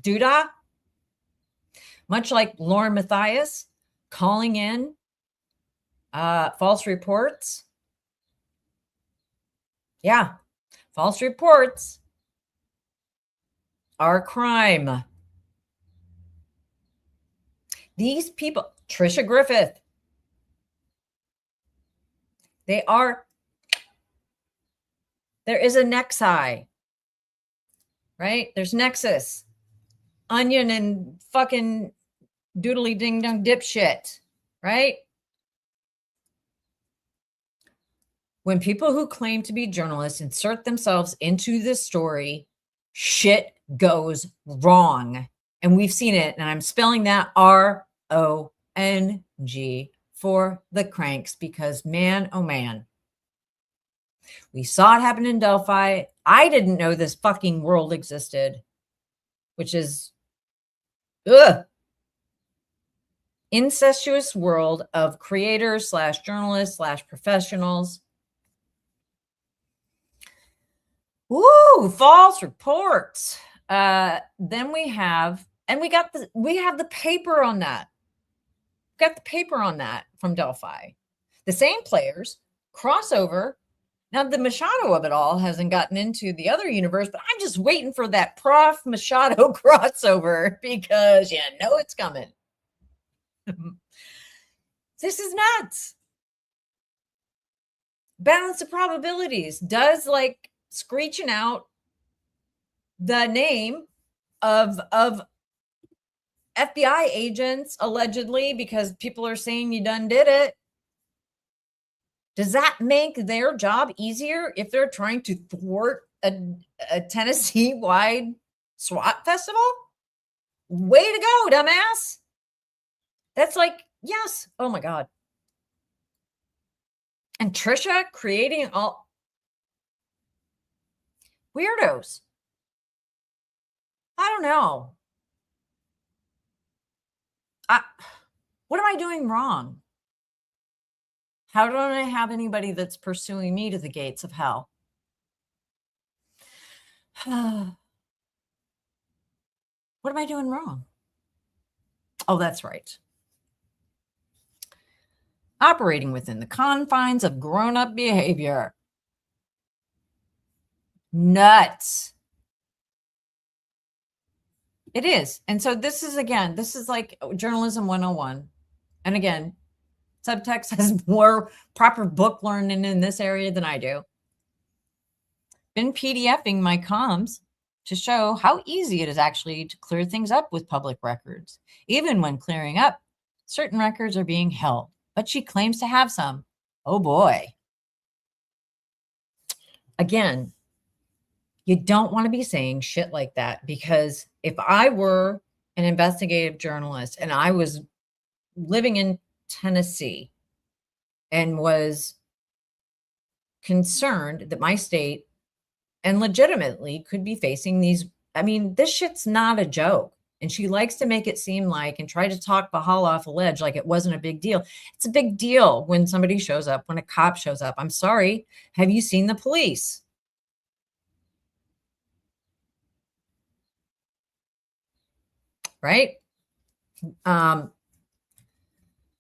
doodah? Much like Lauren Mathias calling in false reports. Yeah, false reports are a crime. These people, Trisha Griffith, there is a nexi, right? There's nexus, onion and fucking doodly ding dong dipshit, right? When people who claim to be journalists insert themselves into this story, shit goes wrong. And we've seen it. And I'm spelling that RONG for the cranks because man, oh man. We saw it happen in Delphi. I didn't know this fucking world existed, which is incestuous world of creators / journalists / professionals. Woo, false reports. Then we have the paper on that. Got the paper on that from Delphi. The same players crossover. Now the Machado of it all hasn't gotten into the other universe, but I'm just waiting for that Prof Machado crossover because you know it's coming. This is nuts. Balance of probabilities does like screeching out the name of FBI agents allegedly because people are saying you done did it. Does that make their job easier if they're trying to thwart a Tennessee-wide SWAT festival? Way to go, dumbass. That's like, yes. Oh my God. And Trisha creating all weirdos. I don't know. What am I doing wrong? How don't I have anybody that's pursuing me to the gates of hell? What am I doing wrong? Oh, that's right. Operating within the confines of grown-up behavior. Nuts. It is. And so this is, again, this is like journalism 101. And again, Subtxt has more proper book learning in this area than I do. Been PDFing my comms to show how easy it is actually to clear things up with public records. Even when clearing up, certain records are being held, but she claims to have some. Oh boy. Again, you don't want to be saying shit like that, because if I were an investigative journalist and I was living in Tennessee and was concerned that my state and legitimately could be facing these, I mean, this shit's not a joke. And she likes to make it seem like, and try to talk the Halla off a ledge like it wasn't a big deal. It's a big deal when somebody shows up, when a cop shows up. I'm sorry. Have you seen the police? Right?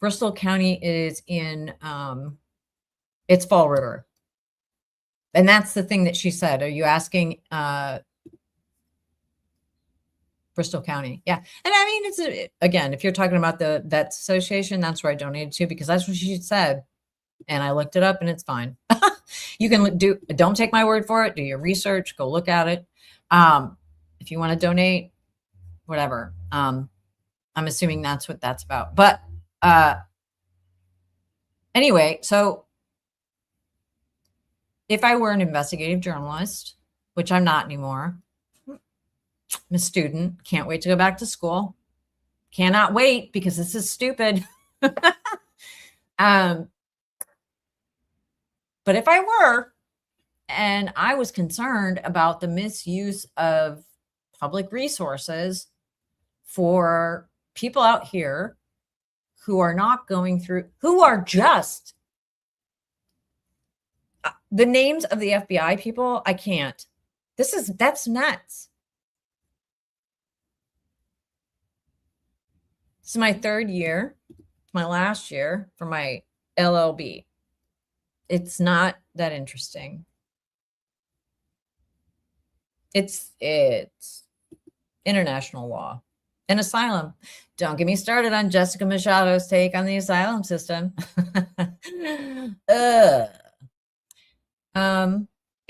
Bristol County is in, it's Fall River. And that's the thing that she said. Are you asking Bristol County? Yeah. And I mean, it's again, if you're talking about the Vets Association, that's where I donated to, because that's what she said. And I looked it up and it's fine. You can don't take my word for it. Do your research, go look at it. If you want to donate, whatever. I'm assuming that's what that's about. But anyway, so if I were an investigative journalist, which I'm not anymore, I'm a student, can't wait to go back to school. Cannot wait, because this is stupid. But if I were, and I was concerned about the misuse of public resources for people out here who are not going through, who are just the names of the FBI people, I can't. That's nuts. This is my third year, my last year for my LLB. It's not that interesting. It's international law and asylum. Don't get me started on Jessica Machado's take on the asylum system.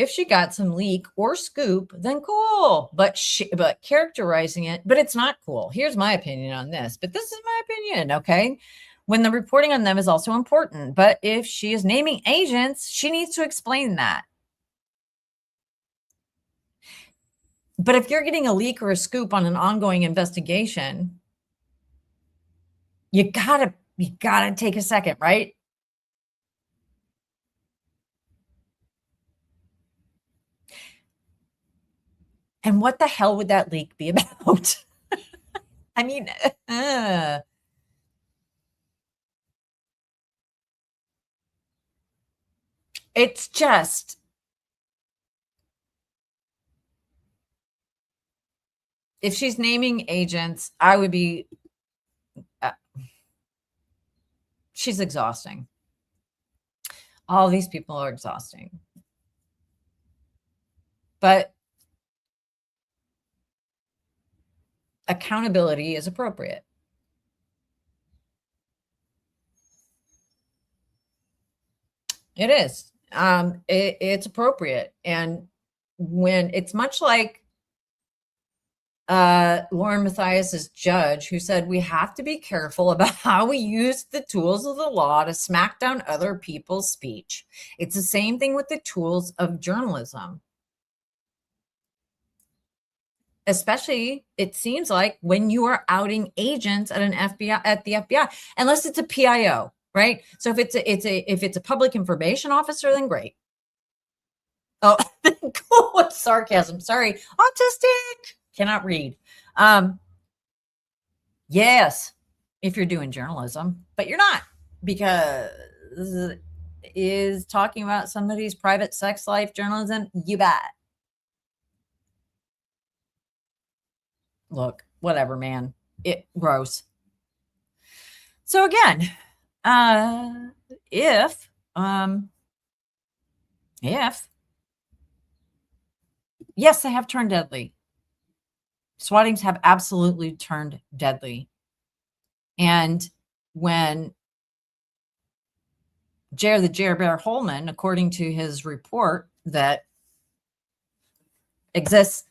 If she got some leak or scoop, then cool. But characterizing it, but it's not cool. Here's my opinion on this, but this is my opinion, okay? When the reporting on them is also important, but if she is naming agents, she needs to explain that. But if you're getting a leak or a scoop on an ongoing investigation, you gotta take a second, right? And what the hell would that leak be about? I mean, it's just, if she's naming agents, I would be, she's exhausting. All these people are exhausting. But accountability is appropriate. It is. It's appropriate. And when it's much like Lauren Mathias's judge, who said we have to be careful about how we use the tools of the law to smack down other people's speech. It's the same thing with the tools of journalism. especially it seems like when you are outing agents at the FBI, unless it's a PIO, right? So if it's a public information officer, then great. Oh, cool with sarcasm. Sorry, autistic, cannot read. Yes, if you're doing journalism, but you're not, because is talking about somebody's private sex life journalism? You bet. Look, whatever, man. Gross. So again, if yes, they have turned deadly. Swattings have absolutely turned deadly. And when the Jer Bear Holman, according to his report that exists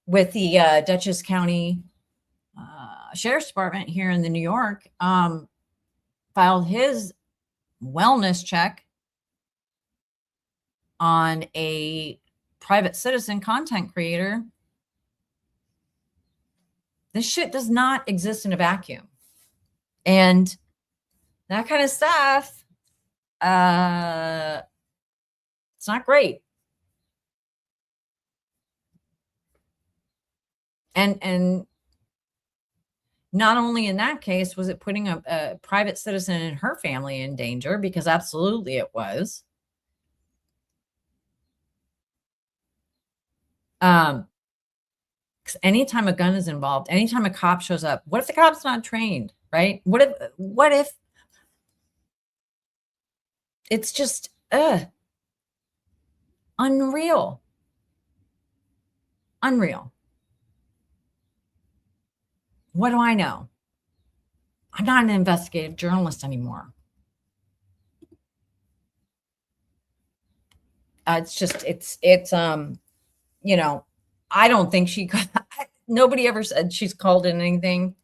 with the Dutchess County Sheriff's Department here in the New York, filed his wellness check on a private citizen content creator. This shit does not exist in a vacuum. And that kind of stuff, it's not great. And not only in that case was it putting a private citizen and her family in danger, because absolutely it was. Because anytime a gun is involved, anytime a cop shows up, what if the cop's not trained, right? What if it's just unreal. What do I know? I'm not an investigative journalist anymore. It's you know, I don't think she could. Nobody ever said she's called in anything,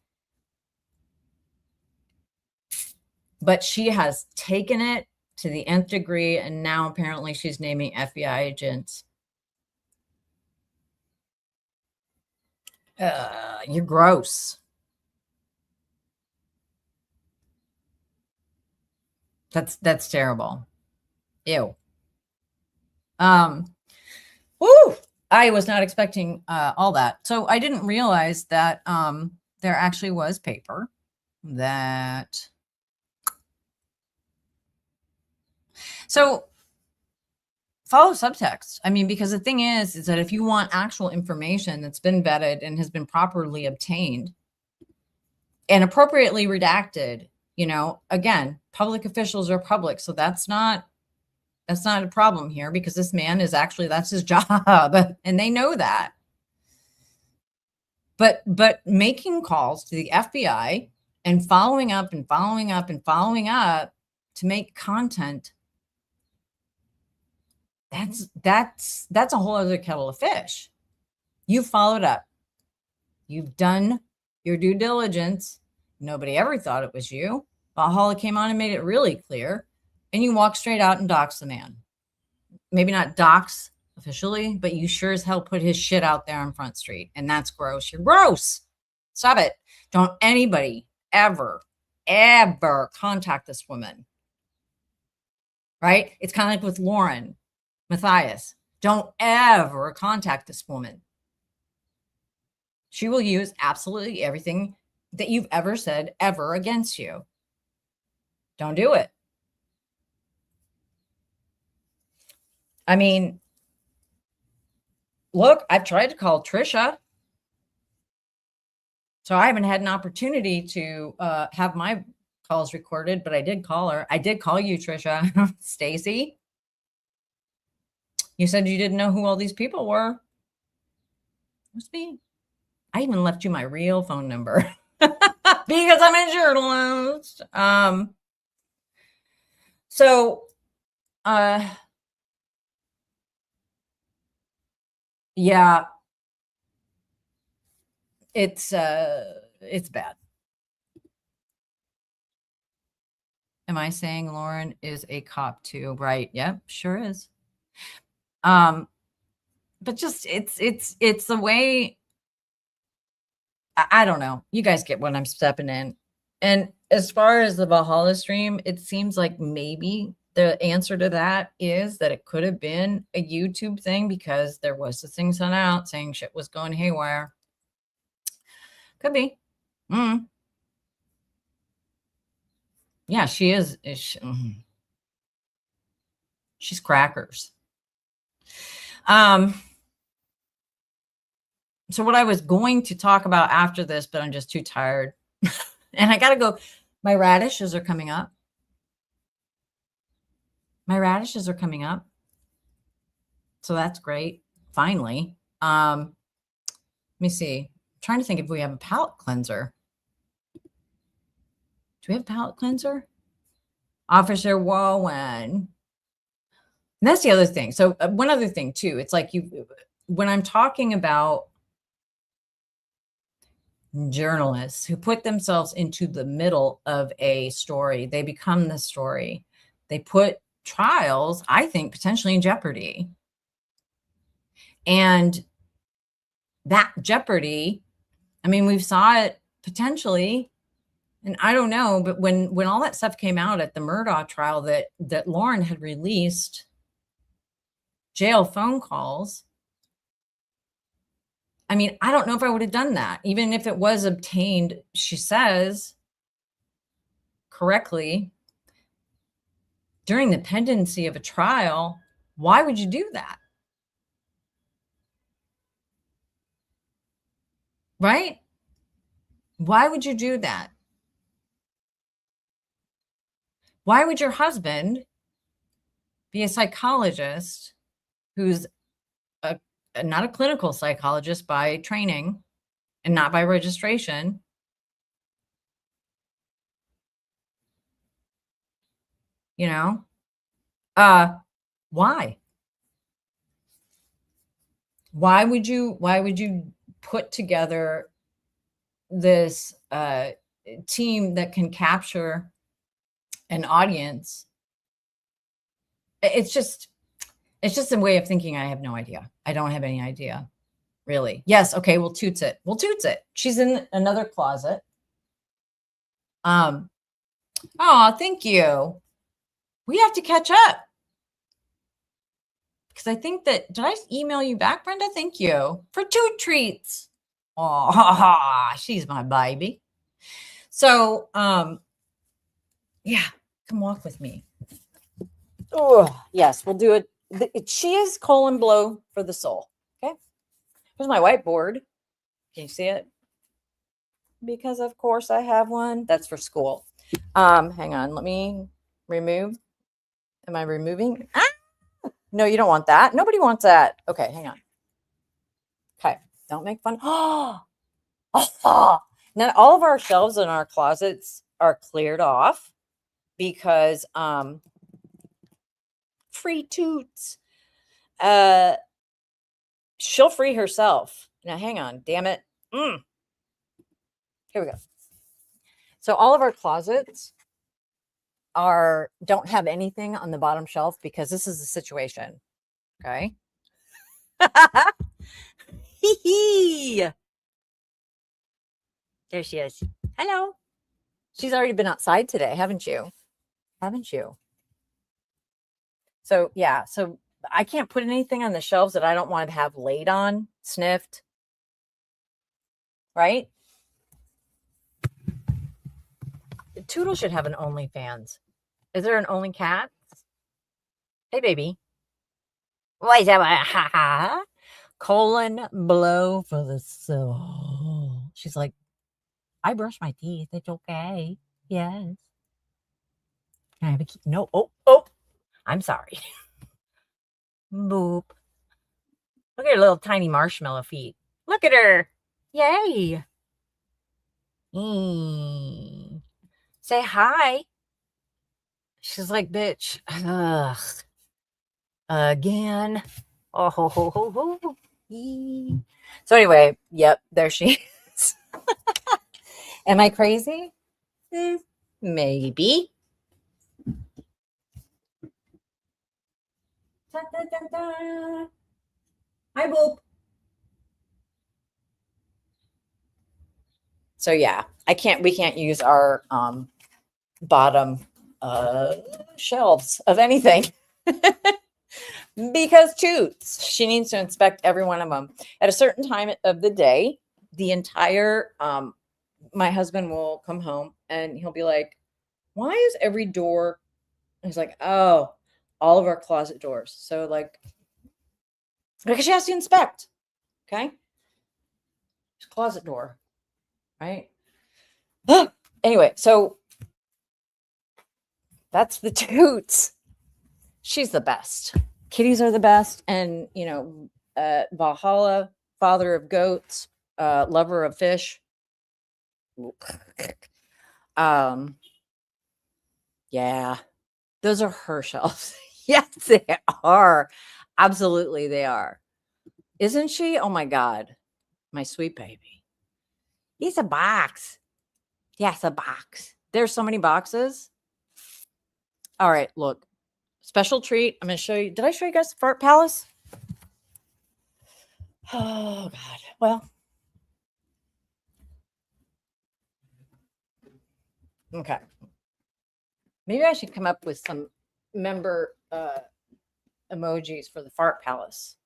but she has taken it to the nth degree, and now apparently she's naming FBI agents. You're gross. That's terrible. Ew. Woo! I was not expecting all that. So I didn't realize that there actually was paper that. So follow subtext. I mean, because the thing is that if you want actual information that's been vetted and has been properly obtained and appropriately redacted, you know, again, public officials are public. So that's not a problem here, because this man is actually, that's his job, and they know that. But making calls to the FBI and following up to make content, that's a whole other kettle of fish. You followed up. You've done your due diligence. Nobody ever thought it was you. But Halla came on and made it really clear. And you walk straight out and dox the man. Maybe not dox officially, but you sure as hell put his shit out there on Front Street. And that's gross. You're gross. Stop it. Don't anybody ever contact this woman. Right? It's kind of like with Lauren Matthias. Don't ever contact this woman. She will use absolutely everything that you've ever said ever against you. Don't do it. I mean, look, I've tried to call Trisha. So I haven't had an opportunity to have my calls recorded, but I did call her. I did call you, Trisha. Stacy. You said you didn't know who all these people were. It was me. I even left you my real phone number because I'm a journalist. Yeah, it's bad. Am I saying Lauren is a cop too? Right. Yep, sure is. but just it's the way. I don't know. You guys get what I'm stepping in. And as far as the Valhalla stream, it seems like maybe the answer to that is that it could have been a YouTube thing because there was this thing sent out saying shit was going haywire. Could be. Yeah, she is. She's crackers. So what I was going to talk about after this, but I'm just too tired. And I got to go. My radishes are coming up. My radishes are coming up. So that's great. Finally. Let me see. I'm trying to think if we have a palette cleanser. Do we have a palette cleanser? Officer Warren. And that's the other thing. So one other thing too. It's like when I'm talking about journalists who put themselves into the middle of a story, they become the story. They put trials, I think, potentially in jeopardy. And that jeopardy, I mean, we saw it potentially, and I don't know, but when all that stuff came out at the Murdaugh trial that Lauren had released jail phone calls, I mean, I don't know if I would have done that, even if it was obtained, she says, correctly, during the pendency of a trial. Why would you do that? Right? Why would you do that? Why would your husband be a psychologist who's not a clinical psychologist by training and not by registration? You know, why? Why would you put together this team that can capture an audience? It's just a way of thinking. I have no idea. I don't have any idea, really. Yes. Okay. We'll toots it. We'll toots it. She's in another closet. Oh, thank you. We have to catch up. Because I think that, did I email you back, Brenda? Thank you for 2 treats. Oh, she's my baby. So, yeah, come walk with me. Oh, yes, we'll do it. She is colon blow for the soul. Okay. Here's my whiteboard. Can you see it? Because of course I have one. That's for school. Hang on. Let me remove. Am I removing? Ah! No, you don't want that. Nobody wants that. Okay, hang on. Okay. Don't make fun. Oh. Now all of our shelves in our closets are cleared off because free toots. She'll free herself. Now hang on, damn it. Here we go. So all of our closets don't have anything on the bottom shelf because this is the situation. Okay. There she is. Hello. She's already been outside today, haven't you? Haven't you? So yeah, so I can't put anything on the shelves that I don't want to have laid on, sniffed. Right? Toodle should have an OnlyFans. Is there an Only Cat? Hey, baby. What is that? Colon blow for the soul. She's like, I brush my teeth. It's okay. Yes. Can I have a key? No. Oh. I'm sorry. Boop. Look at her little tiny marshmallow feet. Look at her. Yay. Say hi. She's like, bitch. Ugh. Again. Oh, ho, ho, ho, ho. So anyway, yep, there she is. Am I crazy? Maybe. Da, da, da, da. Hi, Boop. So yeah, we can't use our bottom shelves of anything because Toots, she needs to inspect every one of them at a certain time of the day. The entire my husband will come home and he'll be like, why is every door? And he's like, oh, all of our closet doors. So like, because she has to inspect. Okay. Closet door. Right. Anyway, so that's the Toots. She's the best. Kitties are the best. And, you know, Valhalla, father of goats, lover of fish. Yeah, those are her shelves. Yes, they are. Absolutely, they are. Isn't she? Oh my God, my sweet baby. He's a box. Yes, a box. There's so many boxes. All right, look. Special treat. I'm going to show you. Did I show you guys the Fart Palace? Oh, God. Well. Okay. Maybe I should come up with some member emojis for the Fart Palace.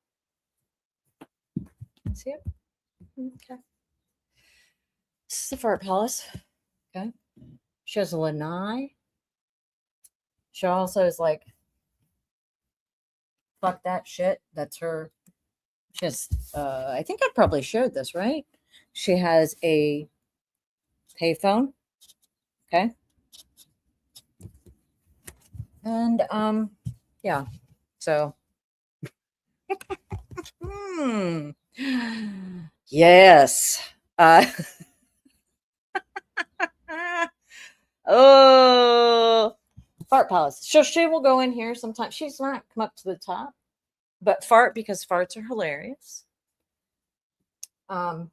See it? Okay. This is the Fart Palace. Okay. She has a lanai. She also is like, fuck that shit. That's her. She has, I think I probably showed this, right? She has a payphone. Okay. And, yeah. So, yes. Oh, Fart Palace. So she will go in here sometimes. She's not come up to the top, but fart because farts are hilarious. Some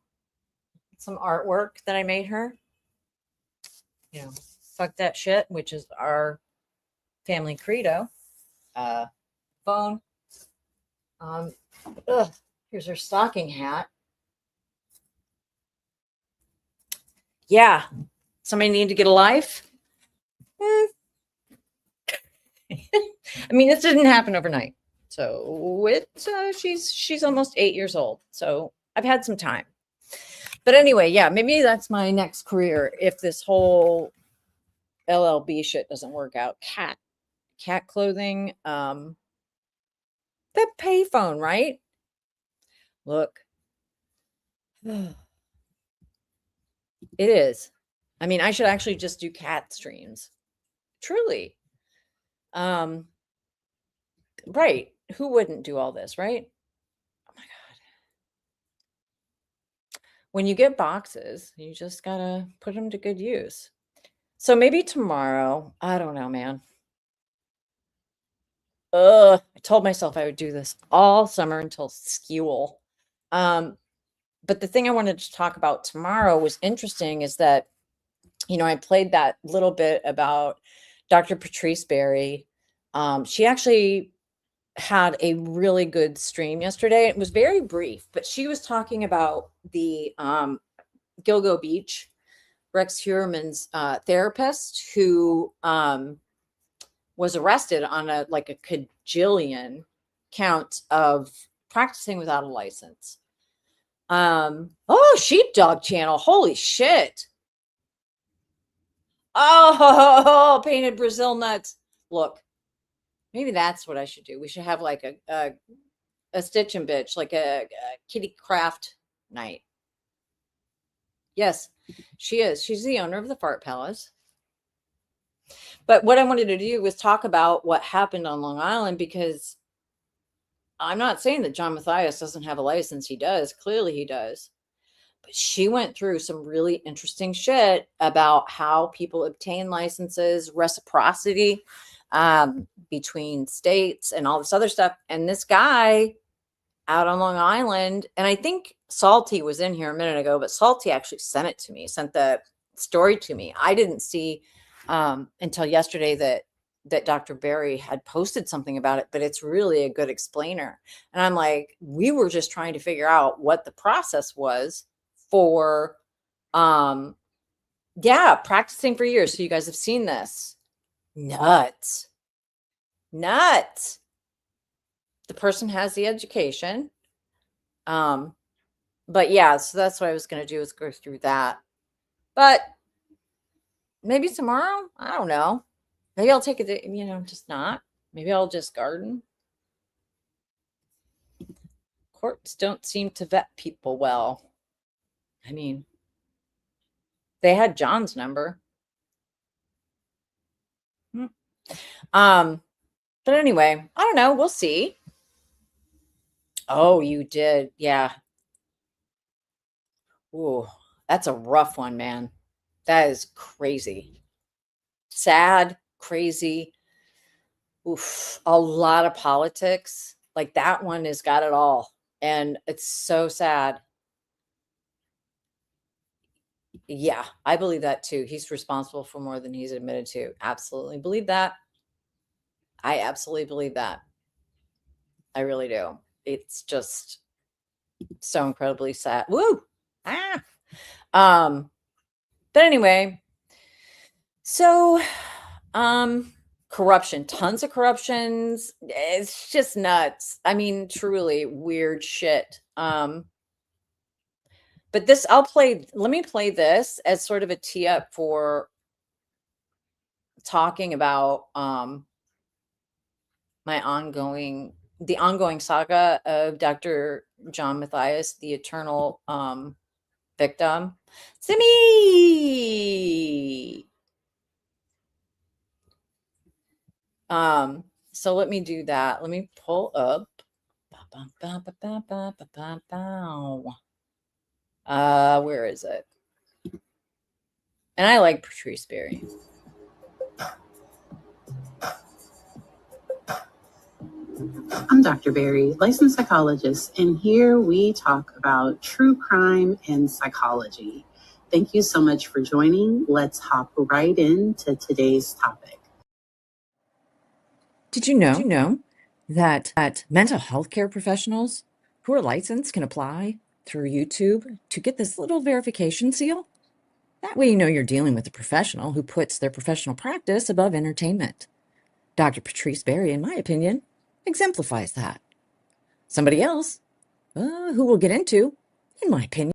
artwork that I made her. You know, fuck that shit, which is our family credo. Phone. Here's her stocking hat. Yeah. Somebody need to get a life. I mean, this didn't happen overnight. So she's almost 8 years old. So I've had some time. But anyway, yeah, maybe that's my next career if this whole LLB shit doesn't work out. Cat clothing, the payphone, right? Look. It is. I mean, I should actually just do cat streams. Truly. Right. Who wouldn't do all this, right? Oh my God. When you get boxes, you just gotta put them to good use. So maybe tomorrow, I don't know, man. I told myself I would do this all summer until school. But the thing I wanted to talk about tomorrow was interesting is that, you know, I played that little bit about Dr. Patrice Berry. She actually had a really good stream yesterday. It was very brief, but she was talking about the Gilgo Beach, Rex Heuermann's therapist who was arrested on a cajillion counts of practicing without a license. Sheepdog channel. Holy shit. Oh, painted Brazil nuts. Look, maybe that's what I should do. We should have like a stitch and bitch, like a kitty craft night. Yes, she is. She's the owner of the Fart Palace. But what I wanted to do was talk about what happened on Long Island, because I'm not saying that John Mathias doesn't have a license. He does. Clearly he does. But she went through some really interesting shit about how people obtain licenses, reciprocity between states and all this other stuff. And this guy out on Long Island, and I think Salty was in here a minute ago, but Salty actually sent it to me, sent the story to me. I didn't see until yesterday that that Dr. Barry had posted something about it, but it's really a good explainer. And I'm like, we were just trying to figure out what the process was for, yeah, practicing for years. So you guys have seen this. Nuts. Nuts. The person has the education. But yeah, so that's what I was going to do, is go through that. But maybe tomorrow, I don't know. Maybe I'll take a day, just not. Maybe I'll just garden. Courts don't seem to vet people well. I mean, they had John's number. But anyway, I don't know. We'll see. Oh, you did. Yeah. Ooh, that's a rough one, man. That is crazy. Sad, crazy. Oof, a lot of politics. Like, that one has got it all. And it's so sad. Yeah, I believe that too. He's responsible for more than he's admitted to. Absolutely believe that. I absolutely believe that. I really do. It's just so incredibly sad. Woo! But anyway, so corruption, tons of corruptions. It's just nuts. I mean, truly weird shit. But this, let me play this as sort of a tee up for talking about the ongoing saga of Dr. John Matthias, the eternal victim. Simi! So let me do that. Let me pull up. Where is it? And I like Patrice Berry. I'm Dr. Berry, licensed psychologist, and here we talk about true crime and psychology. Thank you so much for joining. Let's hop right into today's topic. Did you know that mental health care professionals who are licensed can apply through YouTube to get this little verification seal? That way you know you're dealing with a professional who puts their professional practice above entertainment. Dr. Patrice Berry, in my opinion, exemplifies that. Somebody else, who we'll get into, in my opinion,